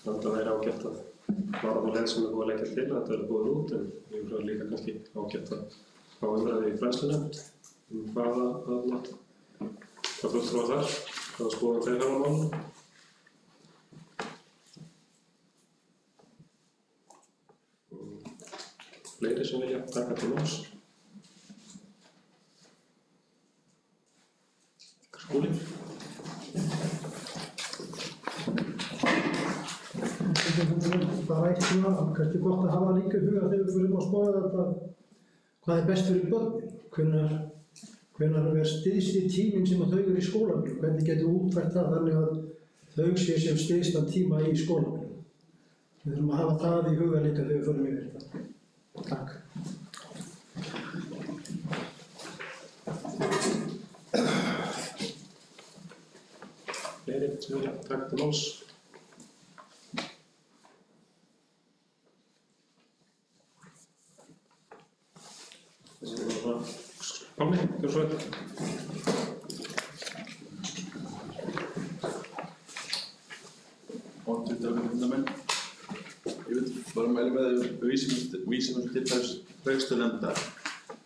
held að það er ágætt að fara á leið sem er búið að leggja til, að þetta er búið út, en ég vil líka kannski ágætt að fá umræðu í fræðslunefnd hvað fulltrúar þar, hvaða skoðun þeir hafa á málinu. Fleiri sem vilja taka til máls? Skúli? Bara eitt svona, kannski gott að hafa líka í huga þegar við fyrir að skoða þetta hvað er best fyrir börnin, hvenær er styðsti tíminn sem þau eru í skólanum, hvernig getum við útfært það þannig að þau sé sem styðstan tíma í skólanum. Við þurfum að hafa það í huga líka þegar við fyrir yfir þetta. Takk. Fleiri sem vilja taka til máls? Pálmi, gjörðu svo vel. Fundamenn. Ég vil bara mæla með þau vísum til þess fræðslunefndar.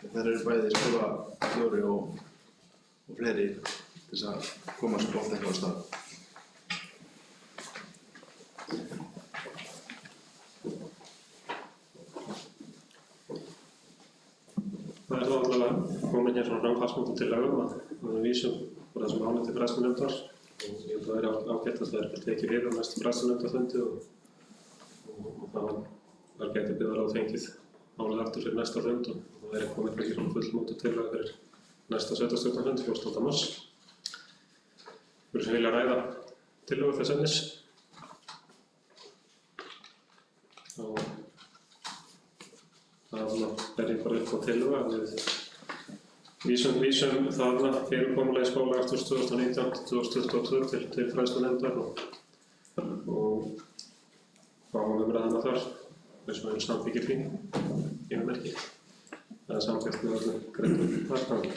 Þær eru bæði skólastjóri og fleiri til þess að koma svo gott eitthvað á stað. Það er þá allavega komin hér svona framfarsmótum til lögum að við vísum úr þessum málum til fræðslunefndar og ég held að það er ágætt að það er tekið fyrir á næstu fræðslunefndarfundi og það gæti byggðarráð fengið málið aftur fyrir næsta fund og það er komin fyrir svona fullmótuð tillaga fyrir næsta sveitarstjórnarfund 14. mars. Fyrir sem vilja ræða tillögu þess efnis. Það er ég bara upp á tillögu að við vísum þarna fyrirkomulagi skólagasturs 2019-2022 til fræðslunefndar og fáum umræðuna þar eins og við samþykkir því yfirmerki. Það er samþykkt með öllum greiðum atkvæðum.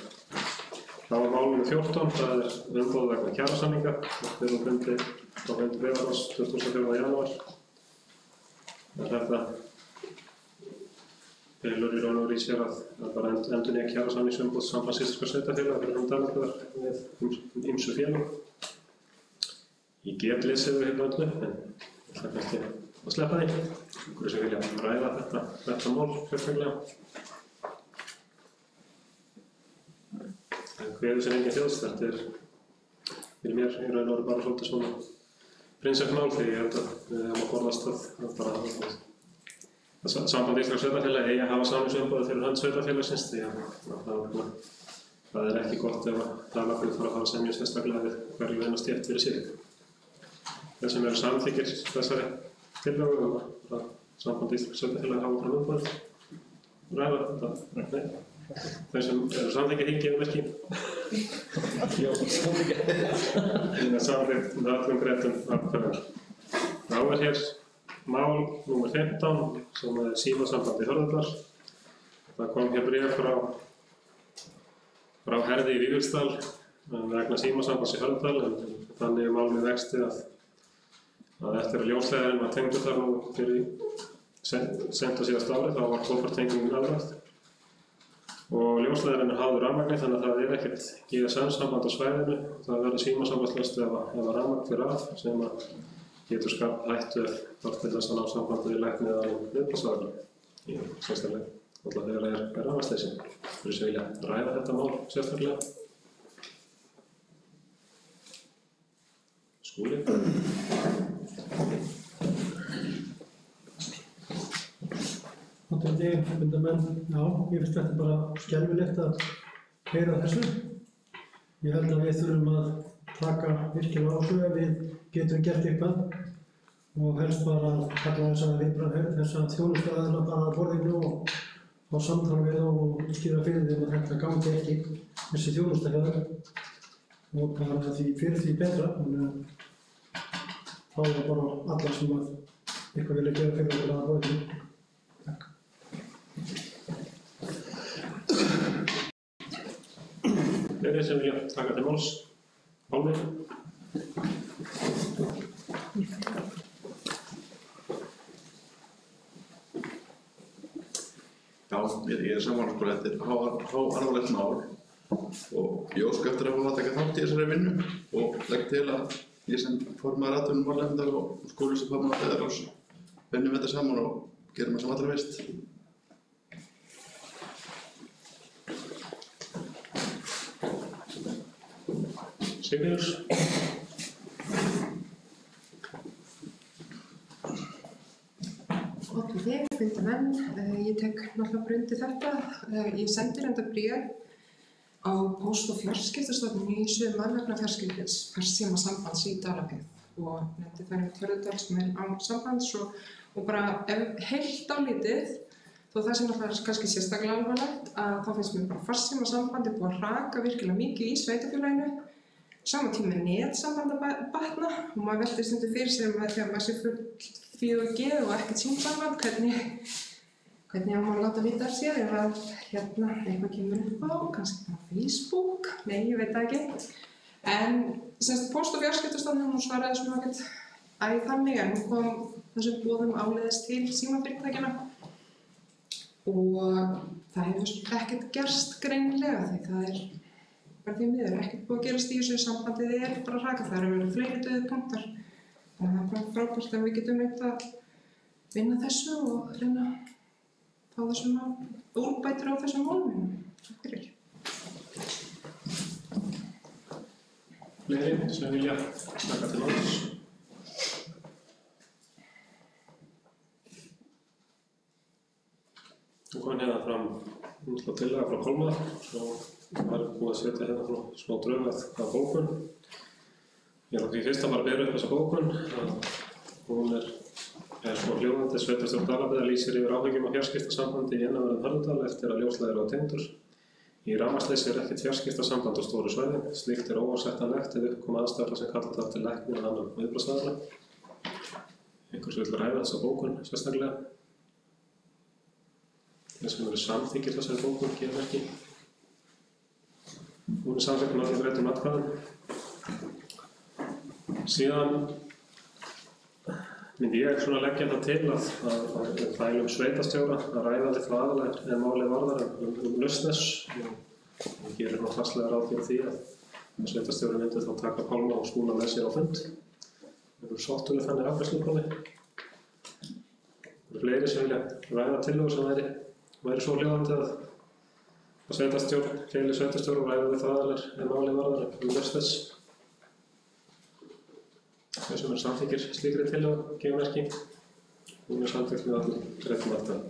Þá er mál nr. 14, það er umboð vegna kjarasamninga. Þetta er fundi á fundi Veðurráðs 24. janúar. Þetta felur í raun og veru í sér að bara endurnýja kjarasamningsumboð Sambands íslenskra sveitarfélaga fyrir Dalvíkur með ýmsu félögum. Ég get lesið þau hérna öllu, en ég ætla kannski að sleppa því. Einhverju sem vilja ræða þetta mál sérstaklega. Kveður sem engin þjóðs, þetta er fyrir mér í raun og veru bara svolítið svona prinsipmál því ég held að við hefum að forðast að bara Samband íslenskra sveitarfélaga eigi að hafa samningsumboð fyrir hönd sveitarfélagsins því að það er ekki gott ef að daglagnir fara að fara að semja sérstaklega við hverju eina stétt fyrir sig. Þeir sem eru samþykkir þessari tillögu að Samband íslenskra sveitarfélaga hafa fram umboð ræða þetta. Nei. Þau sem eru samþykkja hringið merki. Já, samþykkja. Það er samþykkt með öllum greiddum atkvæðum. Þá er hér mál nr. 15 sem er símasambandi Hörðardal. Það kom hér bréf frá Herði í Vífilsdal vegna símasambands í Hörðardal, en þannig er málið vexti að eftir að ljósleiðarinn var tengdur þar nú fyrir sent á síðasta ári, þá var kópartengingin afrækt og ljósleiðarinn er háður rafmagni, þannig að það er ekkert GSM-samband á svæðinu. Það verður símasambandslaust ef rafmagn fer af, sem að getur skapt hættu þar til þess að ná sambandi við lækni eða viðbragðsaðila í sérstaklega, alltaf þegar það er rafmagnsleysi. Fyrir sem vilja ræða þetta mál sérstaklega. Skúli. Háttvirtir fundarmenn, já, ég finnst þetta bara skelfilegt að heyra þessu. Ég held að við þurfum að taka virkilega á þessu ef við getum gert eitthvað og helst bara að kalla þessa þjónustuaðila bara að borðinu og fá samtal við og útskýra fyrir þeim að þetta gangi ekki þessi þjónusta hjá þeim og bara því fyrir því betra. Þá er bara alla sem að eitthvað vilja gera fyrir þeim að borðinu. Takk. Fleiri sem vilja taka til máls? Pálmi? Já, ég er sammála sko, þetta er alvarlegt mál og ég óska eftir að fá að taka þátt í þessari vinnu og legg til að ég sem formaður atvinnumálanefndar og Skúli sem formaður Feðurráðs vinnum þetta saman og gerum það sem allra fyrst. Sigríður? Háttvirtir fundarmenn, ég tek náttúrulega bara undir þetta. Ég sendi enda bréf á Póst- og fjarskiptastofnun í sumar vegna farsímasambands í Dalabyggð og nefndi þær með Hörðardal sem er án sambands og bara heilt álítið, þó það sem náttúrulega kannski sérstaklega alvarlegt, að þá finnst mér bara farsímasambandi búið að raka virkilega mikið í sveitarfélaginu. Sama tíma netsamband að batna og maður veltir stundum fyrir sér þegar maður sé full fíð og geð og ekkert símsamband, hvernig á maður að láta vita af sér ef að eitthvað kemur upp á, kannski bara Facebook, nei, ég veit það ekki. En semst Póst- og fjarskiptastofnun hún svaraði svona ekkert þannig en hún kom þessum boðum áleiðis til símafyrirtækjanna og það hefur ekkert gerst greinilega því það er bara því miður ekkert búið að gerast í þessu sambandið er bara að raka, það eru verið fleiri dauðir punktar. Þannig að það er bara frábært að við getum reynt að vinna þessu og reyna að fá þessum úrbætur á þessum málum. Takk fyrir. Fleiri sem vilja taka til máls? Nú kom hérna fram tillaga frá Pálma og það er búið að setja hérna smá drög að bókun. Ég er því fyrst að bara bera upp þessa bókun. Hún er svo hljóðandi. Sveitarstjórn Dalabyggðar lýsir yfir áhyggjum af fjarskiptasambandi í innanverðum Hörðardal eftir að ljósleiðari var tengdur. Í rafmagnsleysi er ekkert fjarskiptasamband á stóru svæði. Slíkt er óásættanlegt ef upp koma aðstæður sem kalla þarf til lækni eða annan viðbragðsaðila. Einhvers vill ræða þessa bókun sérstaklega. Þeir sem eru samþykkir þessari bókun gefa merki. Hún er samþykkt með öllum greiddum atkvæðum. Síðan myndi ég svona leggja það til að fælum sveitarstjóra að ræða við frá aðalega en málið varðar lausnes. Ég gerir nú fastlega ráð fyrir því að sveitarstjóri myndi þá taka Pálma og Skúla með sér á fund. Við erum sáttir við þannig afgreiðsluprófi. Það eru fleiri sem vilja ræða tillögur sem væri svo hljóðandi að sveitarstjórn, félagi sveitarstjóra og ræða við aðalega en málið varðar lausnes. Þau sem eru samþykkir slíkri tillögu gefa merki. Hún er samþykkt með öllum greiddum atkvæðum.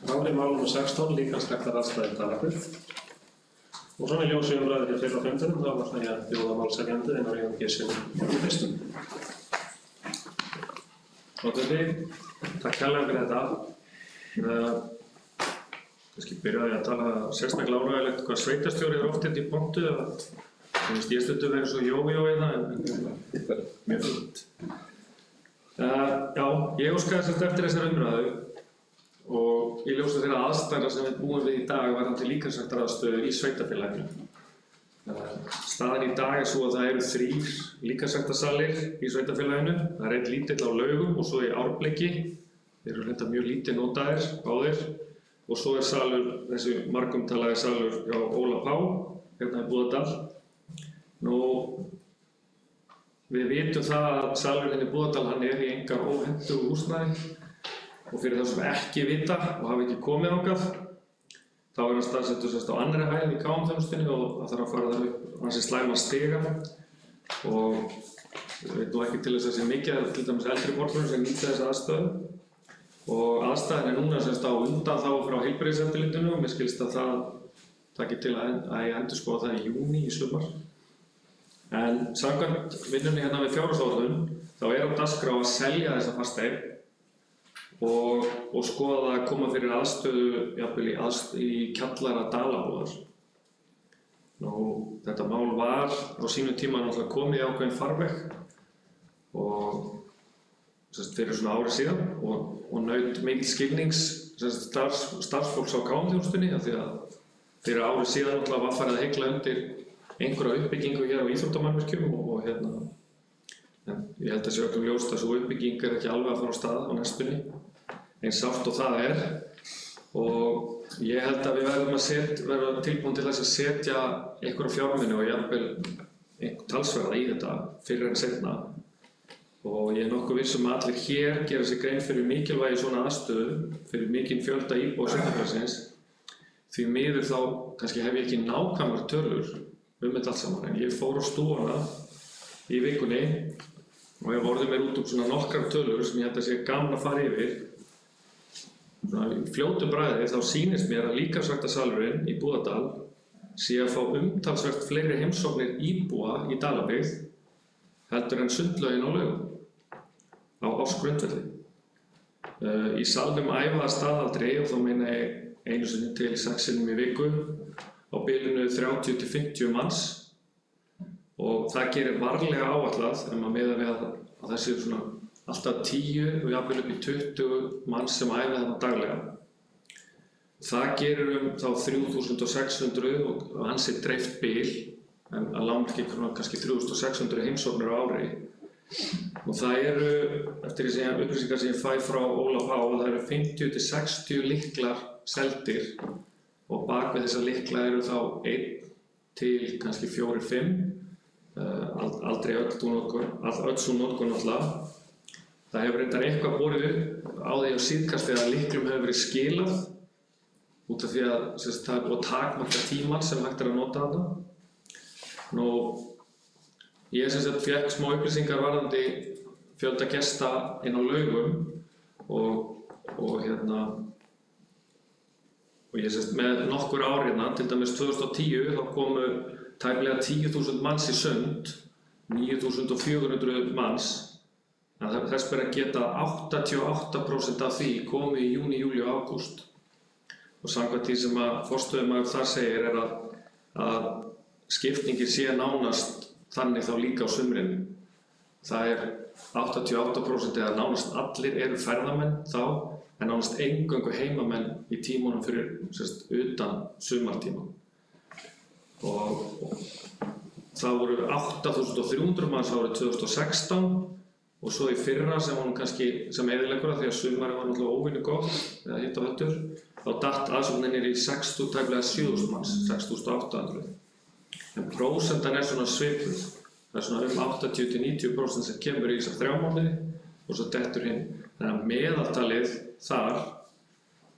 Þá er mál nr. 16 líkamsræktar aðstæður Dalabyggð. Og svona í ljósi umræðu hér fyrr á fundinum þá var það að bjóða málshefjandi Einar Jón Geirssyni fyrstum. Takk kærlega fyrir þetta. kannski byrjaði að tala sérstaklega ánægjulegt hvað sveitarstjóri oft í pontu ég stundum verið svo jójó í það en mjög fínt. Já, ég óskaði sérst eftir þessari umræðu og í ljósi þeirra aðstæðna sem við búum við í dag varðandi líkamsræktaraðstöðu í sveitarfélaginu. Staðan í dag svo að það eru 3 líkamsræktarsalir í sveitarfélaginu. Það einn lítill á Laugum og svo í Árbliki. Þeir eru hlenda mjög lítið notaðir, báðir. Og svo salur, þessi margumtalaði salur hjá Óla Pá, hérna í Búðardal. Við vitum það að salurinn í Búðardal hann í engar óhentugu húsnæði og fyrir það sem ekki vita og hafa ekki komið þangað þá hann staðsettur á annarri hæð í KM-þjónustunni og það þarf að fara þar upp ansi slæma stiga og við veitum ekki til þess að sé mikið það til dæmis eldri borgurum sem nýta þessa aðstöðu og aðstæðan núna á undan þá frá heilbrigðiseftirlitinu og mér skilst að það taki til að ég endurskoða það í júní í sumar. En samkvæmt vinnunni hérna við fjárhagsáætlun þá á dagskrá að selja þessa fasteign og skoða að koma fyrir aðstöðu jafnvel í kjallara Dalabúðar. Þetta mál var á sínum tíma náttúrulega komið í ákveðinn farveg og fyrir svona ári síðan og naut mikil skilnings starfsfólks á KM-þjónustunni af því að fyrir ári síðan náttúrulega var farið að hygla undir einhverja uppbyggingu hér á íþróttamannvirkjum og en ég held að sé öllum ljóst að sú uppbygging ekki alveg að fara á stað á næstunni eins sárt og það og ég held að við verðum tilbúin til þess að setja einhverja fjármuni og jafnvel einhver talsverða í þetta fyrir en seinna og ég nokkuð viss að allir hér gera sér grein fyrir mikilvægi svona aðstöðu fyrir mikinn fjölda íbúa sveitarfélagsins því miður þá kannski hef ég ekki nákvæmar tölur þetta allt saman en ég fór á stúfana í vikunni og ég orðið mér út svona nokkrar tölur sem ég held að sé gaman að fara yfir Í fljótu bragði þá sýnist mér að líkamsræktarsalurinn í Búðardal sé að fá umtalsvert fleiri heimsóknir íbúa í Dalabyggð heldur en sundlaugin á Laugum á ársgrundvelli. Í salnum æfa að staðaldri og þá meina ég einu sinni til 6 sinnum í viku á bilinu 30 til 50 manns og það gerir varlega áætlað ef maður miðar við að það séu svona alltaf 10 og jafnvel upp í 20 manns sem æfa þarna daglega. Það gerir þá 3600 og ansi dreift bil, en að lágmarki kannski 3600 heimsóknir á ári. Og það eru, eftir því upplýsingar sem ég fæ frá Óla Pá, það eru 50 til 60 lyklar seldir og bak við þessa lykla eru þá 1 til kannski 4-5, aldrei öll sú notkun alltaf. Það hefur reyndar eitthvað borið upp á því á síðkastið að lyklum hefur verið skilað út af því að það er búið að takmarka tímann sem hægt að nota þarna. Ég fékk smá upplýsingar varðandi fjölda gesta inn á Laugum og ég með nokkur ár hérna, til dæmis 2010 þá komu tæplega 10.000 manns í sund, 9.400 manns. Þess ber að geta 88% af því komu í júní, júlí og ágúst. Og samkvæmt því sem að forstöðumaður þar segir er að skiptingin sé nánast þannig þá líka á sumrinu. Það er 88% eða nánast allir eru ferðamenn þá en nánast eingöngu heimamenn í tímunum fyrir utan sumartíma. Og það voru 8.300 manns árið 2016 og svo í fyrra sem var kannski sem eyðileggur því að sumarið var náttúrulega óvenju gott eða hitt á vettur þá datt aðsóknin í 6.000 7.000 manns, 6.800. En prósentan er svona svipuð. Það er svona 80 til 90% sem kemur í þessar 3 mánuði og svo dettur hinn. Þannig að meðaltalið þar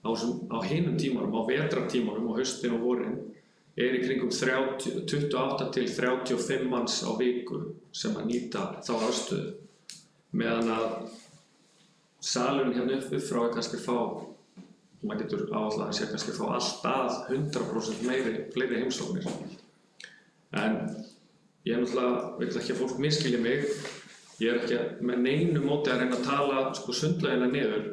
á hinum tímanum, á vetrartímanum og haustin og vorin í kringum 28 til 35 manns á viku sem að nýta þá aðstöðu. Meðan að salurinn hérna upp frá kannski fá, maður getur áætlað að sé kannski fá alltaf 100% fleiri heimsóknir. En ég náttúrulega vil ekki að fólk misskilji mig, ég ekki með neinu móti að reyna að tala sundlaugina niður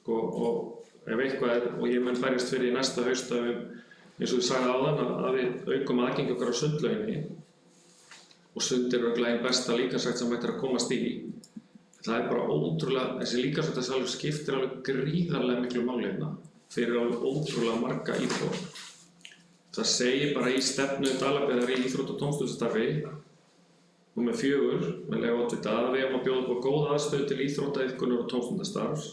og ef eitthvað er, og ég mun berjast fyrir í næsta haust að við, eins og ég sagði áðan, að við aukum aðgengi okkar á sundlauginni og sund er örugglega ein besta líkamsrækt sem hægt er að komast í. Það er bara ótrúlega, þessi líkamsræktarsalur skiptir alveg gríðarlega miklu máli hérna fyrir alveg ótrúlega marga íþrótt. Það segir bara í stefnu Dalabyggðar í íþrótt- og tómstundastarfi númer 4, með leyfi oddvita, að við eigum að bjóða upp á góða aðstöðu til íþróttaiðkunar og tómstundastarfs.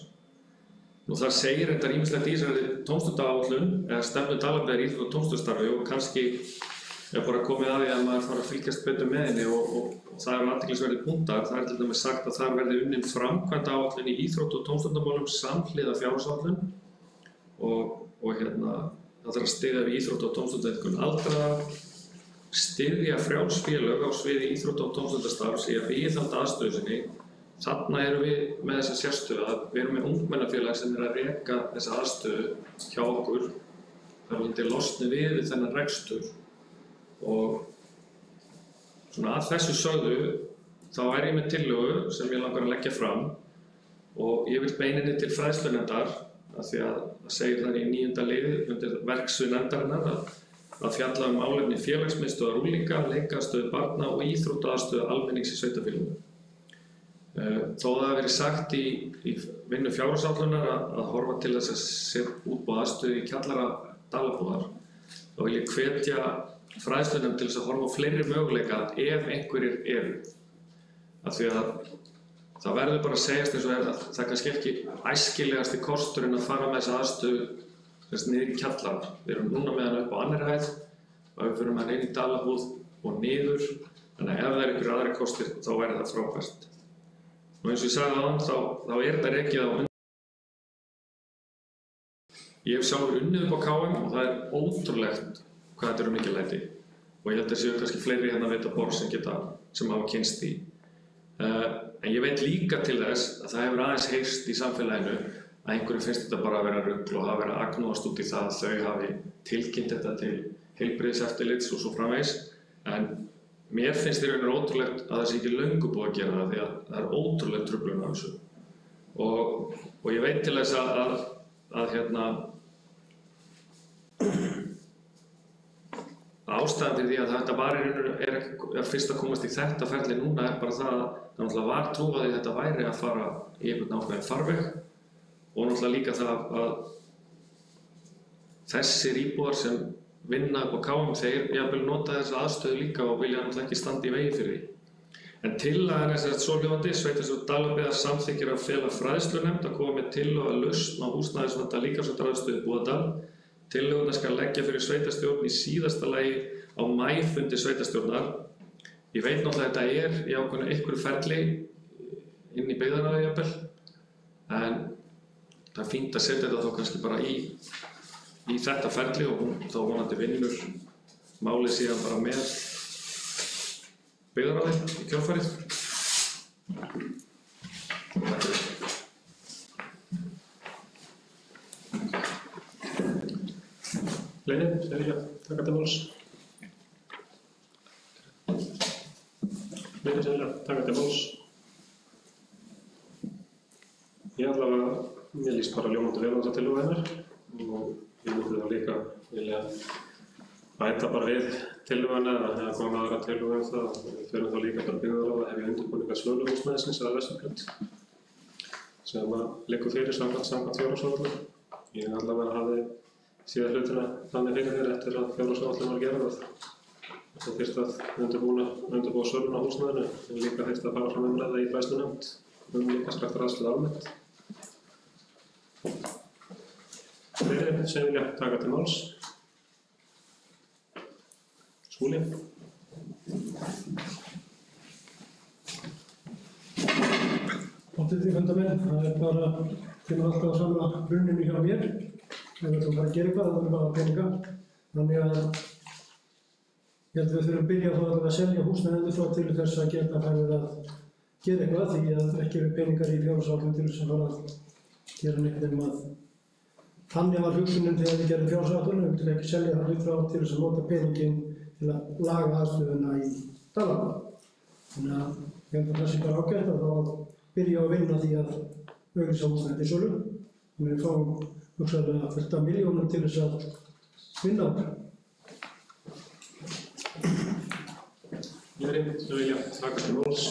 Nú þar segir reyndar ýmislegt í þessari tómstundaáætlun eða stefnu Dalabyggðar í íþrótt- og tómstundastarfi og kannski er bara komið að því að maður fara að fylgjast betur með henni og það eru athyglisverðir punktar. Það er til dæmis sagt að þar verði unnin framkvæmdaáætlun í íþrótt- og tómstundamálum samhliða fjárhagsáætlun og það þarf að styðja við íþrótta- og tómstundaiðkun aldraðra, styðja frjáls félög á sviði íþrótta- og tómstundastarfs í að viðhalda aðstöðu sinni. Þarna erum við með þessa sérstöðu að við erum með ungmennafélag sem er að reka þessa aðstöðu hjá okkur. Það er svolítið losni við þennan rekstur og svona að þessu sögðu þá er ég með tillögu sem ég langar að leggja fram og ég vil beina henni til fræðslunefndar af því að það segir þar í 9. lið undir verksvið nefndarinnar að fjalla málefni félagsmiðstöðvar unglinga, leikaaðstöðu barna og íþróttaaðstöðu almennings í sveitarfélögum. Þó það hafi verið sagt í vinnu fjárhagsáætlunar að horfa til þess að setja útboð aðstöðu í kjallara Dalabúðar, þá vil ég hvetja fræðslunefnd til þess að horfa á fleiri möguleika ef einhverjir eru. Af því að það verður bara að segjast eins og að það er kannski ekki æskilegasti kosturinn að fara með þessa aðstöðu niður í kjallara. Við erum núna með hana upp á annarri hæð og við fyrir með hana inn í Dalabúð og niður. Þannig að ef það er einhverjir aðri kostir þá væri það frábært. Og eins og ég sagði áðan þá er þetta rekið á undir. Ég hef sjálfur unnið upp á KM og það er ótrúlegt hvað þetta eru mikið læti. Og ég held að séu kannski fleiri hérna við þetta borð sem hafa kynnst því. En ég veit líka til þess að það hefur aðeins heyrst í samfélaginu að einhverjum finnst þetta bara að vera rugl og hafa verið að agnúast út í það að þau hafi tilkynnt þetta til heilbrigðiseftirlits og svo framvegis. En mér finnst í raun ótrúlegt að það sé ekki löngu búið að gera það því að það er ótrúlegt truflun á þessu. Og ég veit til þess að ástæðan fyrir því að þetta var er fyrst að komast í þetta ferli núna er bara það að það náttúrulega var trúað að þetta væri að fara í einhvern ákveðinn farveg og náttúrulega líka það að þessir íbúar sem vinna upp á KM þeir jafnvel nota þessa aðstöðu líka og vilja náttúrulega ekki standa í vegi fyrir því. En tillagan er svohljóðandi, sveitarstjórn Dalabyggðar samþykkir að fela fræðslunefnd að koma með tillögu að lausn á húsnæðisvanda líkamsræktaraðstöðu Búðardal. Tillögurnar skal leggja fyrir sveitarstjórn í síðasta lagi á maífundi sveitarstjórnar. Ég veit náttúrulega að þetta er í ákveðnu einhverju ferli inn í byggðarráði jafnvel, en það er fínt að setja þetta þá kannski bara í þetta ferli og þá vonandi vinnur málið síðan bara með byggðarráði í kjölfarið. Fleiri, sem vilja taka til máls? Fleiri sem vilja taka til máls? Ég allavega, mér líst bara ljómandi vel á þessa tillögu hennar og ég myndi þá líka vilja bæta bara við tillöguna eða koma aðra tillögu það. Við förum þá líka bara byggðarráð að hefja undirbúning að Svölunarhúsnæðisins eða Vesturkjöld sem liggur fyrir samkvæmt fjárhagsáætlun. Ég allavega hafði síðan hlutina þannig fyrir mér eftir að fjárhagsáætlun var gerð það þyrfti að undirbúa söluna á húsnæðinu en líka þyrfti að fara fram umræða í fræðslunefnd líkamsræktaraðstöðu almennt. Fleiri sem vilja taka til máls? Skúli? Háttvirtir fundarmenn, það er bara kemur alltaf á sama brunninu hjá mér. Ef við ætlum bara að gera eitthvað, þá þurfum við að peninga. Þannig að ég held að við þurfum að byrja þá að selja húsnæðið frá til þess að geta farið að gera eitthvað því að ekki eru peningar í fjárhagsáætlun til þess að fara að gera neitt nema að þannig var hugsunin þegar við gerum fjárhagsáætlun, við viljum ekki selja það út frá til þess að nota peninginn til að laga aðstöðuna í Dalabúð. Þannig að ég held að það sé bara ágætt að þá byrja að vinna því að auglýsa húsnæði til sölu. Við fáum hugsanlega fullt af milljónum til þess að vinna á. Fleiri sem vilja taka til máls?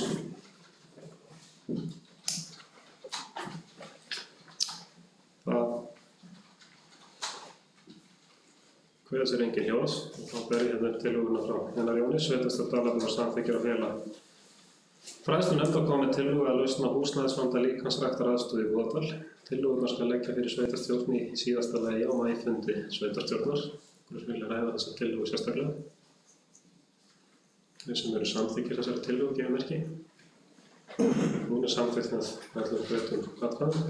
Kveða sér engin hljóðs og þá ber ég hérna upp tillöguna frá Einar Jóni, sveitarstjórn Dalabyggðar samþykkir að fela fræðslunefnd að koma með tillögu að lausna húsnæðisvanda líkamsræktaraðstöðu í Búðardal. Tillögurnar skal leggja fyrir sveitarstjórn í síðasta lagi á maífundi sveitarstjórnar. Hvernig vilja ræða þessa tillögu sérstaklega? Þeir sem eru samþykkir þessari tillögu gefa merki. Hún er samþykkt með öllum breytum atkvæðum.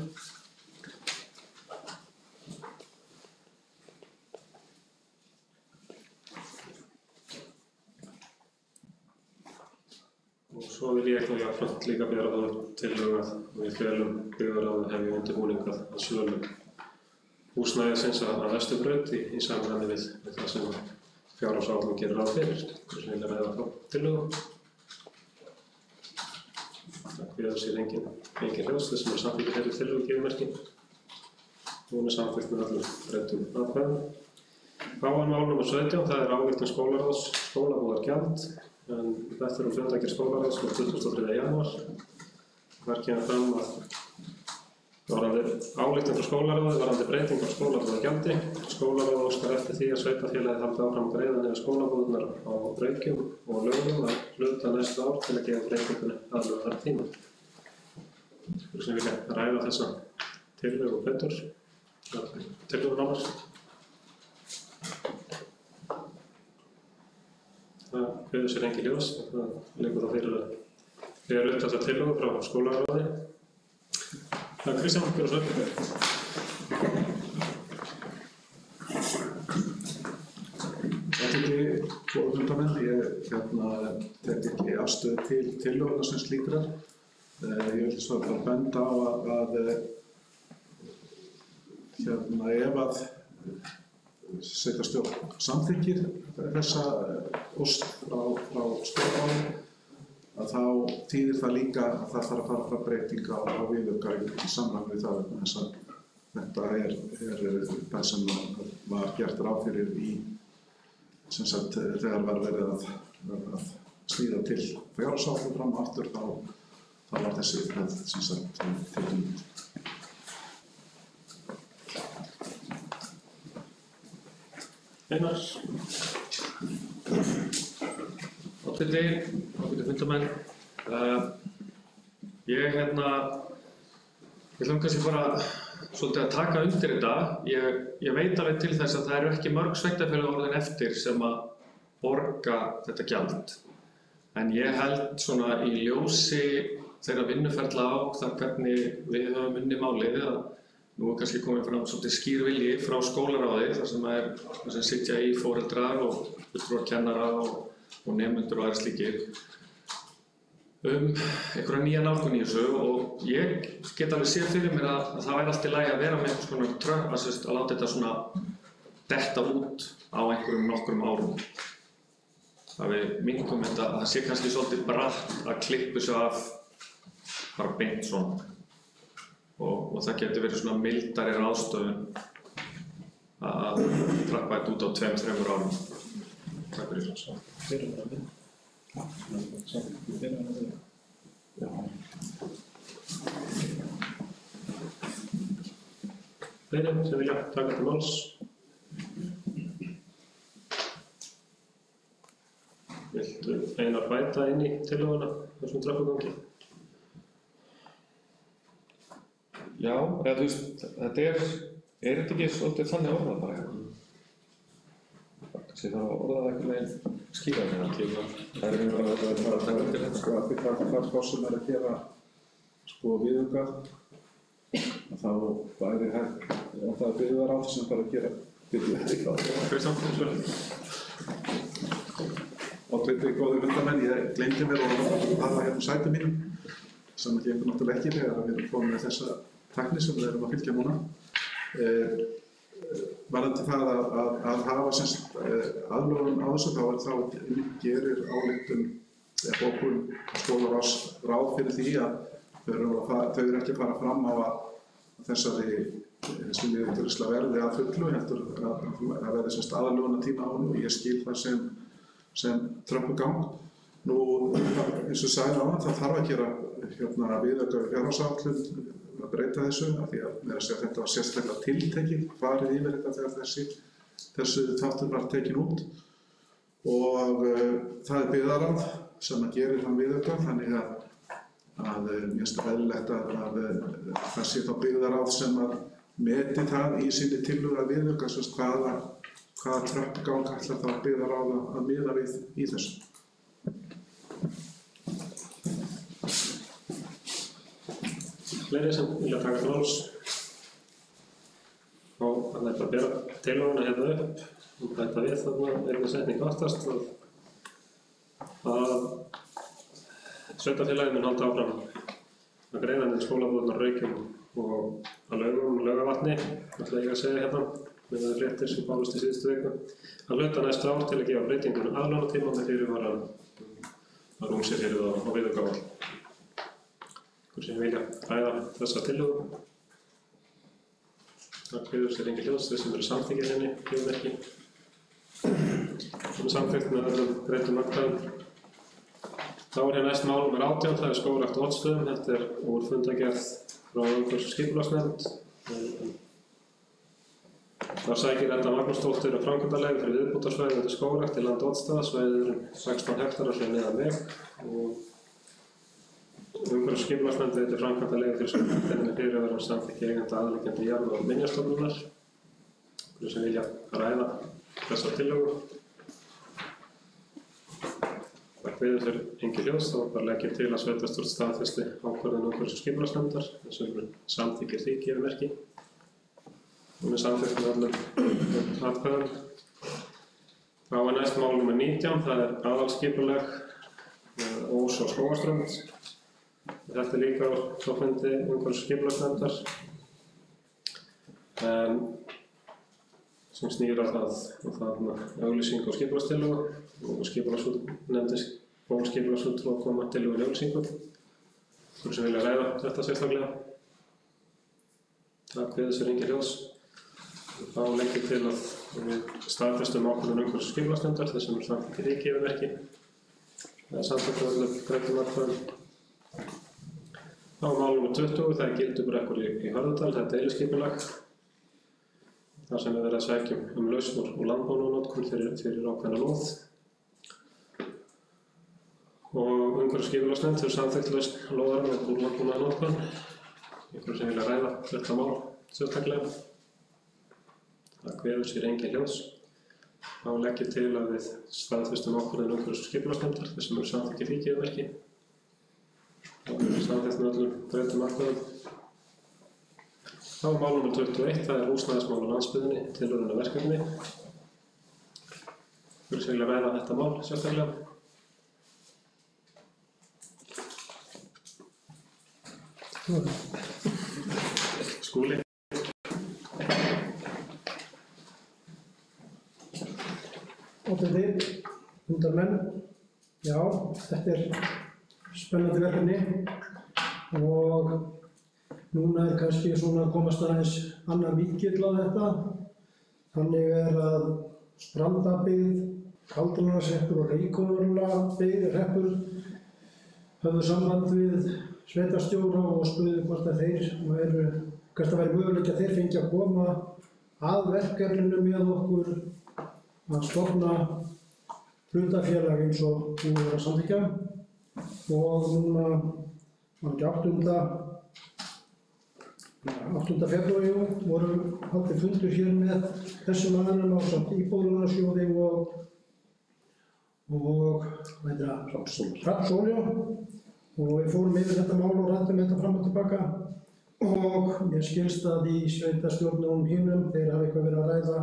Og svo vil ég jafnframt líka bera það tillögu að við felum byggðarráði hefja undirbúning að sölu húsnæðisins að Vesturbraut í samræmi við það sem fjárhagsáætlun gerir ráð fyrir. Hvernig vilja ræða þá tillögu? Það kveður sér engin hljóðs, þeir sem eru samþykkir þeirri tillögu gefur merki. Hún er samþykkt með öllum breytum atkvæðum. Mál nr. 17, það er ályktun skólaráðs, skólabúðargjald. En þetta er fundargerð skólaráðs frá 23. janúar. Þar kemur fram að ályktun frá skólaráði varðandi breyting á skólabúðargjaldi. Skólaráð óskar eftir því að sveitarfélagið haldi áfram að greiða niður skólabúðirnar á Reykjum og lögum að hluta næsta ár til að gefa breytingunni aðlögunartíma. Þeir sem vilja ræða þessa tillögu betur, tillögu nánar. Það kveður sér engin ljós, það liggur þá fyrir að bera upp þessa tillögu frá skólaráði. Það er Kristján, gjörðu svo upp. Þetta er ekki góða fundamenn, ég tek ekki afstöðu til tillögurnar sem slíkrar. Ég vil svo bara benda á að ef að sveitarstjórn samþykkir þessa ósk frá stjórnmáli að þá þýðir það líka að það þarf að fara frá breytinga á viðauka í samræmi við það vegna þess að þetta er það sem var gert ráð fyrir í sem sagt þegar var verið að sníða til fjárhagsáætlun fram og aftur þá var þessi sem sagt tekin út. Einar. Ágætu fundarmenn. Ég ætlum kannski bara svolítið að taka undir þetta. Ég veit alveg til þess að það eru ekki mörg sveitarfélög orðin eftir sem að borga þetta gjald. En ég held svona í ljósi þeirra vinnuferla á það hvernig við höfum unnið málið að nú er kannski komið fram svolítið skýr vilji frá skólaráði þar sem sitja í foreldrar og fulltrúar kennara og nemendur og aðrir slíkir einhverja nýja nálgun í þessu og ég get alveg séð fyrir mér að það væri allt í lagi að vera með einhvers konar tröpp að láta þetta svona detta út á einhverjum nokkrum árum. Það við minnkum þetta að það sé kannski svolítið bratt að klippa sig af bara beint svona. Og það getur verið svona mildari ráðstöfun að trappa þetta út á 2-3 árum. Takk fyrir. Fleiri sem vilja taka til máls? Viltu Einar bæta inn í tillöguna þessum trappugangi? Já, eða þú veist, þetta er þetta ekki svolítið þannig orðað bara hérna? Þessi það orðað einhvern veginn skýrar hérna til að það er einhvern veginn að fara að taka undir þetta. Sko að því hvað fossum er að gera sko viðauka þá væri hægt og það byggðar á þessum bara að gera byggðar. Kristján, Oddviti góði fundamenn, ég gleymdi mér og hafa hérna sæti mínum sem að gengur náttúrulega ekki þegar við erum komið með þessa tækni sem við erum að fylgja núna. Varðandi það að hafa semst aðlögun á þessu þá gerir ályktun bókun skólaráðs ráð fyrir því að þau eru ekki að fara fram á þessi niðurgreiðsla verði að fullu, heldur að það verði semst aðlögunartími á henni og ég skil það sem tröppugang. Nú, eins og sagði áðan, það þarf að gera viðauka við fjárhagsáætlun að breyta þessu, af því að með að segja að þetta var sérstaklega tiltekið, farið yfir þetta þegar þessu þáttur var tekin út og það er byggðaráð sem að gera þann viðauka, þannig að mér finnst það eðlilegt að það sé þá byggðaráð sem að meti það í sinni tillögu að viðauka, hvaða tröppugang ætlar þá byggðaráð að miða við í þessu. Fleiri sem vilja taka til máls og það er bara að bera tillöguna hérna upp og bæta við þarna einhver setning aftast að sveitarfélagið mun halda áfram að greiða niður skólabúðirnar Reykjum og að Laugavatni, ætla ég að segja hérna með það fréttir sem bárust í síðustu viku, að hluta næstu ár til að gefa breytingunum aðlánatíma með fyrirvara að rúmsi fyrir það á viðaukaáætlun. Einhver sem vilja ræða þessa tillögu. Það kveður sér engin hljóðs, þeir sem eru samþykkir henni, gefum ekki. Hún er samþykkt með öllum greiddum atkvæðum. Þá er hér næst mál nr. 18, það er skógrækt á Oddsstöðum. Þetta er úr fundargerð frá umhverfis- og skipulagsnefnd. Þar sækir Edda Magnúsdóttir um framkvæmdaleyfi fyrir viðbótarsvæði undir skógrækt í landi Oddsstaða. Svæðið er 16 hektarar fyrir neðan veg og umhverfis- og skipulagsnefnd veitir framkvæmdaleyfi fyrir skógræktina með fyrirvara um samþykki eigenda aðliggjandi jarða- og minjastofnunar. Einhverjir sem vilja ræða þessa tillögu. Það kveður fyrir engin hljóðs, þá bara leggjum til að sveitarstjórn staðfesti ákvörðun umhverfis- og skipulagsnefndar, þess vegna samþykkir því gefur merki. Hún er samþykkt með öllum atkvæðum. Þá er næst mál nr. 19, það er aðalskipulag Ós og Skógarströnd. Þetta er líka á fundi umhverfis- og skipulagsnefndar sem snýr að auglýsingu og skipulagstillögu og skipulagsnefndin og skipulagsfulltrúar koma tillögu í auglýsingu. Einhverjir sem vilja ræða þetta sérstaklega. Það kveður sér engin hljóðs. Þá legg ég til að við staðfestum ákvörðun umhverfis- og skipulagsnefndar, þess sem samþykkir því gefur merki. Það er samþykkt með öllum greiddum atkvæðum. Þá er mál nr. 20, það er Gildubrekkur í Hörðadal, þetta er deiliskipulag. Þar sem er verið að sækja lausn úr landbúnaðarnotkun fyrir ákveðna lóð. Og umhverfis- og skipulagsnefnd hefur samþykkt lausn lóðarinnar úr landbúnaðarnotkun. Einhverjir sem vilja ræða þetta mál sérstaklega. Það kveður sér engin hljóðs. Þá legg ég til að við staðfestum ákvörðun umhverfis- og skipulagsnefndar, þess sem eru samþykkir því gefur merki. Það er samþykkt með öllum greiddum atkvæðum. Þá er mál nr. 21, það er húsnæðismál á landsbyggðinni, tilraunaverkefni. Einhverjir sem vilja ræða þetta mál sérstaklega. Skúli. Óttandi, fundarmenn, já, þetta er spennandi verkefni og núna er kannski svona að komast aðeins annar víkill á þetta. Þannig er að Strandabyggð, Kaldunarshreppur og Reykhólabyggð höfðu samband við sveitarstjóra og spurðu hvort að væri möguleiki að þeir fengi að koma að verkefninu með okkur að stofna hlutafélag eins og búið að vera að samþykkja. Og núna var ekki 8. febrúar voru haldið fundur hér með þessum aðilum ásamt Íbúðalánasjóði og Hrafnssól, og við fórum yfir þetta mál og ræddum þetta fram og tilbaka og mér skilst að í sveitarstjórnunum hinum þeir hafa eitthvað verið að ræða.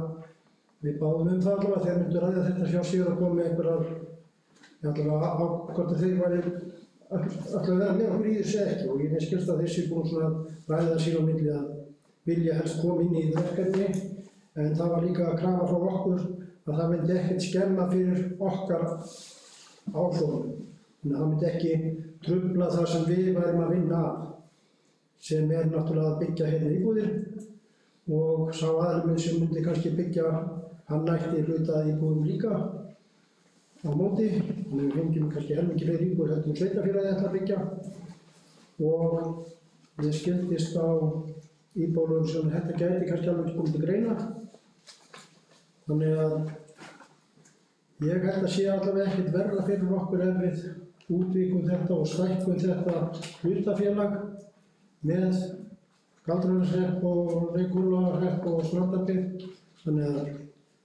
Við báðum það allavega, þeir myndu ræða þetta hjá sér og koma með einhverjar, allavega á hvort að þeir væri alltaf vera með okkur í þessu ekki, og ég skilst að þessi búin svona að ræða sín á milli að vilja helst koma inn í verkefni, en það var líka að krafa frá okkur að það myndi ekkert skemma fyrir okkar áformum. Þannig að það myndi ekki trufla það sem við værum að vinna að. sem náttúrulega að byggja hérna íbúðir og sá aðilum sem myndi kannski byggja, hann ætti hluta íbúðum líka á móti. Þannig við fengjum kannski helmingi fleiri íbúðir heldur sveitarfélagið ætla að byggja og ég skildist á íbúðum sem þetta gæti kannski alveg komið til greina. Þannig að ég held að sé allavega ekkert verra fyrir okkur ef við útvíkum þetta og stækkum þetta hlutafélag með Galdraneshrepp og Reykhólahrepp og Strandarbyggð. Þannig að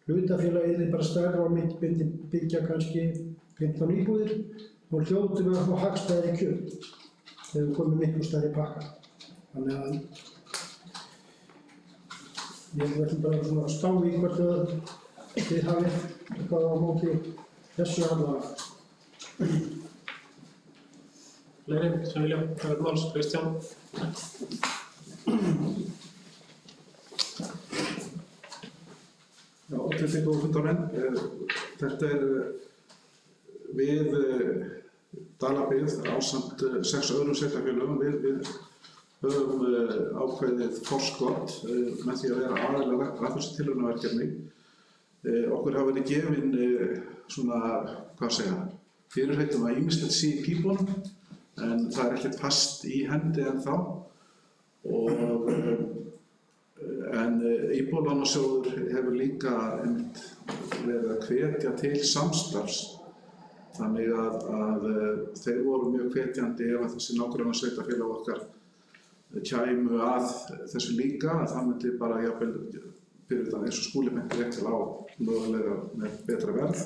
hlutafélagið er bara stærra og myndi byggja kannski 15 íbúðir og hljótum við að fá hagstæðari kjör þegar við komum miklu stærri pakka. Þannig að ég verður bara svona að stá í hvort að þið hafið eitthvað á móti þessu allavega. Fleiri sem vilja hafa máls, Kristján. Já, til góðu fundarmenn. Þetta við Dalabyggð ásamt 6 öðrum sveitarfélögum. Við höfum ákveðið forskot með því að vera aðilar að þessu tilraunaverkefni. Okkur hafa verið gefin svona, hvað segja, fyrirheitum að ýmislegt sé í pípunum en það er ekkert fast í hendi ennþá. En Íbúðalánasjóður hefur líka verið að hvetja til samstarfs. Þannig að þeir voru mjög hvetjandi ef að þessi nágrannasveitarfélag okkar kæmu að þessu líka, að það myndi bara jafnvel fyrir það eins og Skúli benti rétt til á mögulega með betra verð,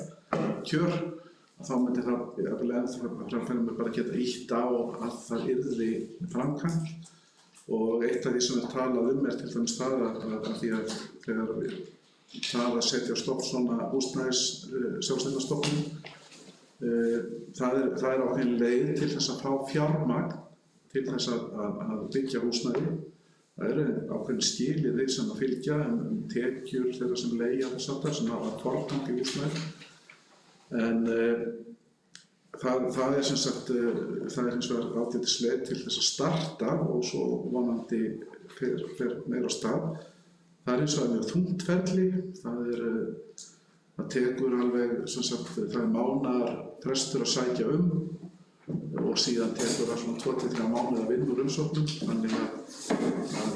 kjör, þá myndi það jafnvel ennþá bara geta ýtt á að það yrði framkvæmt. Og eitt af því sem við talað er til dæmis það að því að þegar við það að setja á stofn svona húsnæðis sjálfstæðnastofnun, það er ákveðin leið til þess að fá fjármagn til þess að byggja húsnæði. Það eru ákveðin skilyrði sem að fylgja tekjur þeirra sem leigja þess aftar sem hafa forgang í húsnæði. En það er sem sagt, það er hins vegar ágætisleið til þess að starta og svo vonandi fer meira á stað. Það er hins vegar mjög þungt ferli. Það tekur alveg, sem sagt, það er mánaðarfrestur að sækja og síðan tekur það svona 2-3 mánuði að vinna úr umsóknum. Þannig að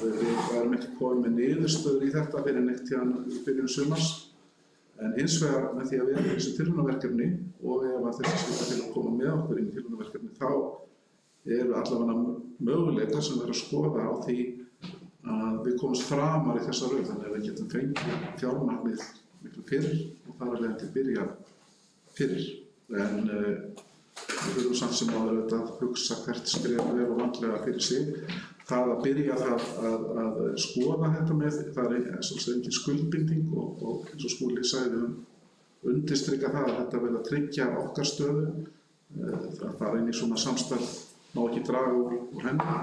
við værum ekki komið með niðurstöður í þetta fyrir neitt í byrjun sumars. En hins vegar með því að við erum í þessu tilraunaverkefni og ef að þessi sveitarfélög koma með okkur inn í tilraunaverkefni þá eru allavega möguleikar sem við erum að skoða á því að við komumst framar í þessa röð. Þannig að við getum fengið fjármagnið miklu fyrr og þar af leiðandi byrja fyrr. En við þurfum samt sem áður að hugsa hvert skref vel og vandlega fyrir sig. Það að byrja að skoða þetta með, það er svolítið engin skuldbinding og eins og Skúli sagði undirstrika það að þetta verði að tryggja okkar stöðu. Það fara inn í svona samstarf má ekki draga úr henni,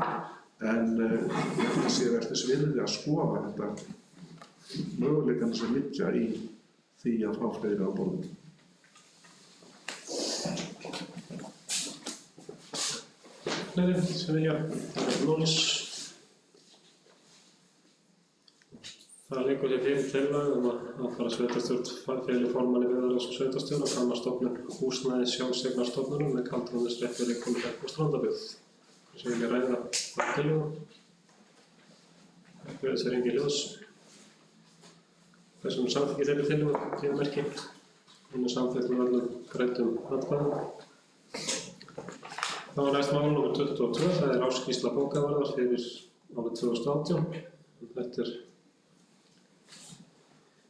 en það sé vel þess virði að skoða þetta möguleikana sem liggja í því að fá fleiri á borðinu. Fleiri sem vilja hafa máls. Það liggur hér fyrir tillaga að fara sveitarstjórn feli formanni Byggðarlags og sveitarstjórn að kanna stofnun húsnæðis sjálfseignarstofnunum með Galdraneshrepp, Reykhólahrepp og Strandarbyggð. Sem vilja ræða það tillögu. Það er engin ljós. Þessum samþykki þeirri tillögu gefur merki. Hún er samþykkt með öllum greiddum atkvæðum. Þá er næst mál nr. 22, það er ársskýrsla bókavarðar fyrir árið 2018. Þetta er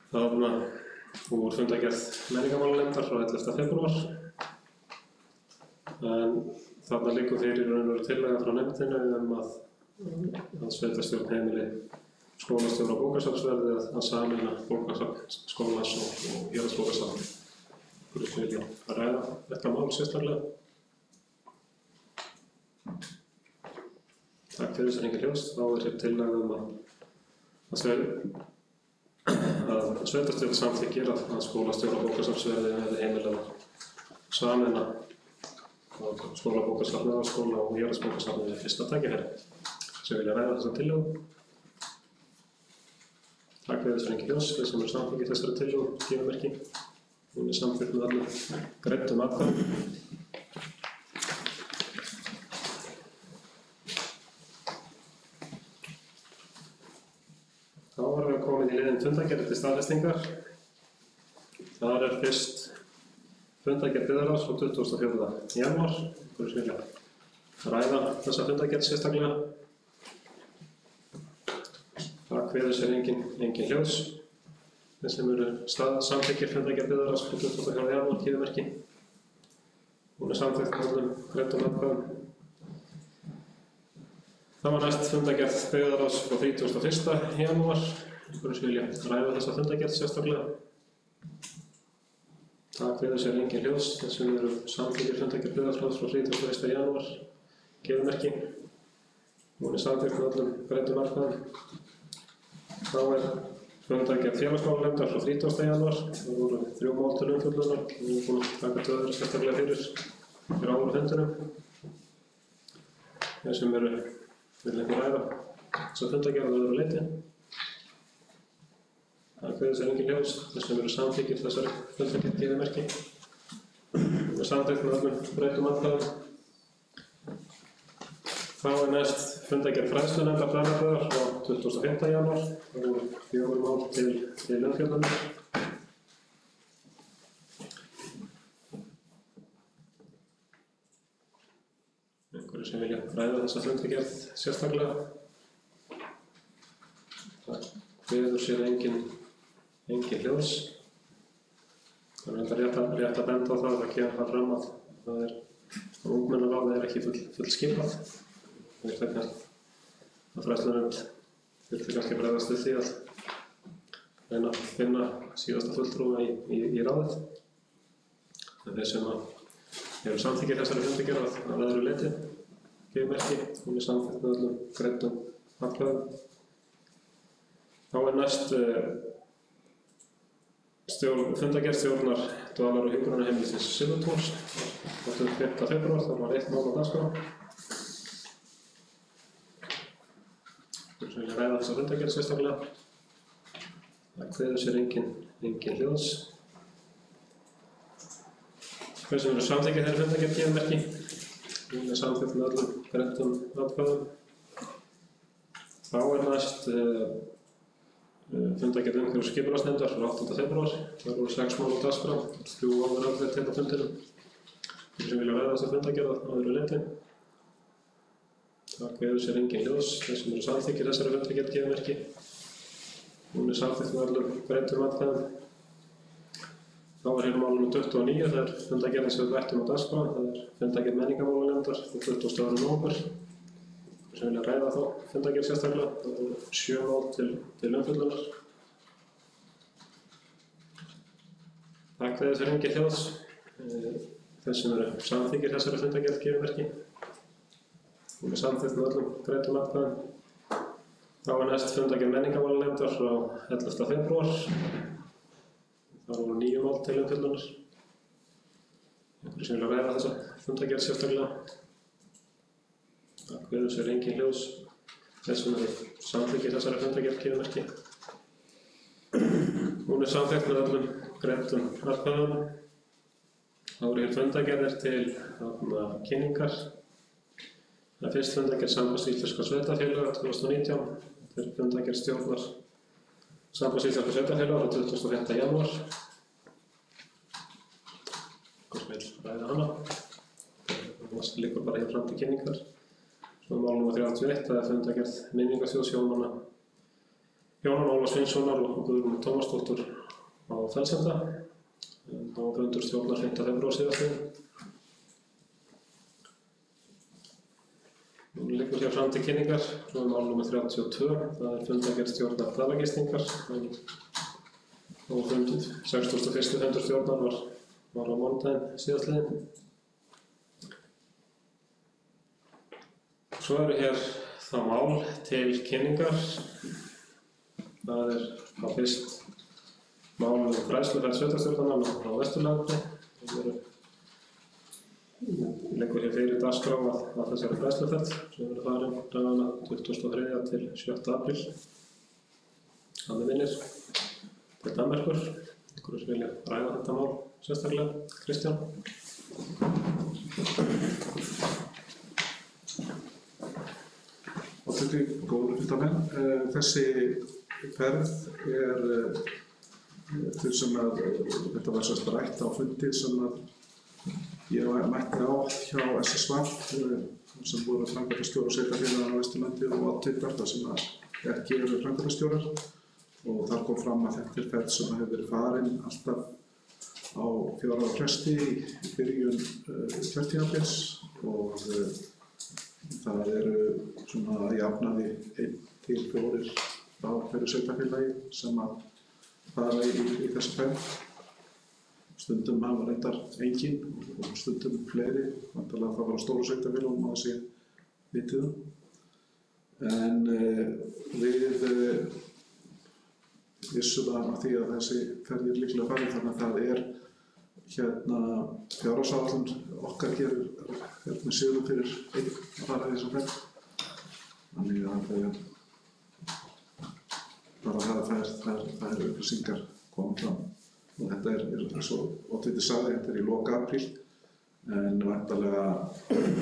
þarna úr fundargerð menningarmálanefndar frá 11. febrúar. En þarna liggur fyrir raunveruleg tillaga frá nefndinni að sveitarstjórn heimili skólastjóra og bókasafnsverði að sameina bókasafn skólans og héraðsbókasafn. Hverju sem vilja að ræða þetta mál sérstaklega. Takk fyrir þess að hengja ljós. Þá er hér tillaga að sveitarstjórn samþykkir að skólastjóra og bókasafnsverði verði heimilað að sameina skólabókasafnið á skóla og héraðsbókasafnið við fyrsta tækifæri. sem vilja ræða þessa tillögu? Takk fyrir þessu engin ljós, þeir sem eru samþykkir þessari tillögu, gefa merki. Hún samþykkt með öllum greiddum atkvæðum. Þá erum við komin í liðinn fundargerðir til staðfestingar. Þar fyrst fundargerð byggðarráðs frá 24. janúar. Hverju vilja ræða þessa fundargerð sérstaklega. Það kveður sér engin hljóðs. Þeir sem eru samþykkir fundargerð byggðarráðs frá 24. janúar gefa merki. Hún samþykkt með öllum greiddum atkvæðum. Það var næst fundargerð byggðarráðs frá 31. janúar. Hverju vilja ræða þessa fundargerð sérstaklega. Það kveður sér engin hljóðs. Þeir sem eru samþykkir fundargerð byggðarráðs frá 31. janúar gefa merki. Hún samþykkt með öllum greiddum atkvæðum. Þá fundargerð félagsmálanefndar frá 30. janúar. Það voru 3 mál til umfjöllunar. Við erum búin að taka töður sérstaklega fyrir áður fundinum. Þeir sem vilja ekki ræða þessa fundargerð að öðru leyti. Það kveður sér engin hljóðs. Þeir sem eru samþykkir þessari fundargerð gefa merki. Hún samþykkt með öllum greiddum atkvæðum. Þá næst fundargerð fræðslunefndar Bræðrabyggðar frá 25. janúar. Það voru 4 mál til umfjöllunar. Einhverju sem vilja ræða þessa fundargerð sérstaklega. Það kveður sér engin hljóðs. Það er rétt að benda á það að kemur það fram að ungmennaráðið ekki fullskipað. Það vegna að fræðslunefnd þurfti kannski að bregðast við því að reyna að finna síðasta fulltrúa í ráðið. Þeir sem eru samþykkir þessari fundargerð að öðru leyti gefa merki. Hún samþykkt með öllum greiddum atkvæðum. Þá næst fundargerð stjórnar dvalar- og hjúkrunarheimilis Silfurtúns. 25. febrúar, það var 1 mál á dagskrá. Við vilja ræða þessa fundargerð sérstaklega. Það kveður sér engin hljóðs. Þeir sem eru samþykkir þeirri fundargerð gefa merki. Hún samþykkt með öllum greiddum atkvæðum. Þá næst fundargerð umhverfis- og skipulagsnefndar frá 8. febrúar. Það voru 6 mál á dagskrá, 3 áður afgreidd á fundinum. Þeir sem vilja ræða þessa fundargerð að öðru leyti. Það kveður sér engin hljóðs. Þeir sem eru samþykkir þessari fundargerð gefa merki. Hún samþykkt með öllum greiddum atkvæðum. Þá var mál nr. 29, það fundargerðin sem við vættum á dagskrá. Það fundargerð menningarmálanefndar frá 22. nóvember. Þeir sem vilja ræða þá fundargerð sérstaklega. Það voru 7 mál til umfjöllunar. Það kveður sér engin hljóðs. Þeir sem eru samþykkir þessari fundargerð gefa merki. Hún samþykkt með öllum greiddum atkvæðum. Þá var næst fundargerð menningarmálanefndar frá 11. febrúar. Það voru 9 mál til umfjöllunar. Einhverju sem vilja ræða þessa fundargerð sérstaklega. Það kveður sér engin hljóðs. Þeir sem eru samþykkir þessari fundargerð gefa merki. Hún samþykkt með öllum greiddum atkvæðum. Þá voru fundargerðir til kynningar. Það fyrst fundargerð Sambands íslenskra sveitarfélaga 2019. Þetta fundargerð stjórnar Sambands íslenskra sveitarfélaga frá 25. janúar. Hvort vil ræða hana? Það liggur bara hér fram til kynningar. Svo mál nr. 31, það fundargerð minningarsjóðs Jóhann Óla Sveinssonar og Guðrúnar Tómasdóttur á Fellsenda. Það var fundur stjórnar 5. febrúar síðastliðinn. Hún liggur hér fram til kynningar. Svo mál nr. 32, það fundargerð stjórnar dvalargistingar. Og fundur 61. fundur stjórnar var á mánudaginn síðastliðinn. Svo eru hér það mál til kynningar. Það þá fyrst mál fræðsluferð sveitarstjórnarmanna á Vesturlandi. Það eru liggur hér fyrir dagskrá að þessari fræðsluferð sem verður farin dagana 23. til 7. apríl. Að mig minnir til Danmerkur. Einhverjir sem vilja ræða þetta mál sérstaklega. Kristján. Góður fylgdarmenn. Þessi ferð til sem að þetta var sérst rætt á fundi sem að ég mætti á hjá SSV sem voru framkvæmdastjórar sveitarfélaganna á Vesturlandi og oddvitar þar sem að ekki eru framkvæmdastjórar og þar kom fram að þetta ferð sem hefur verið farin alltaf á 4 ára fresti í byrjun kjörtímabils og það eru svona að jafnaði 1 til 4 á hverju sveitarfélagi sem að fara í þessu ferð. Stundum hafa reyndar engin og stundum fleiri, vantarlega það var stóru sveitarfélögum að sé vitið það. En við vissum að því að þessi ferð líklega farin þannig að það fjárhagsáætlun okkar gerir með sigrum fyrir einn að fara í þessa ferð. Þannig að bara það er upplýsingar komið fram. Og þetta er svo oddviti sagði, þetta er í lok apríl en væntanlega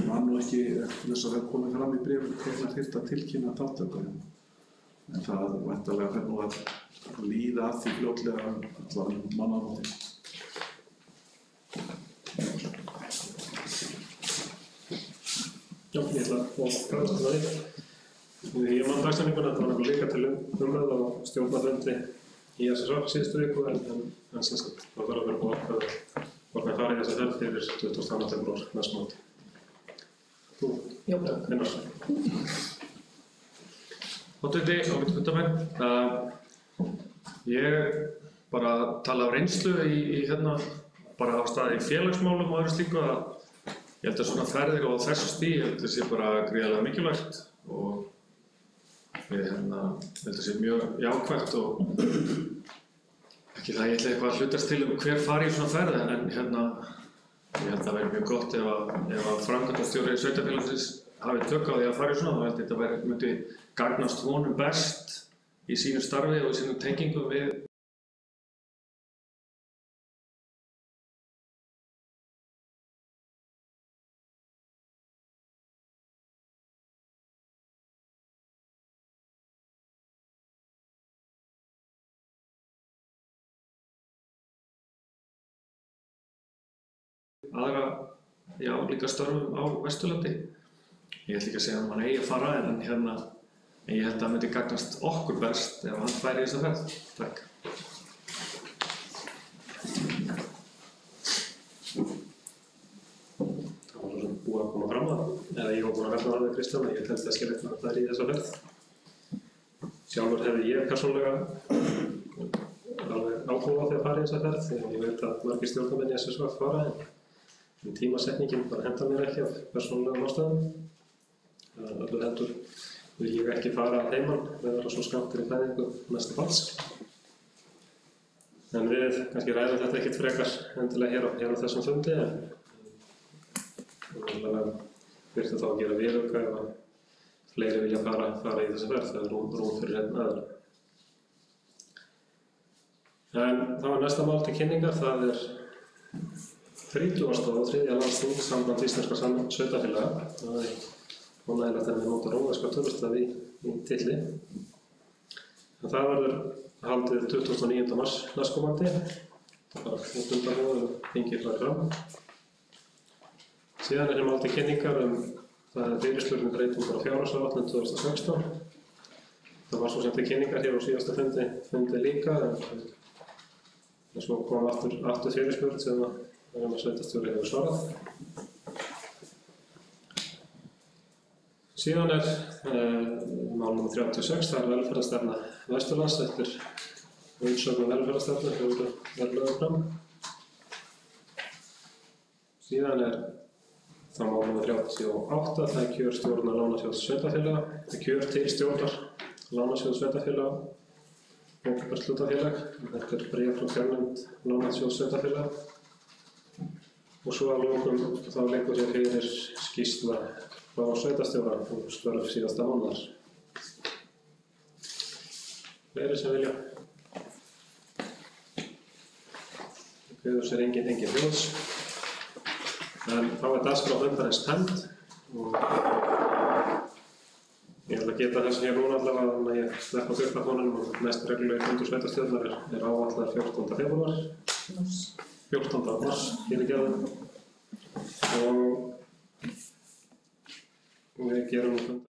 man nú ekki eftir þess að það komið fram í bréfum hvenær þyrfti að tilkynna þátttöku en það væntanlega fer nú að líða að því fljótlega allan mánaðamótin. Já, ég ætla að fræðast það. Ég man dagsetninguna, þetta var nefnilega líka til umræðu á stjórnarfundi í SSV síðustu viku en sem sagt það þarf að vera búið að hvort með fara í þessa ferð fyrir 22. febrúar næstmóti. Þú, Einar. Oddviti, ágætu fundarmenn. Ég bara tala af reynslu í bara á staði í félagsmálum og öðru slíku að ég held að svona ferðir á þessu stigi, ég held að sé bara gríðarlega mikilvægt og ég held að sé mjög jákvætt og ekki það ég ætla eitthvað að hlutast til hver fari í svona ferð en ég held að það væri mjög gott ef að framkvæmdastjóri sveitarfélagsins hafi tök á því að fara í svona, þá held ég að þetta myndi gagnast honum best í sínu starfi og í sínum tengingum við aðra, líka störfum á Vesturlandi. Ég ætla ekki að segja að hann eigi að fara en ég held að það myndi gagnast okkur best ef hann færi í þessa ferð. Takk. Það var svo sem búið að koma fram eða ég var búin að nefna það við Kristján ég teldi æskilegt að það í þessa ferð. Sjálfur hefði ég persónulega alveg áhuga á því að fara í þessa ferð þegar ég veit að margir stjórnarmenn í SSV fara en tímasetningin bara hentar mér ekki af persónulegum ástæðum. Öllu heldur vil ég ekki fara heiman með að vera svo skammt fyrir fæðingu næsta barns. En við kannski ræðum þetta ekkert frekar endilega hér á þessum fundi en þurfti þá að gera viðauka ef að fleiri vilja fara í þessa ferð, það er rúm fyrir einn aðila. En það var næsta mál til kynningar, það er 30. og 3. landsþing Samband íslenskra sveitarfélaga. Það er ánægjulegt að við notum rómverska tölustaf í titli. En það verður haldið 29. mars næstkomandi. Það er bara út undan og þingið farið fram. Síðan er mál til kynningar það er fyrirspurn breytingar á fjárhagsáætlun 2016. Það var svo sem til kynningar hér á síðasta fundi líka en svo kom aftur fyrirspurn sem að sveitarstjóri hefur svarað. Síðan er mál nr. 36, það er velferðarstefna Vesturlands eftir umsögn velferðarstefnu hefur verið lögð fram. Síðan er það mál nr. 38, það er kjör stjórnar Lánasjóðs sveitarfélaga, það er kjör til stjórnar Lánasjóðs sveitarfélaga opinbert hlutafélag. Þetta er bréf frá fjárnefnd Lánasjóðs sveitarfélaga Og svo að lokum þá liggur hér fyrir skýrsla frá sveitarstjóra og störf síðasta mánaðar. Fleiri sem vilja? Kveður sér engin hljóðs. En þá dagskrá fundarins tæmd og ég ætla að geta þess hér núna allavega þannig að ég sleppa dyrknafonunum og næst reglulegi fundur sveitarstjórnar er áætlaður 14. febrúar. 14. mars, fyrirgefðu. Og við gerum fund.